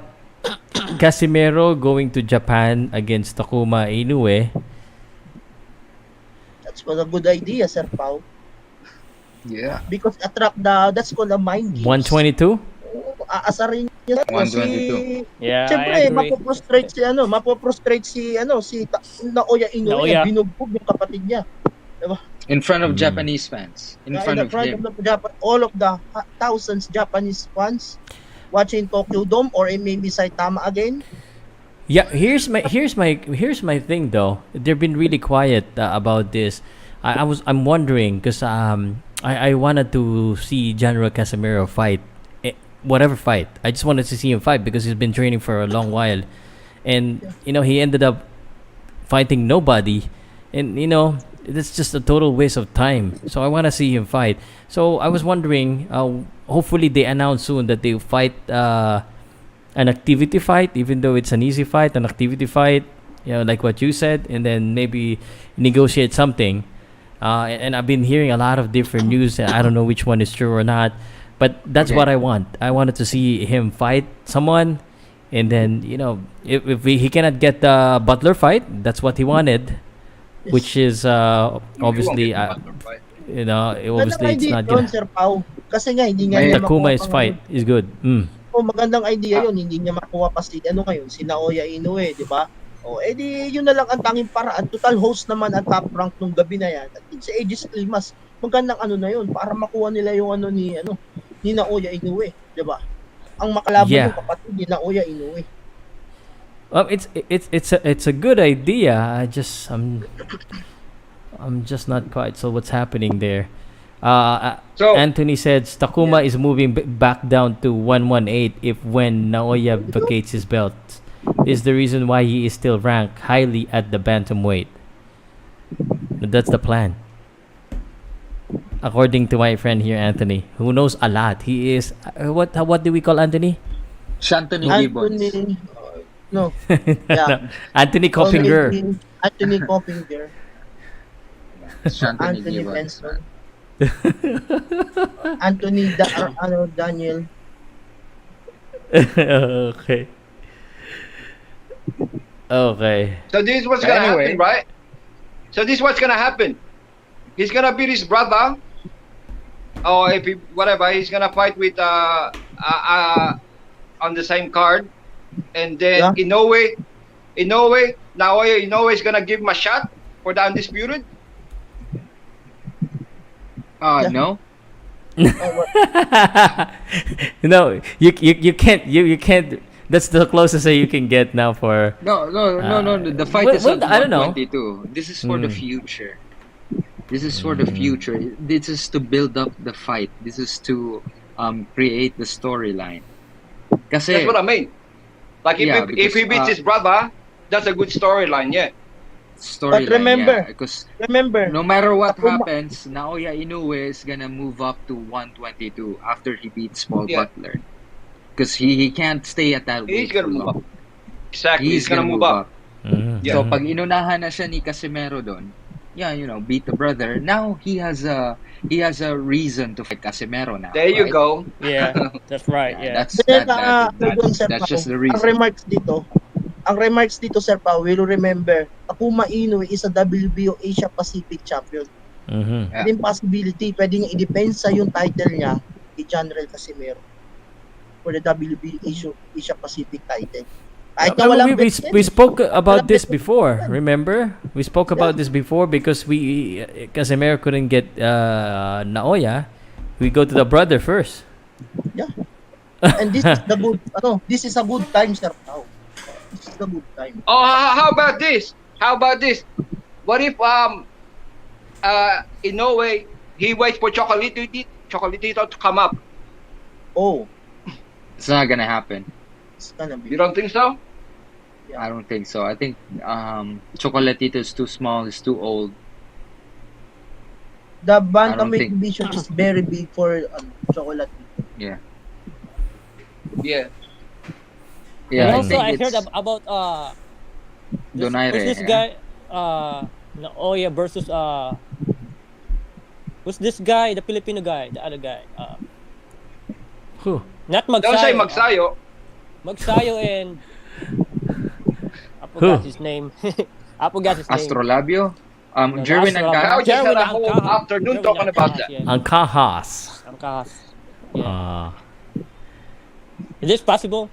Casimero going to Japan against Takuma Inoue. That's was a good idea, Sir Pao. Yeah. because attract that's called a mind games. 122? Aasarin niya si 122. Yeah, I Siyempre, agree. mapoprostrate si Naoya Inoue, Naoya. binugbog yung kapatid niya. Diba? In front of Japanese fans. In front of front him. of the all of the thousands Japanese fans watching Tokyo Dome or maybe Saitama again. Yeah, here's my thing though. They've been really quiet about this. I'm wondering because I wanted to see General Casemiro fight, whatever fight. I just wanted to see him fight because he's been training for a long while, and he ended up fighting nobody, and it's just a total waste of time. So I want to see him fight. So I was wondering, hopefully they announce soon that they fight an activity fight, even though it's an easy fight, an activity fight, like what you said, and then maybe negotiate something. And I've been hearing a lot of different news, and I don't know which one is true or not. But that's what I want. I wanted to see him fight someone, and then if he cannot get the Butler fight, that's what he wanted, which is obviously obviously it's not yun, gonna. Sir Pau. Kasi nga hindi nga niya Takuma makuha is fight is good. magandang idea yun, hindi niya makuha pa si ngayon, si Naoya Inoue, di ba? Edi yun na lang ang tanging paraan. Total host naman ang top rank nung gabi na yan. At si Aegis Climas, magandang na yun para makuha nila yung ni Naoya Inoue, di ba? Ang makalaban yung kapatid ni Naoya Inoue. It's a good idea. I'm just not quite. So what's happening there? So Anthony said Takuma is moving back down to 118 if when Naoya vacates his belt. Is the reason why he is still ranked highly at the bantamweight. That's the plan. According to my friend here, Anthony, who knows a lot. He is what do we call Anthony? Shantony Gibbons. No. Yeah. Anthony Coppinger. Anthony Coppinger. Shantony Anthony Gibbons. Benson. Anthony Daniel. Okay. Okay. So this is what's gonna happen, right? So this is what's gonna happen. He's gonna beat his brother, or if he's gonna fight with on the same card, and then Naoya Inoue is gonna give him a shot for the undisputed. No. No, you can't. That's the closest that you can get now for. No. The fight is at I don't know. 122. This is for the future. This is for the future. This is to build up the fight. This is to create the storyline. Kasi, That's what I mean. Like if he beats his brother, that's a good storyline. Yeah. Storyline. But remember, because no matter what happens, Naoya Inoue is gonna move up to 122 after he beats Paul Butler. Because he can't stay at that weight. He's gonna move up. Exactly. He's gonna move up. Mm-hmm. Yeah. So pag inunahan na siya ni Casemiro doon, beat the brother. Now he has a reason to fight Casemiro now. There you go. Yeah, that's right. Yeah. That's just the reason. Ang remarks dito, Sir Pao, will remember, Takuma Inoue is a WBO Asia Pacific champion. Mm-hmm. Hindi possibility, pwede niya i-depensa yung title niya kay General Casemiro for the WBO Asia Pacific title. We spoke about this before. Remember, we spoke about this before because Casemiro couldn't get Naoya. We go to the brother first. Yeah, and this is the good. This is a good time, Sir Pao. This is a good time. Oh, how about this? What if Inoue he waits for Chocolatito to come up? Oh, It's not gonna happen. it's gonna be. You don't think so? I don't think so. I think Chocolatito is too small. He's too old. The I don't bantamweight think- division is very big for Chocolate. Yeah. Yeah. Yeah. And also, I think heard it's about Donaire. who's this guy? Naoya versus who's this guy? The Filipino guy, the other guy. Who? Not Magsayo. Don't say Magsayo. Magsayo and I Who? forgot his name. I forgot his name. Astrolabio. Jerwin that's and what Kai. Now just had a whole Angkahas. afternoon Jerwin talking about Angkahas, that. yeah. Angkahas. Angkahas. Yeah. Uh, Is this possible?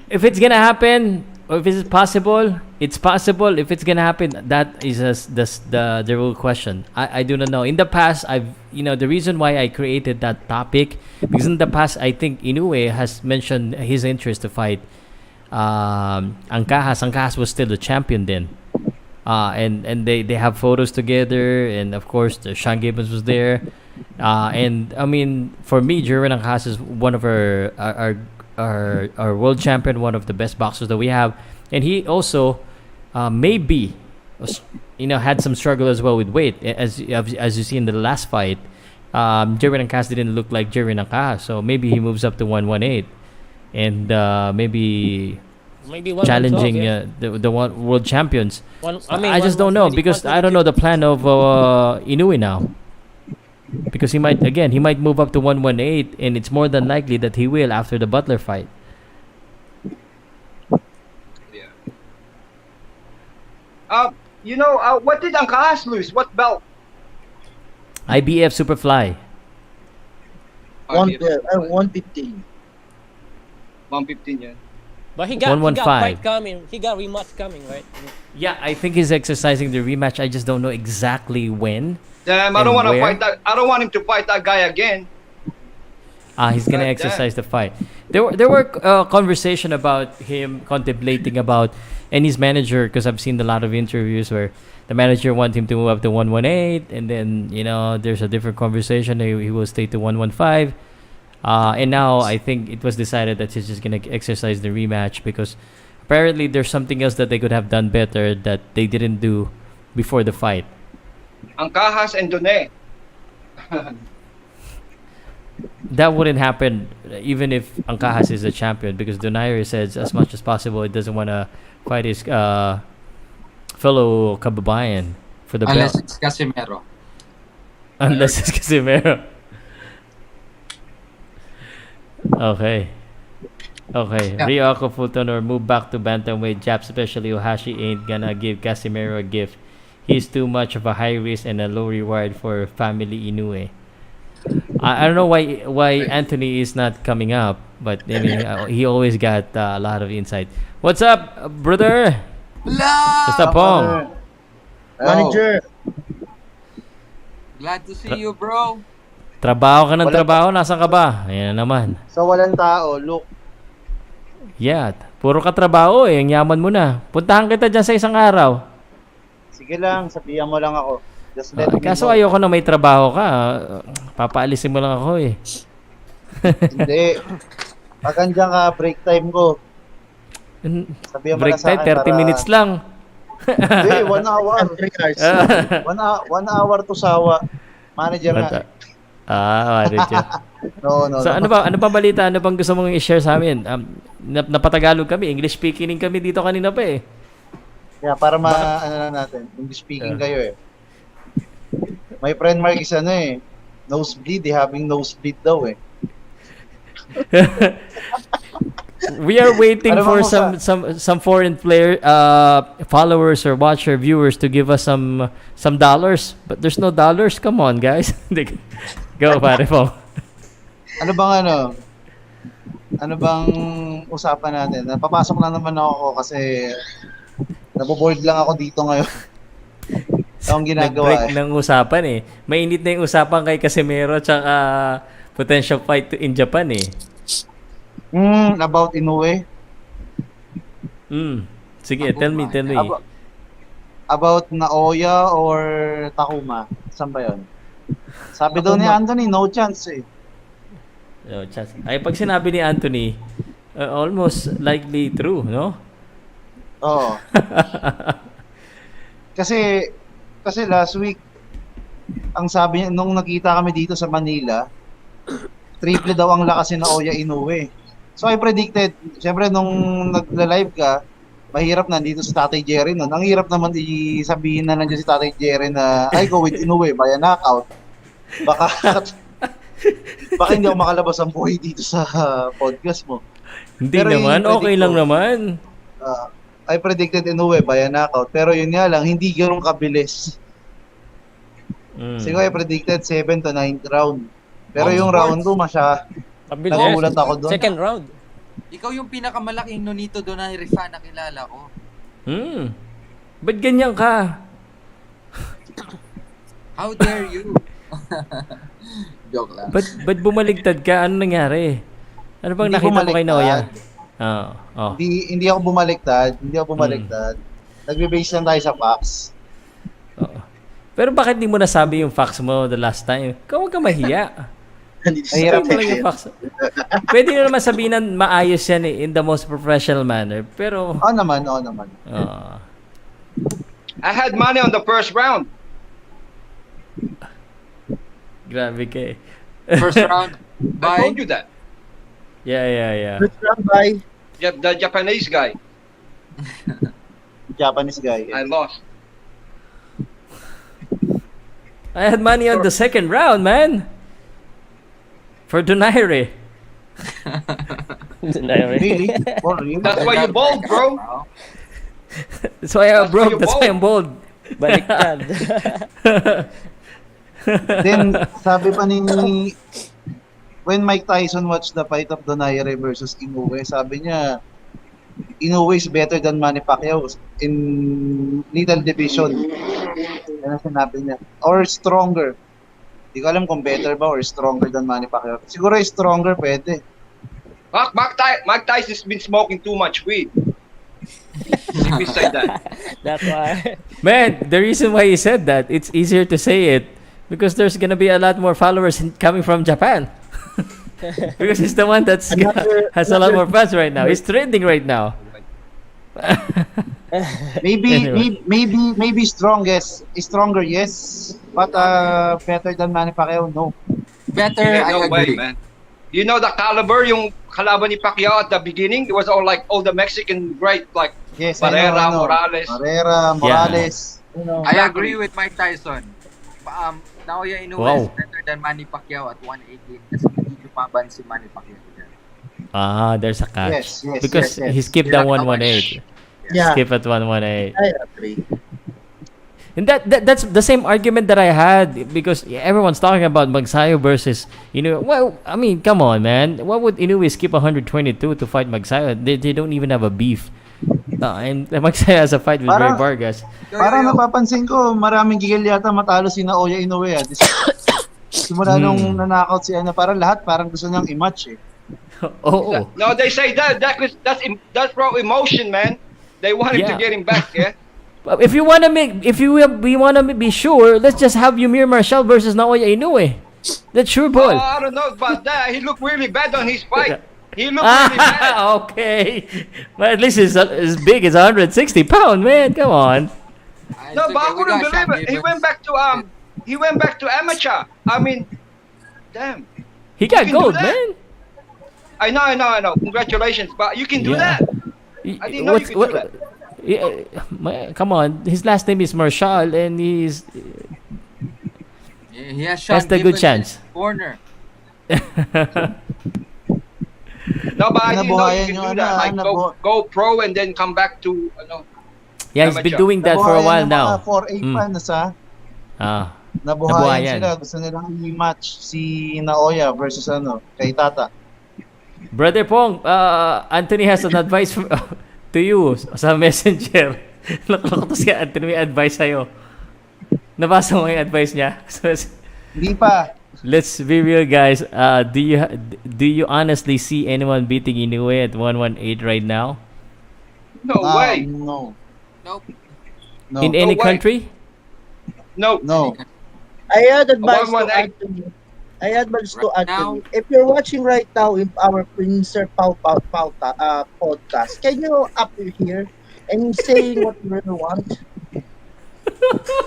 if it's gonna happen, or if it's possible, it's possible. If it's gonna happen, that is the real question. I do not know. In the past, the reason why I created that topic, because in the past I think Inoue has mentioned his interest to fight Angkahas. Angkahas was still the champion then. And they have photos together, and of course the Sean Gibbons was there. And I mean, for me, Jerwin Angkahas is one of our world champion, one of the best boxers that we have, and he also maybe had some struggle as well with weight, as you see in the last fight. Jerwin Angkahas didn't look like Jerwin Angkahas, so maybe he moves up to 118, and maybe challenging the world champions. I just don't know, because I don't know the plan of Inoue now. Because he might move up to 118, and it's more than likely that he will after the Butler fight. Yeah. What did Angkahas lose? What belt? IBF Superfly. 115. 115, yeah. But he got 115. fight coming. He got rematch coming, right? Yeah, I think he's exercising the rematch. I just don't know exactly when. Damn, I And don't want to where? fight that. I don't want him to fight that guy again. He's gonna God exercise the fight. There were conversation about him contemplating about, and his manager, because I've seen a lot of interviews where the manager wants him to move up to 118, and then there's a different conversation. He will stay to 115. And now I think it was decided that he's just gonna exercise the rematch, because apparently there's something else that they could have done better that they didn't do before the fight. Angkahas and Done. That wouldn't happen even if Angkahas is a champion, because Donaire says as much as possible he doesn't want to fight his fellow kababayan for the Unless belt. it's Casimero. Unless it's Casimero. Okay. Yeah. Rio Fulton or move back to bantamweight. Jap, especially Ohashi, ain't gonna give Casimero a gift. He's too much of a high risk and a low reward for family Inoue. I don't know why Anthony is not coming up, but I mean he always got a lot of insight. What's up, brother? Basta Pong. Manager. Glad to see you, bro. Trabaho ka ng trabaho, nasaan ka ba? Ayan na naman. So walang tao, look. Yeah, puro ka trabaho ang yaman mo na. Puntahan kita dyan sa isang araw. Sige lang, sabihan mo lang ako. Just let me Kaso know. ayoko na may trabaho ka. Papaalisin mo lang ako eh. Hindi. Pag andyan ka, break time ko. Sabihan mo Break lang sa time, akin 30 minutes lang. Hindi, 1 hour. 1 hour to sawa. Manager na. Manager. No. So ano ba balita? Ano bang gusto mong i-share sa amin? Napatagalog kami, English speaking kami dito kanina pa eh. Yeah, para ano na natin. English speaking kayo eh. My friend Mark is nosebleed, having nosebleed daw eh. We are waiting Ano for bang some foreign player followers or watcher viewers to give us some dollars, but there's no dollars. Come on, guys. Go pare po. Ano bang usapan natin? Napapasok lang naman ako kasi naboboard lang ako dito ngayon. Ang ginagawa Nag-break ng usapan eh. Mainit na yung usapan kay Casimero tsaka potential fight in Japan eh. About Inoue. Sige, tell me. About Naoya or Takuma? Saan ba yun? Sabi daw ni Anthony, no chance eh. No chance. Ay, pag sinabi ni Anthony, almost likely true, no? Oo. Kasi last week, ang sabi niya, nung nakita kami dito sa Manila, triple daw ang lakas ni Naoya Inoue. So I predicted, syempre nung nagla-live ka, mahirap na dito sa Tatay Jerry nun. Ang hirap naman sabihin na nandiyan si Tatay Jerry na, I go with Inoue via knockout. Baka hindi ako makalabas ang buhay dito sa podcast mo. Hindi Pero naman, okay lang naman. I predicted Inoue by a knockout. Pero yun nga lang, hindi ganoon kabilis. Siguro I predicted 7 to 9th round. Pero yung round 2, Kabilis. nagulat ako doon. Second round. Ikaw yung pinakamalaking Nonito Donaire fan na kilala ko. Ba't ganyan ka? How dare you? Joke lang. Ba't bumaligtad ka? Ano nangyari? Ano bang Hindi nakita mo kay Naoya? bumaliktad. Hindi ako bumaliktad. Nagbe-base lang tayo sa facts. Pero bakit di mo nasabi yung facts mo the last time? Ikaw huwag ka mahiya. Mahirap Sabi mo lang yung facts. Pwede nyo naman sabihin na maayos yan in the most professional manner. Pero... Oo naman. I had money on the first round. Grabe ka eh. First round. I told you that. Yeah. First round by The Japanese guy. Japanese guy. I lost. I had money on the second round, man. For Donaire. Really? Oh, really? That's why you bold, bro. That's why I'm broke. That's why I'm bold. Baliktad. Then, sabi pa ni when Mike Tyson watched the fight of Donaire versus Inoue, sabi niya, Inoue is better than Manny Pacquiao in little division. Yan ang sinabi niya. Or stronger. Hindi ko alam kung better ba or stronger than Manny Pacquiao. Siguro stronger pwede. Mike Tyson's been smoking too much weed. If you say that. That's why. Man, the reason why he said that, it's easier to say it because there's gonna be a lot more followers coming from Japan. Because he's the one that's has a lot more fans right now. He's trending right now. Maybe stronger, yes. But better than Manny Pacquiao, no. Better, Yeah, I no way, agree. man. You know the caliber, yung kalaban ni Pacquiao at the beginning, it was all the Mexican great, like Yes, Barrera, I know. Morales. Barrera, Morales. I agree with Mike Tyson. Naoya Inoue Wow. is better than Manny Pacquiao at 118 kasi hindi lumaban si Manny Pacquiao dyan. There's a catch. Yes, Because yes. he skipped You're that not 118. Yeah. Skip at 118. I agree. And that's the same argument that I had because everyone's talking about Magsayo versus Inoue. Well, I mean, come on, man. Why would Inoue skip 122 to fight Magsayo? They don't even have a beef. And Magsayo has a fight with Ray Vargas. Parang napapansin ko, maraming gigil yata matalo si Naoya Inoue. Simula nung nanakaut si parang lahat parang gusto niyang i-match eh. Oh. No, they say that's raw emotion, man. They want him to get him back, yeah. If we wanna be sure, let's just have Yumir Marshall versus Naoya Inoue. That's sure, Paul. I don't know about that. He looked really bad on his fight. He looked really bad. Okay. But at least he's as big as 160 pounds, man. Come on. No, but I couldn't believe it. He went back to amateur. I mean, damn. He got You can do gold, that? man. I know. Congratulations, but you can do that. I didn't know you could do that. Come on. His last name is Marshall, and He has Sean That's the good Gibbons chance. in his corner. No, but I didn't know you Nabuhayan can yung do that. Like go pro and then come back to Yeah, he's been doing that for a while now. 4-8 fans Nabuhayan. sila. Gusto nilang i-match si Naoya versus kay Tata. Brother Pong, Anthony has an advice to you sa messenger. Nakaloko to si Anthony, may advice sa'yo. Nabasa mo yung advice niya? Hindi pa. Let's be real, guys. Do you honestly see anyone beating Inoue at 118 right now? No way. No. Nope. No. In any way. country? No. I had advice to 118. Anthony. I had advice to Right Anthony. If you're watching right now in our Princer Pow podcast, can you up here and saying what you really want?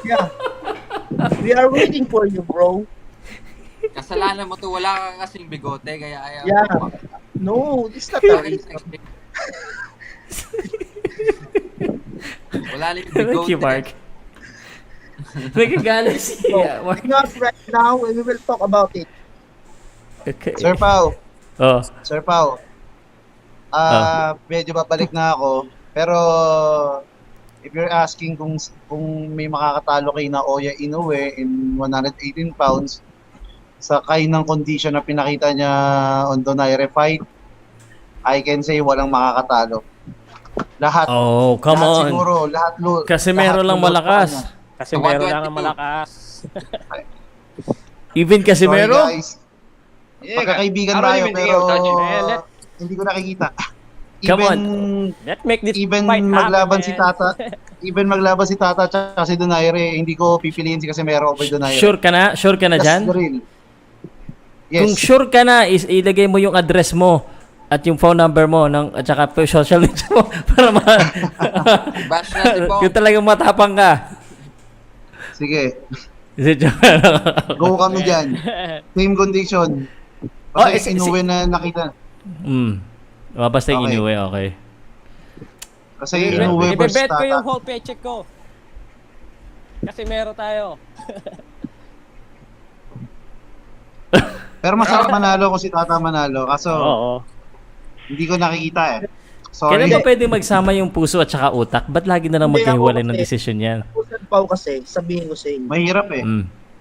Yeah. We are waiting for you, bro. Kasalanan mo to, wala ka kasing bigote, kaya ayaw. Yeah. No, it's not that reason. Wala lang yung Thank bigote. you, Mark. Nagagalit siya, Mark. Not right now, and we will talk about it. Okay. Sir Pao. Oh. Sir Pao. Medyo babalik na ako. Pero if you're asking kung may makakatalo kay Naoya Inoue in 118 pounds sa ng condition na pinakita niya on Donaire fight, I can say walang makakatalo. Lahat. Oh, come lahat on. Siguro, lahat Kasi meron lang malakas. Kasi meron lang ang malakas. Even kasi Sorry meron. guys. Pagkakaibigan I don't tayo even pero dare touch it. hindi ko nakikita. Come on. Let's make this Even fight maglaban happen, si Tata, even maglaban si Tata at si Donaire, hindi ko pipiliin si Casimero over Donaire. Sure ka na? Sure ka na That's dyan? the real. Yes. Kung sure ka na, ilagay mo yung address mo at yung phone number mo at saka social media mo para Bash natin po. kung talagang matapang ka. Sige. Sige. Go kami dyan. Same condition. Kasi Inoue na nakita. Basta yung Okay. Inoue, okay. Kasi Inoue versus Ibebet ko yung Tata. whole paycheck ko. Kasi meron tayo. Pero masarap manalo kung si Tata manalo. Kaso, Oo. hindi ko nakikita eh. Sorry. Kailan ba pwede magsama yung puso at saka utak? Ba't lagi na lang Hindi, magkahiwalay ako ng kasi- desisyon yan? Sir Pao kasi, sabihin ko sa inyo, Mahirap eh.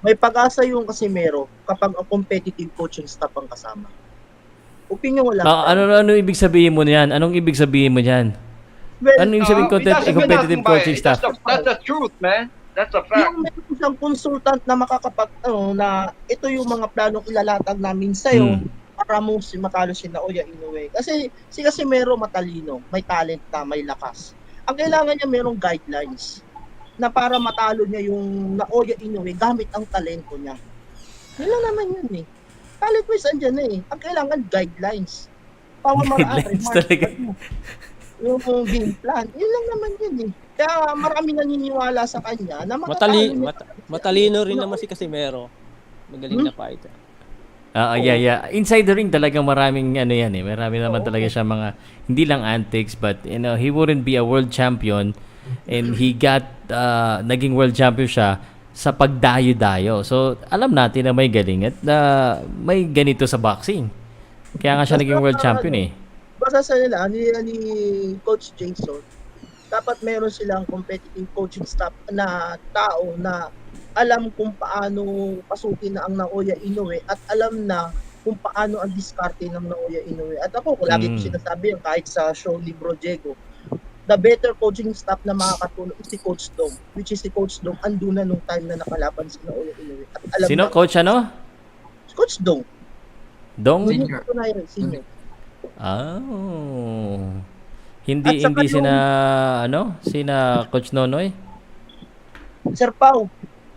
may pag-asa yung Casimero kapag ang competitive coaching staff ang kasama. Opinion ko lang. Ano ibig sabihin mo niyan? Anong ibig sabihin mo niyan? Well, Ano ibig sabihin It doesn't mean competitive nothing by coaching it. staff? That's the truth, man. That's a fact. yung meron siyang consultant na na ito yung mga planong ilalatag namin sa'yo para mo matalo si Naoya Inoue. Kasi si Casimero matalino, may talent na, may lakas. Ang kailangan niya merong guidelines na para matalo niya yung Naoya Inoue gamit ang talento niya. Yun lang naman yun eh. Talent-wise andyan na eh. Ang kailangan guidelines. Guidelines talaga. Yung game plan. Yun lang naman yun eh. Kaya marami naniniwala sa kanya na Matalino rin naman si Casimero. Magaling na fighter. Yeah. Inside the ring talagang maraming yan eh. Marami naman talaga siya mga, hindi lang antics, but he wouldn't be a world champion and he got, naging world champion siya sa pagdayo-dayo. So, alam natin na may galing at may ganito sa boxing. Kaya nga siya naging world champion eh. Basta sa nila, ni Coach Jason, dapat meron silang competitive coaching staff na tao na alam kung paano pasukin na ang Naoya Inoue at alam na kung paano ang diskarte ng Naoya Inoue. At ako, lagi ko sinasabi yan kahit sa show ni Bro Diego, the better coaching staff na makakatulong is si Coach Dong, which is si Coach Dong andun na nung time na nakalaban si Naoya Inoue. At alam Sino? na, Coach ano? Coach Dong. Dong? Senior. Hindi At saka sina Coach Nonoy? Sir Pau,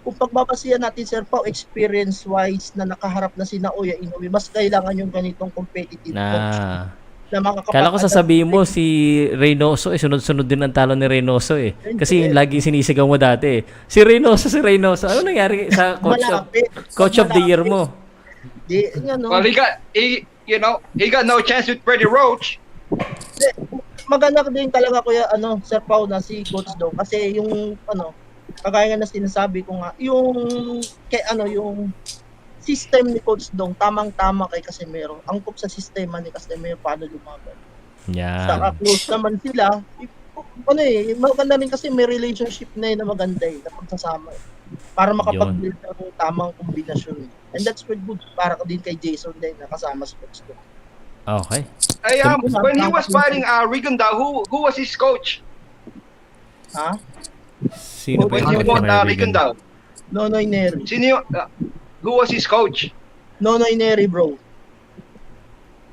kung pagbabasihan natin Sir Pau, experience-wise na nakaharap na si Naoya Inoue, mas kailangan yung ganitong competitive coach na makakapag- Kala ko sasabihin mo si Reynoso sunod-sunod din ang talo ni Reynoso eh. Kasi yung lagi sinisigaw mo dati eh. Si Reynoso. Ano nangyari sa coach of the year mo? Well, he got no chance with Freddie Roach. Maganda din talaga kuya Sir Pau na si Coach Dong kasi yung kagaya nga na sinasabi ko nga yung yung system ni Coach Dong tamang-tama kay Casimero. Angkop sa sistema ni Casimero paano lumaban. Saka close naman sila. Maganda rin kasi may relationship na maganda na pagsasama para makapag-build ng tamang kombinasyon. And that's very good para din kay Jason din na kasama si Coach Dong. Okay. Hey, when he was fighting Riganda, who was his coach? Ha? Sino ba When he fought Riganda? Nonoy Neri. Who was his coach? Nonoy Neri, bro.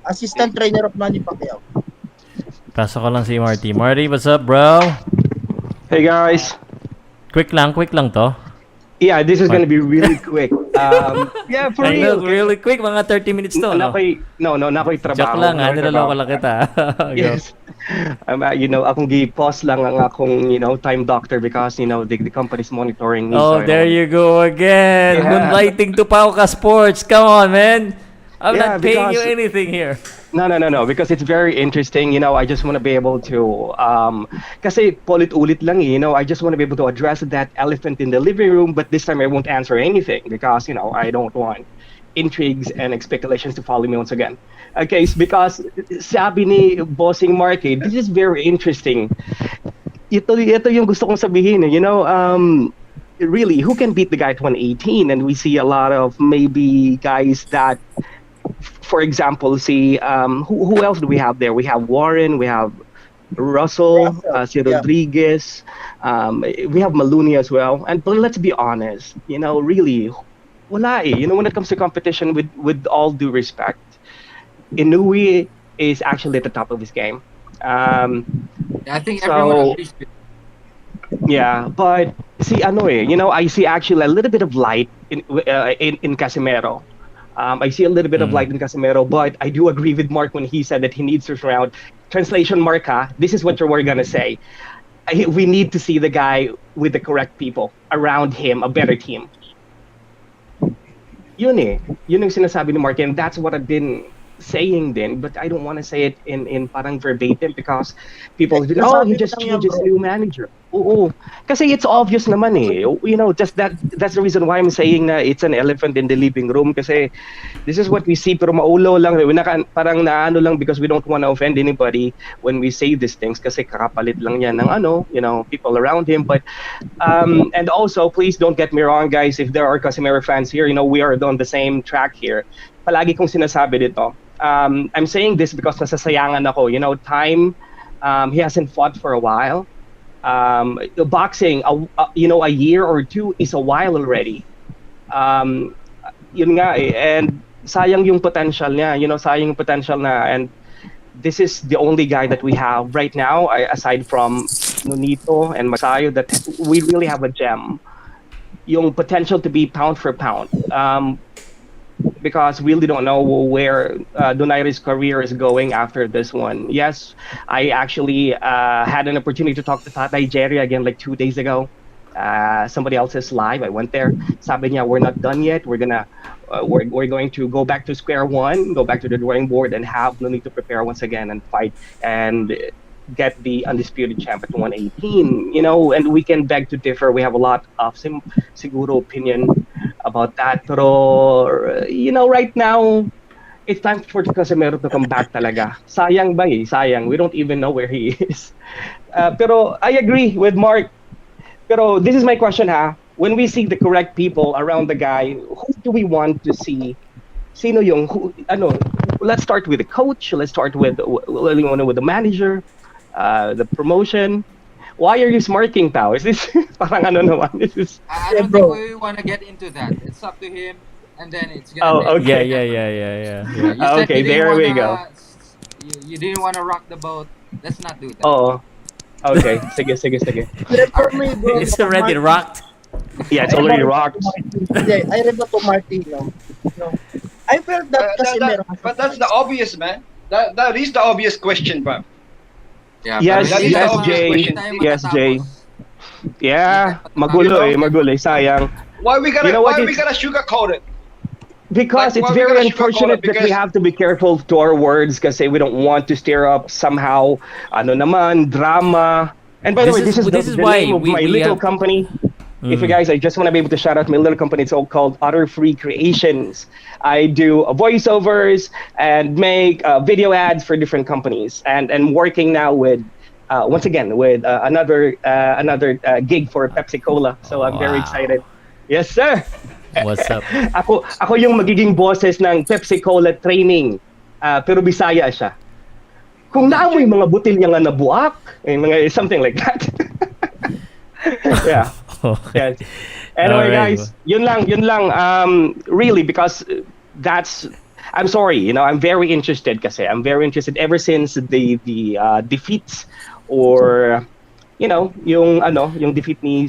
Assistant trainer of Manny Pacquiao. Pasok ko lang si Marty. Marty, what's up, bro? Hey guys. Quick lang to. Yeah, this is gonna be really quick. Yeah, for I real. know, really quick, mga 30 minutes to, no? Nakoy trabaho. Joke lang, niloloko lang kita. Yes. Akong gi-pause lang ang akong, time doctor because, the company's monitoring me. Oh, so, there you go again. Yeah. Moonlighting to Powcast Sports. Come on, man. I'm not paying you because- anything here. No, because it's very interesting. I just want to be able to, kasi paulit-ulit lang, I just want to be able to address that elephant in the living room, but this time I won't answer anything because, I don't want, intrigues and speculations to follow me once again. Okay, it's because sabi ni Bossing Mark, this is very interesting. Ito yung gusto kong sabihin. Really, who can beat the guy at 118? And we see a lot of maybe guys that, for example, see who else do we have there? We have Warren, we have Russell, si Rodriguez, we have Maloney as well. But let's be honest, really, wala eh. When it comes to competition, with all due respect, Inoue is actually at the top of his game. I think everyone agrees with. Yeah, but see, I see actually a little bit of light in Casemiro. I see a little bit of light in Casemiro, but I do agree with Mark when he said that he needs to surround. Translation mark, this is what we're gonna say. We need to see the guy with the correct people around him, a better team. Yun yung sinasabi ni Mark, and that's what I've been saying then, but I don't want to say it in parang verbatim because people will be, he just changed his new manager. Oo. Kasi it's obvious naman eh. Just that's the reason why I'm saying na it's an elephant in the living room kasi this is what we see pero maulo lang. Parang naano lang because we don't want to offend anybody when we say these things kasi kakapalit lang yan ng people around him. But and also please don't get me wrong guys, if there are Casemiro fans here, we are on the same track here. Palagi kong sinasabi dito. I'm saying this because nasasayangan ako. Time, he hasn't fought for a while. Boxing, a year or two is a while already. Yun nga eh. And sayang yung potential niya. Sayang yung potential na. And this is the only guy that we have right now, aside from Nonito and Masayo, that we really have a gem. Yung potential to be pound for pound. Because we really don't know where Donaire's career is going after this one. Yes, I actually had an opportunity to talk to Tatay Jerry again like 2 days ago. Somebody else's live. I went there. Sabi niya, we're not done yet. We're going to go back to square one, go back to the drawing board, and have Nonito prepare once again and fight and get the undisputed champ at 118. And we can beg to differ. We have a lot of siguro opinion about that. Pero, right now, it's time for Casemiro to come back talaga. Sayang ba eh? Sayang. We don't even know where he is. Pero I agree with Mark. Pero this is my question When we see the correct people around the guy, who do we want to see? Sino yung, let's start with the coach. Let's start with the manager, the promotion. Why are you smirking, Pow? Is this parang naman? I don't think we want to get into that. It's up to him, and then it's gonna. Oh, okay. Yeah. Okay, there we go. You didn't want to rock the boat. Let's not do that. Oh, okay. Sige. It's already rocked. Yeah, it's already rocked. I remember to Martino. I felt that Casemiro. But that's the obvious, man. That is the obvious question, bro. Yeah, Yes, Jay. Yes, Jay. Yeah, magulo eh, sayang. Why we gotta sugarcoat it? Because it's very unfortunate that we have to be careful to our words kasi we don't want to stir up somehow drama. And by the way, this is the why name of my we little have... company. If you guys, I just want to be able to shout out my little company. It's all called Utter Free Creations. I do voiceovers and make video ads for different companies. And working now with, once again, with another gig for Pepsi Cola. So I'm very excited. Yes, sir. What's up? Ako yung magiging bosses ng Pepsi Cola training. Pero Bisaya siya. Kung naamoy mga butilya nga nabuak, something like that. Yeah. Okay. Yes. Anyway, Alright. guys, yun lang. Really, because I'm sorry, I'm very interested kasi. I'm very interested ever since the defeats or yung defeat ni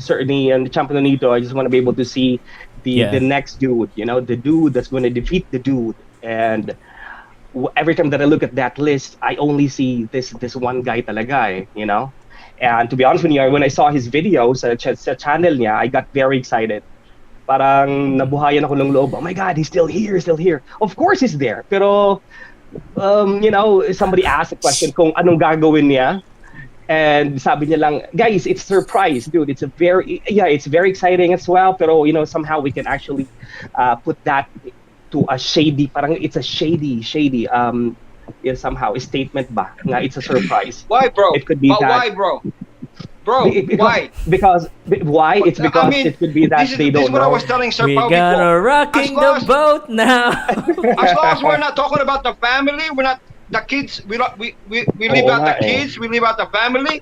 Champion Nito. I just want to be able to see the next dude, the dude that's going to defeat the dude. And every time that I look at that list, I only see this one guy talaga, And to be honest with you, when I saw his videos sa channel niya, I got very excited. Parang nabuhayan ako ng loob. Oh my God, he's still here. Of course he's there. Pero, somebody asked a question kung anong gagawin niya. And sabi niya lang, guys, it's surprise, dude. It's very exciting as well. Pero, somehow we can actually put that to a shady, parang it's a shady somehow a statement ba nga it's a surprise. Why, bro? It could be but that. why, bro? Bro, why? Because why? It's because I mean, it could be that they this don't is what I know. was telling Sir We Pao gonna before. rocking the boat now. As long as we're not talking about the family, we're not the kids. We leave out the kids. We leave out the family.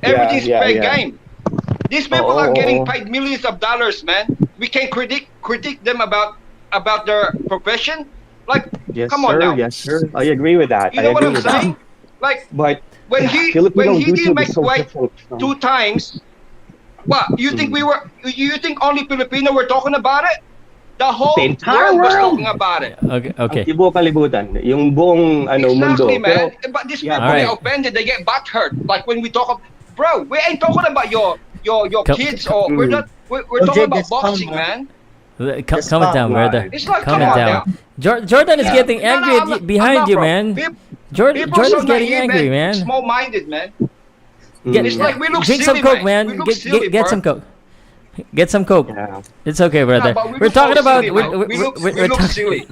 Everything's fair game. These people are getting paid millions of dollars, man. We can critique them about their profession. Like, Yes, come sir. on now. Yes, sir. I agree with that. You I know what agree I'm with that. saying? Like, But when he Filipino didn't YouTube make is so weight different. 2 times, what you think you think only Filipino were talking about it? The whole The entire world was world. talking about it. Okay. Ang ibu kalibutan, yung buong mundo. Exactly, man. Pero, But these yeah, people alright. get offended. They get butthurt. Like when we talk of, bro, we ain't talking about your kids or we're not. We're talking about that's fun, boxing, man. man. Calm it down, brother. It's like, Calm come it on down. Jordan is getting angry I'm not- behind I'm not, you, bro. man. People Jordan's so getting naive, angry, man. Small-minded, man. Get, It's like we look drink silly, some coke, man. man. We look silly, Get bro. some coke. Get some coke. Yeah. It's okay, brother. But we We're look talking so about. silly, man. We look silly.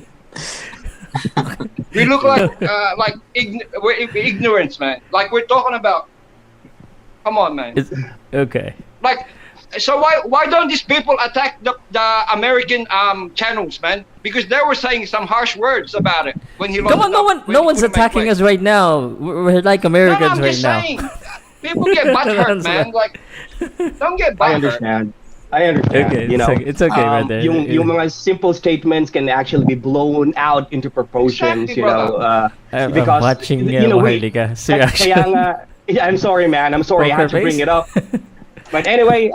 We look like we're ignorance, man. Like we're talking about. Come on, man. Okay. Like, so why don't these people attack the American channels, man? Because they were saying some harsh words about it when he lost. Come on, no one's attacking us right now. We're like Americans I'm right just now. saying. People get butthurt, man. Like, don't get I butthurt. understand. Okay, you know, it's okay, brother. yung mga simple statements can actually be blown out into proportions, Exactly, you know, I'm because watching you know, Maharlika. kaya nga, yeah, I'm sorry, man. I'm sorry, I had to Poker bring face? it up. But anyway,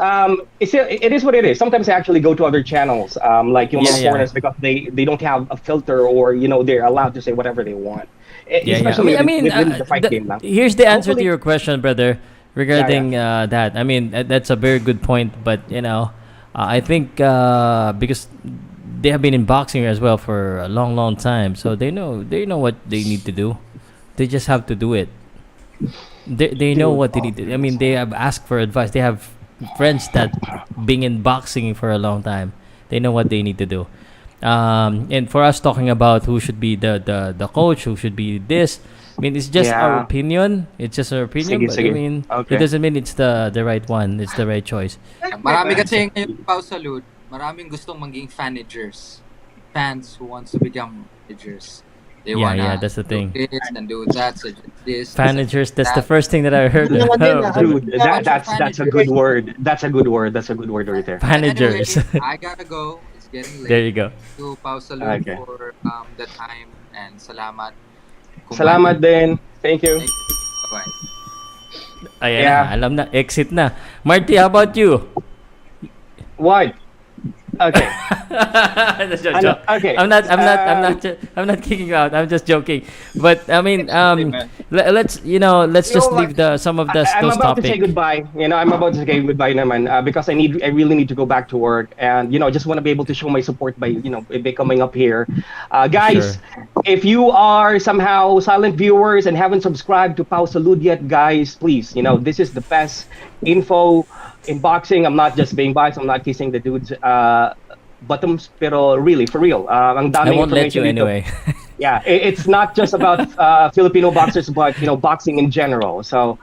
it is what it is. Sometimes I actually go to other channels, like yung mga Yeah. foreigners, because they don't have a filter, or you know, they're allowed to say whatever they want. Especially I mean, within the fight game now. here's the answer to Hopefully- your question, brother, regarding that. I mean, that's a very good point, but you know, I think because they have been in boxing as well for a long time, so they know what they need to do. They just have to do it. They know what they need to do. I mean, they have asked for advice. They have friends that been in boxing for a long time. They know what they need to do. And for us talking about who should be the coach, who should be this, I mean, it's just our opinion. It's just our opinion. But I mean, it doesn't mean it's the right one. It's the right choice. Marami kasi ngayon Pow Salud, maraming gustong maging managers. Fans who wants to become managers. They wanna that's the thing. do this and do that, suggest this. Managers, that's the first thing that I heard. Dude, that's a good word. That's a good word. That's a good word right there. Managers. Anyway, I gotta go. It's getting late. There you go. To Pow Salud Okay. for the time, and salamat. Salamat din. Thank you. Bye-bye. Ayan Yeah. na, alam na, exit na. Marty, how about you? What? Okay. That's a joke. Okay. I'm not kicking you out. I'm just joking. But I mean, let's just leave some of I'm those about to say topics. goodbye. You know, I'm about to say goodbye naman, because I really need to go back to work, and you know, just want to be able to show my support by coming up here. Guys, if you are somehow silent viewers and haven't subscribed to Pow Salud yet, guys, please, you know, this is the best info in boxing. I'm not just being biased. I'm not kissing the dudes bottoms, pero really, for real. Ang I daming won't let you information dito. anyway. Yeah, it's not just about Filipino boxers, but you know, boxing in general. So,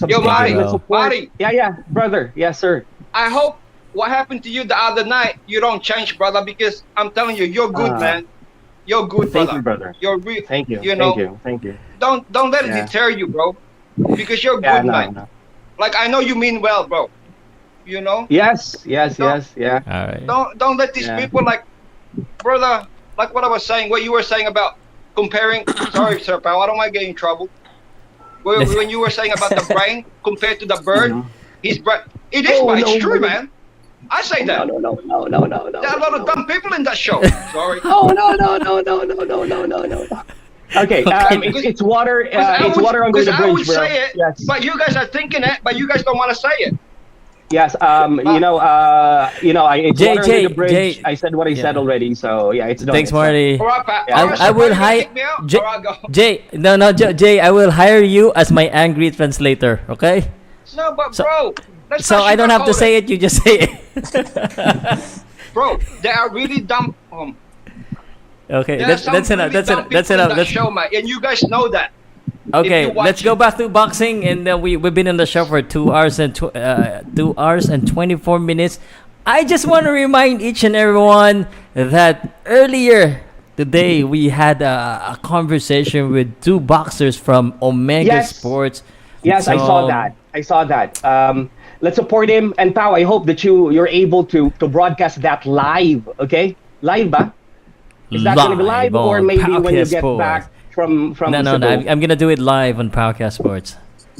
Yo, Mari, support. Mari. Yeah, brother. Yes, sir. I hope what happened to you the other night, you don't change, brother, because I'm telling you, you're good, man. You're good, brother. Thank you, brother. You're real. Thank you. You know, Thank you. don't let it Yeah. deter you, bro, because you're Yeah, good, no, man. no. Like I know you mean well, bro. You know. Yes. Yeah. All right. Don't let these people like, brother, like what I was saying, what you were saying about comparing. Sorry, Sir Pao, I don't want to get in trouble. When you were saying about the brain compared to the bird, his brain. It is, but it's true, man. I say that. No. There are a lot of dumb people in that show. Sorry. Oh no. Okay, it's water. It's water under the I bridge, would bro. say it, Yes. but you guys are thinking it, but you guys don't want to say it. Yes. It's water under the bridge. Jay. I said what I said already, so yeah, it's done. Thanks, Marty. All right, Pat. Yeah. All right, I will so hire kick me out, Jay. or I'll go. Jay, I will hire you as my angry translator. Okay? No, but So- bro, let's So not I don't have to sugarcoat say it. You just say it. Bro, they are really dumb. Okay, There's some that's enough. really That's dumb enough. That's people in enough. that That's, show, man, and you guys know that. okay, If you watch let's go it. back to boxing, and we've been in the show for 2 hours and 24 minutes. I just want to remind each and everyone that earlier today we had a conversation with two boxers from Omega Yes. Sports. Yes, I saw So, that. I saw that. Let's support him. And Pao, I hope that you're able to broadcast that live. Okay, live ba? Is that going to be live, or on maybe when you Powcast get Sports. back from No, Cebu? I'm gonna do it live on Powcast Sports.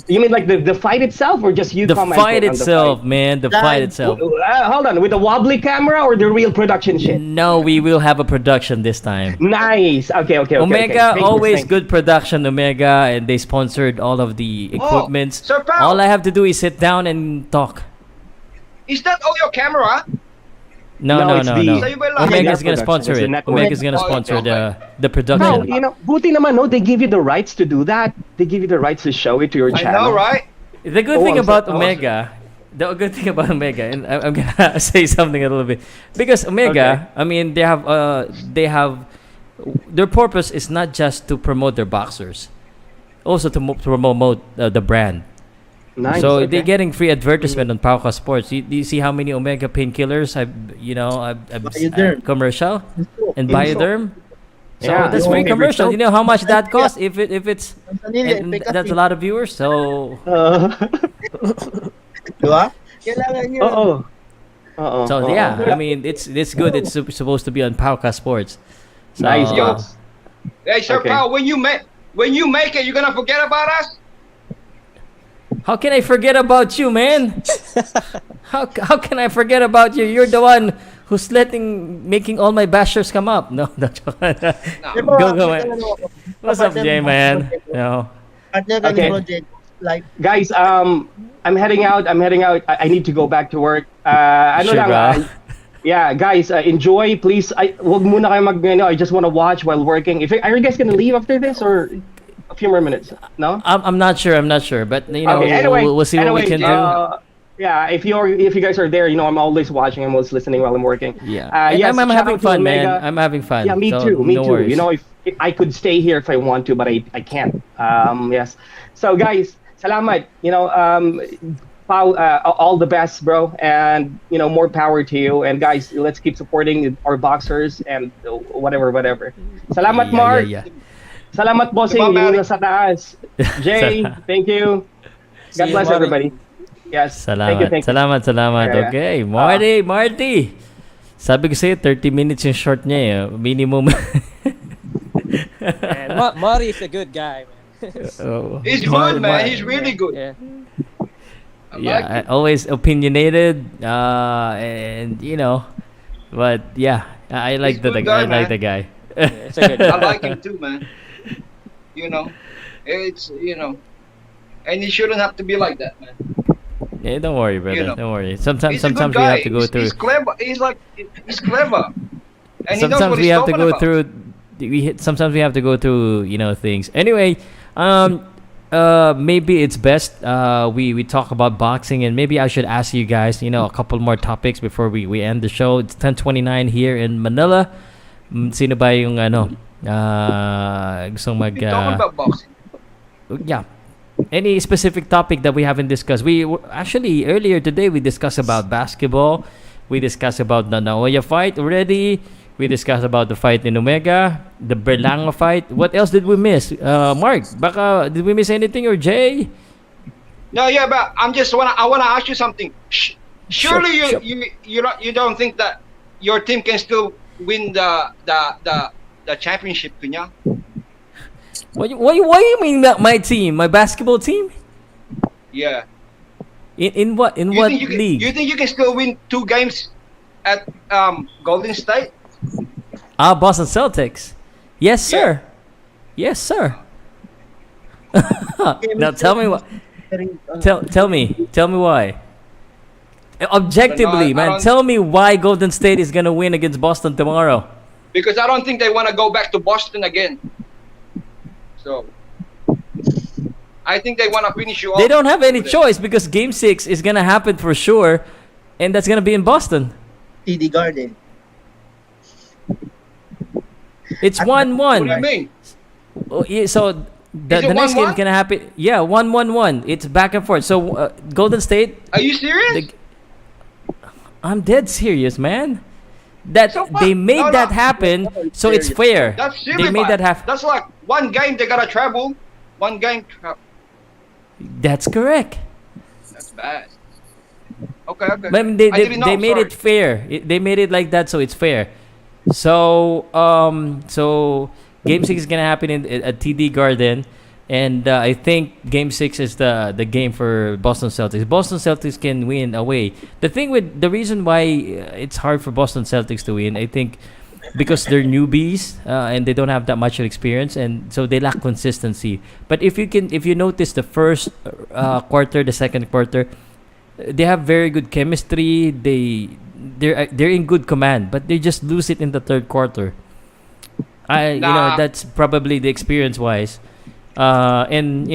You mean like the fight itself, or just you The commenting fight on itself, the man. The fight itself. fight? Hold on, with the wobbly camera or the real production shit? No, we will have a production this time. Nice. Okay. Omega, Thank you, always thank you. good production, Omega, and they sponsored all of the equipments. Sir Pao. All I have to do is sit down and talk. Is that all your camera? No. it's the- Sa'yo ba lang? Omega's gonna Production, sponsor it's a it. network. Omega's gonna Oh, sponsor okay. the No, production. you know, buti naman, no, they give you the rights to do that. They give you the rights to show it to your I channel. know, right? The good Oh, thing I'm about so- Omega, and I'm gonna say something a little bit, because Omega, I mean, they have their purpose is not just to promote their boxers, also to promote the brand. Nice. So okay. they're getting free advertisement on Powcast Sports. Do you see how many Omega painkillers I've Bioderm. commercial and Info. Bioderm. So Yeah, that's yung free favorite commercial. soap. You know how much that costs if it's Manzanilla, and epekasi. that's a lot of viewers. So Diba? Kailangan nyo. Oo. so yeah, I mean it's good. It's supposed to be on Powcast Sports. So, Nice, Yo. Jones. Hey, Sir Okay. Pao, when you make it, you're gonna forget about us? How can I forget about you, man? how can I forget about you? You're the one who's making all my bashers come up. No. Go, man. What's up, Jay, man? No. Partner ka Okay. ni Project. Like, Guys, I'm heading out. I need to go back to work. Ano Sure, lang, bro. yeah, guys, enjoy, please. Wag muna kayo I just want to watch while working. Are you guys gonna leave after this, or a few more minutes? No. I'm not sure, but you know, Okay, anyway, we'll see what we can do. Yeah, if you guys are there, I'm always watching. I'm always listening while I'm working. Yeah, Yes, I'm shout having out to fun, man. Omega. I'm having fun. Yeah, me So, too. Me no too. worries. If I could stay here if I want to, but I can't. Yes. So guys, salamat. Pau, all the best, bro, and more power to you. And guys, let's keep supporting our boxers and whatever. Salamat, Mark. Yeah. Salamat, bossing. Diba, Yung Mary? nasa taas. Jay, thank you. God See you, bless Mark. everybody. Yes. Salamat. Thank you. Salamat. Yeah. Okay, Marty. Sabi ko sa'yo, 30 minutes yung short niya eh. Minimum. Man, Mari is a good guy, man. Oh. He's good, man. He's really good. Yeah. I like Yeah, it. always opinionated, and but yeah, I like He's a good guy, I like the guy. It's a good I guy. like him too, man. It's and he shouldn't have to be like that, man. Yeah, don't worry, brother. Don't worry. Sometimes He's a good we guy. have to go He's through. clever. He's clever. And he knows Sometimes what we he's have to talking go about. through. Sometimes we have to go through things. Anyway, maybe it's best we talk about boxing, and maybe I should ask you guys a couple more topics before we end the show. It's 10:29 here in Manila. Sino ba yung gustong mag We're talking about boxing. yeah, any specific topic that we haven't discussed? Actually earlier today we discussed about basketball. We discussed about the Naoya fight already. We discussed about the fight in Omega, the Berlanga fight. What else did we miss? Mark, baka did we miss anything, or Jay? No, yeah, but I wanna ask you something. Surely Sure. you don't think that your team can still win the championship, kunya? What you mean that my team, my basketball team? Yeah. In what You what think league? you think you can still win 2 games at Golden State? Boston Celtics. Yes, sir. Yes, sir. Now tell me what. Tell me why. Objectively, I man. don't- Tell me why Golden State is gonna win against Boston tomorrow. Because I don't think they want to go back to Boston again. So I think they want to finish you off. They don't have any over there. choice because Game 6 is gonna happen for sure, and that's gonna be in Boston. TD Garden. It's 1-1. What do you mean? Oh, yeah, so Is it the next game 1-1? is gonna happen. Yeah, 1-1-1. It's back and forth. So Golden State. Are you serious? I'm dead serious, man. That So what? they made No, that no. happen, so it's fair. That's They silly, made man. that happen. That's like one game they gotta travel. One game. That's correct. That's bad. Okay. But I mean, they I didn't know, they made sorry. it fair. They made it like that, so it's fair. So so Game 6 is gonna happen at TD Garden, and I think Game 6 is the game for Boston Celtics. Boston Celtics can win away. The reason why it's hard for Boston Celtics to win, I think, because they're newbies and they don't have that much experience, and so they lack consistency. But if you notice the first quarter, the second quarter, they have very good chemistry. They're in good command, but they just lose it in the third quarter. That's probably the experience wise, and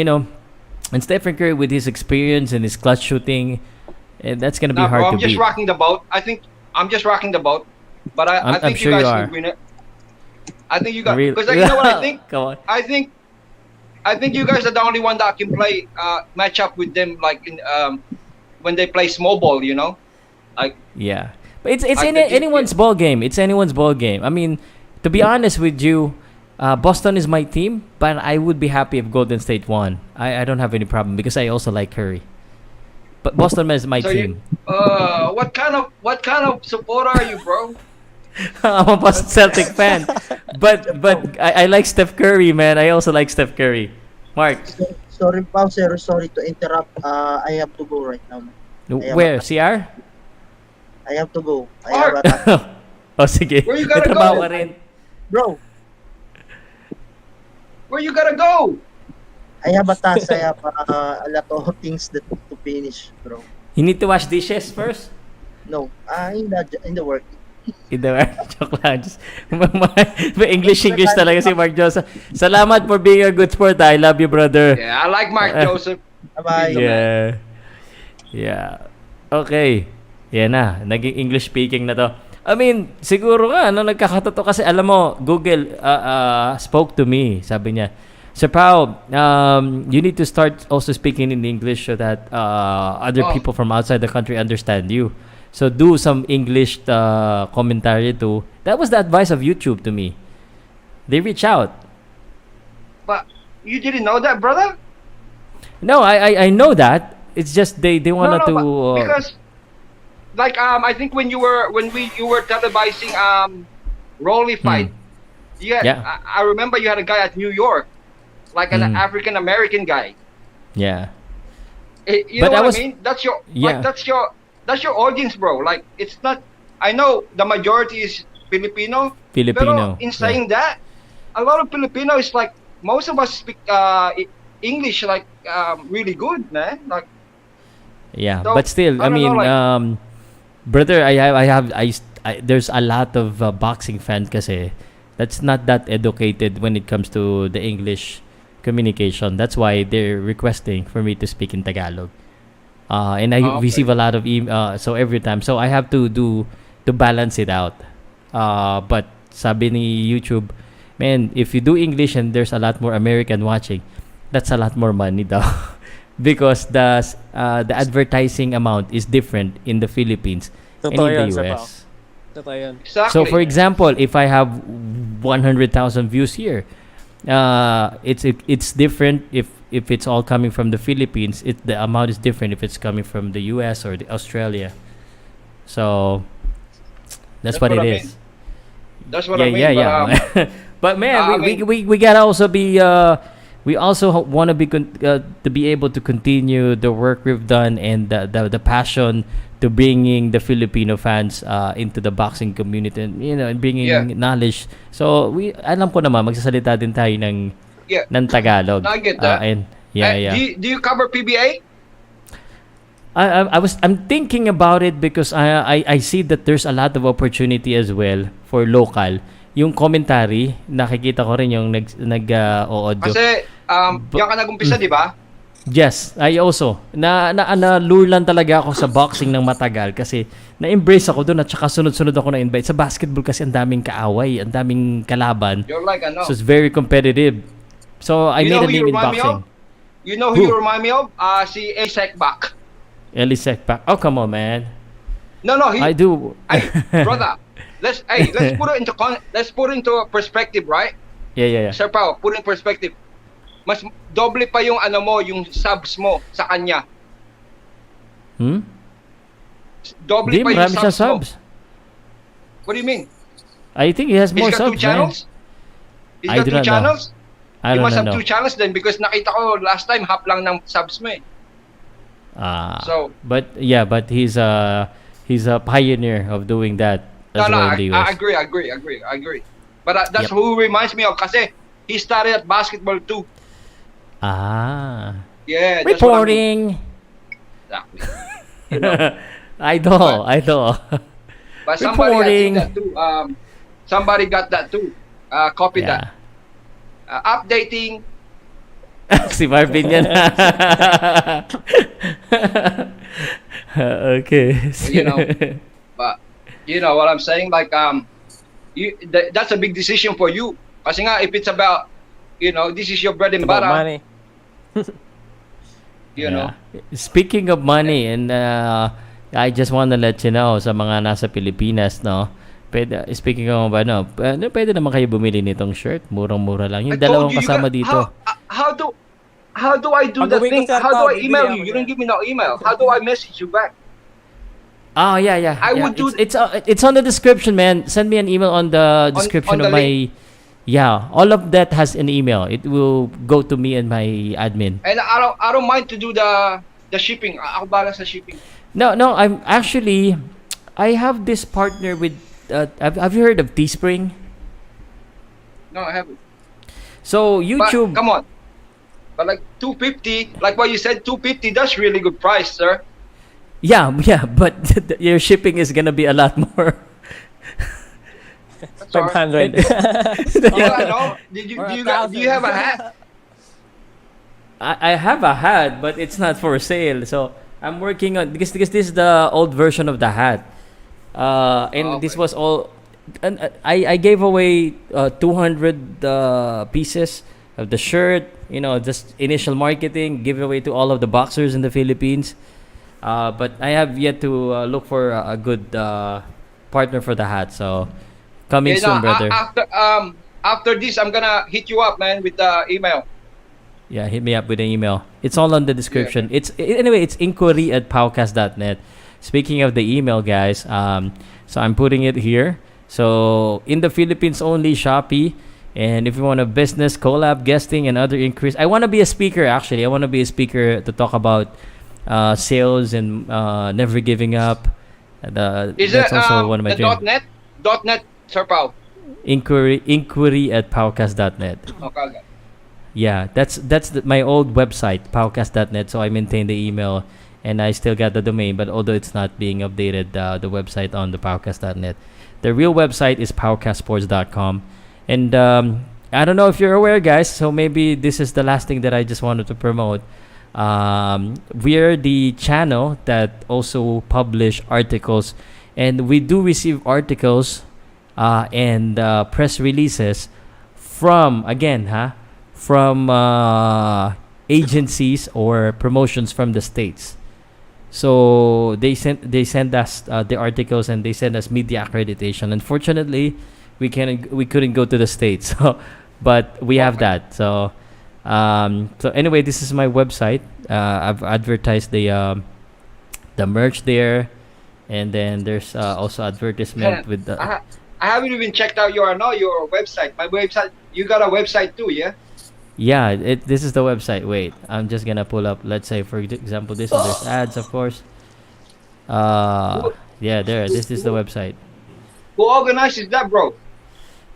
Stephen Curry with his experience and his clutch shooting, and that's gonna be Nah, hard bro, to I'm just beat. rocking the boat. I think I'm just rocking the boat, but I I'm think sure you you guys are. will win it. I think you guys, Really? because you know what I think. Come on. I think you guys are the only one that can play match up with them, like in when they play small ball. Like Yeah, but it's Like the anyone's ball game. It's anyone's ball game. I mean, to be honest with you, Boston is my team, but I would be happy if Golden State won. I don't have any problem because I also like Curry. But Boston is my so team. what kind of supporter are you, bro? I'm a Boston Celtic fan, but I like Steph Curry, man. I also like Steph Curry. Mark, Sorry, Pao, sir. Sorry to interrupt. I have to go right now. Man. where CR? I have to go. I have a task. Oh, sige. Where you gotta May trabaho go? ka rin. Bro, Where you gotta go? I have a task. I have a lot of things to finish, bro. You need to wash dishes first. No, in the work. Joke lang. Just, English talaga si Mark Joseph. Salamat for being a good sport. I love you, brother. Yeah, I like Mark Joseph. Bye-bye. Yeah. Okay. Yan na. Naging English speaking na to. I mean, siguro nga, nagkakatotoo kasi alam mo, Google spoke to me. Sabi niya, Sir Pao, you need to start also speaking in English so that other people from outside the country understand you. So do some English commentary too. That was the advice of YouTube to me. They reach out. But you didn't know that, brother? No, I know that. It's just they wanted to but because like I think when you were televising Rolly fight. Yeah. I remember you had a guy at New York, like an African American guy. Yeah. You know what I mean? That's your that's your audience, bro. Like it's not. I know the majority is Filipino. Pero in saying that, a lot of Filipino is like most of us speak English like really good, man. Like yeah, so, but still, I don't mean, know, brother, there's a lot of boxing fans kasi that's not that educated when it comes to the English communication. That's why they're requesting for me to speak in Tagalog. And I receive a lot of so every time. So I have to balance it out. But sabi ni YouTube, man, if you do English and there's a lot more American watching, that's a lot more money daw. Because the advertising amount is different in the Philippines and in the US. exactly. So for example, if I have 100,000 views here, it's different if it's all coming from the Philippines. The amount is different if it's coming from the US or the Australia. So that's what it is. That's what I mean. Yeah. But man, we gotta also be we also want to be to be able to continue the work we've done and the passion to bringing the Filipino fans into the boxing community and and bringing knowledge. So alam ko naman magsasalita din tayo ng Tagalog. I get that. Do you cover PBA? I'm thinking about it because I see that there's a lot of opportunity as well for local. Yung commentary, nakikita ko rin yung nag-audio. Kasi yan ka nag-umpisa, di ba? Yes, I also. Na-lure lang talaga ako sa boxing ng matagal kasi na-embrace ako doon at saka sunod-sunod ako na-invite. Sa basketball kasi ang daming kaaway, ang daming kalaban. You're like, I know. So it's very competitive. So I You made know a who you name in remind me boxing. of? You know who you remind me of? Si A-Sec back. Eli Sekpak. Oh, come on, man. No, I do. Brother. Let's put it into perspective, right? Yeah. Sir Pao, put in perspective. Mas doble pa yung yung subs mo sa kanya. Doble Di, pa yung marami siyang subs mo. subs. What do you mean? I think he has more He's got subs, two channels? man. He's I got do two not know. channels? I You don't must have know. two channels then because nakita ko last time half lang ng subs mo eh. So, but he's a pioneer of doing that as well in the US. I agree. But that's who reminds me of kasi he started at basketball too. Yeah, that's what I mean. Reporting. Exactly. You know. Idol. But somebody I Reporting. think that too. Somebody got that too. Copy that. Updating. Si Marvin yan. Okay. But you know what I'm saying? Like that's a big decision for you. Kasi nga if it's about this is your bread and About butter. money. You know. Speaking of money, and I just want to let you know sa mga nasa Pilipinas, no? Speaking of pwede naman kayo bumili nitong shirt. Murang-mura lang. Yung dalawang kasama dito. How do I do Pag that uwi ko thing? sa How do I Pao, email bibili you? ako You don't dyan. give me no email. How do I message you back? Oh, yeah. I would do it's on the description, man. Send me an email on the description on the of my... Yeah, all of that has an email. It will go to me and my admin. And I don't mind to do the shipping. Ako bala sa shipping. No, I have this partner with... have you heard of Teespring? No, I haven't. So, YouTube... But, come on. But like 250, like what you said, 250, that's really good price, sir. Yeah, but your shipping is gonna be a lot more. That's all right. 500. I know. Do you have a hat? I have a hat, but it's not for sale. So I'm working on because this is the old version of the hat, and this was all. And I gave away 200 pieces of the shirt. Just initial marketing, give away to all of the boxers in the Philippines. But I have yet to look for a good partner for the hat. So coming soon, brother. After this, I'm gonna hit you up, man, with the email. Yeah, hit me up with an email. It's all on the description. Yeah. It's inquiry@powcast.net. Speaking of the email, guys, so I'm putting it here. So in the Philippines only, Shopee. And if you want a business collab, guesting, and other increase, I want to be a speaker. Actually, I want to be a speaker to talk about sales and never giving up. That's also one of my dreams. .net, Sir Pao. Inquiry@powcast.net. Okay. Yeah, that's my old website, powcast.net. So I maintain the email, and I still got the domain. But although it's not being updated, the website on the powcast.net. The real website is powcastsports.com. And I don't know if you're aware, guys. So maybe this is the last thing that I just wanted to promote. We're the channel that also publish articles, and we do receive articles and press releases from agencies or promotions from the States. So they send us the articles, and they send us media accreditation. Unfortunately, we couldn't go to the States, but we have that. So anyway, this is my website. I've advertised the merch there, and then there's also advertisement with the. I haven't even checked out your website. My website. You got a website too, yeah? Yeah, this is the website. Wait, I'm just gonna pull up. Let's say, for example, this one. There's ads, of course. Yeah, there. This is the website. Who organizes that, bro?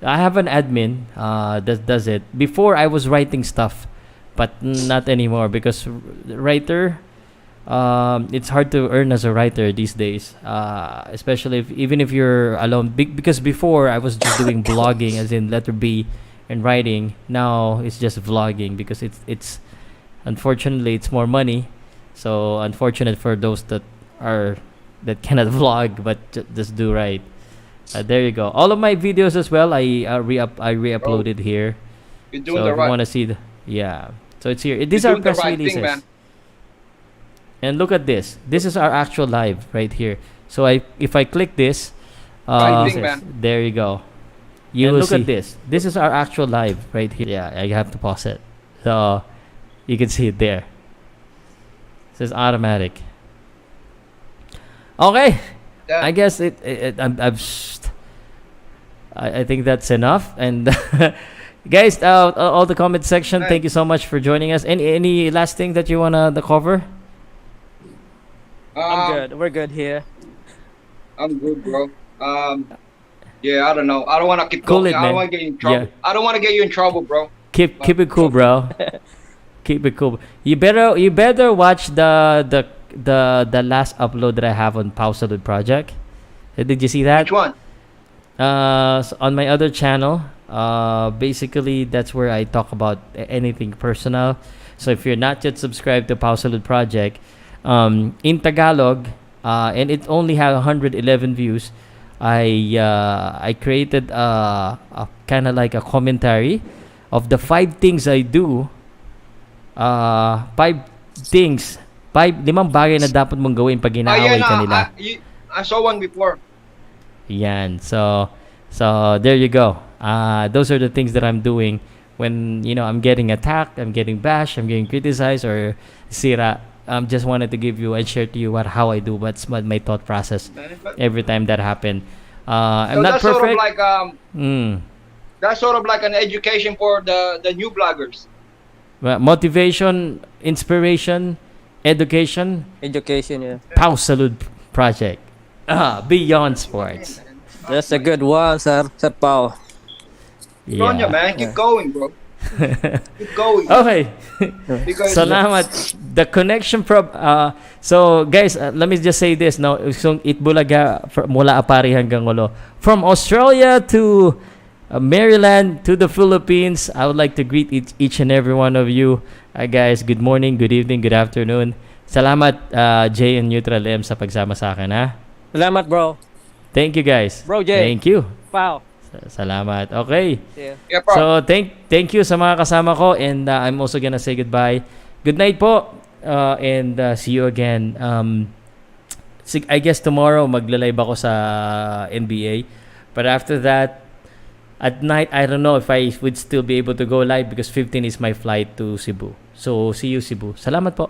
I have an admin that does it. Before I was writing stuff, but not anymore because writer. It's hard to earn as a writer these days, especially even if you're alone. Because before I was just doing blogging, as in letter B, and writing. Now it's just vlogging because it's Unfortunately, it's more money. So unfortunate for those that cannot vlog, but just do right. There you go. All of my videos as well, I re-uploaded here. You're doing So the if you right. want to see so it's here. These You're are doing the press right releases. thing, man. And look at this. This is our actual live right here. So if I click this, Right thing, man. there you go. You will look at this. This is our actual live right here. Yeah, I have to pause it. So you can see it there. It says automatic. Okay. Yeah. I guess I think that's enough. And guys, all the comment section, Right. thank you so much for joining us. Any last thing that you wanna cover? I'm good. We're good here. I'm good, bro. Yeah, I don't know. I don't want to keep Cool going. it, I man. don't want to get you in trouble. Yeah. I don't want to get you in trouble, bro. Keep it cool, bro. Keep it cool. You better watch the last upload that I have on Pow Salud project. Did you see that? Which one? So on my other channel, basically that's where I talk about anything personal. So if you're not yet subscribed to Pow Salud project, in Tagalog, and it only had 111 views. I created a kind of like a commentary of the 5 things I do. 5 limang bagay na dapat mong gawin pag inaaway ka nila. I saw one before. Yan. So there you go. Those are the things that I'm doing when I'm getting attacked, I'm getting bashed, I'm getting criticized or sira. Just wanted to give you and share to you how I do, what's my thought process every time that happened. I'm So not that's sort of perfect. like that's sort of like an education for the new bloggers. Motivation, inspiration, education. Education, yeah. Pow Salud project. Beyond sports. That's a good one, sir. Sir Pao. Ronya, man, keep going, bro. Keep going. Okay. Because Salamat. The connection from so guys, let me just say this no, so Itbulaga mula Apari hanggang Ulo. From Australia to Maryland to the Philippines, I would like to greet each and every one of you. Guys, good morning, good evening, good afternoon. Salamat Jay and Neutral M sa pagsama sa akin, ha. Salamat, bro. Thank you guys. Bro, Jay. Thank you. Pao. Salamat. Okay. Yeah. yeah, bro. So thank you sa mga kasama ko and I'm also gonna say goodbye. Good night po and see you again. I guess tomorrow magla-live ako sa NBA. But after that, at night, I don't know if I would still be able to go live because 15 is my flight to Cebu. So see you Cebu. Salamat po.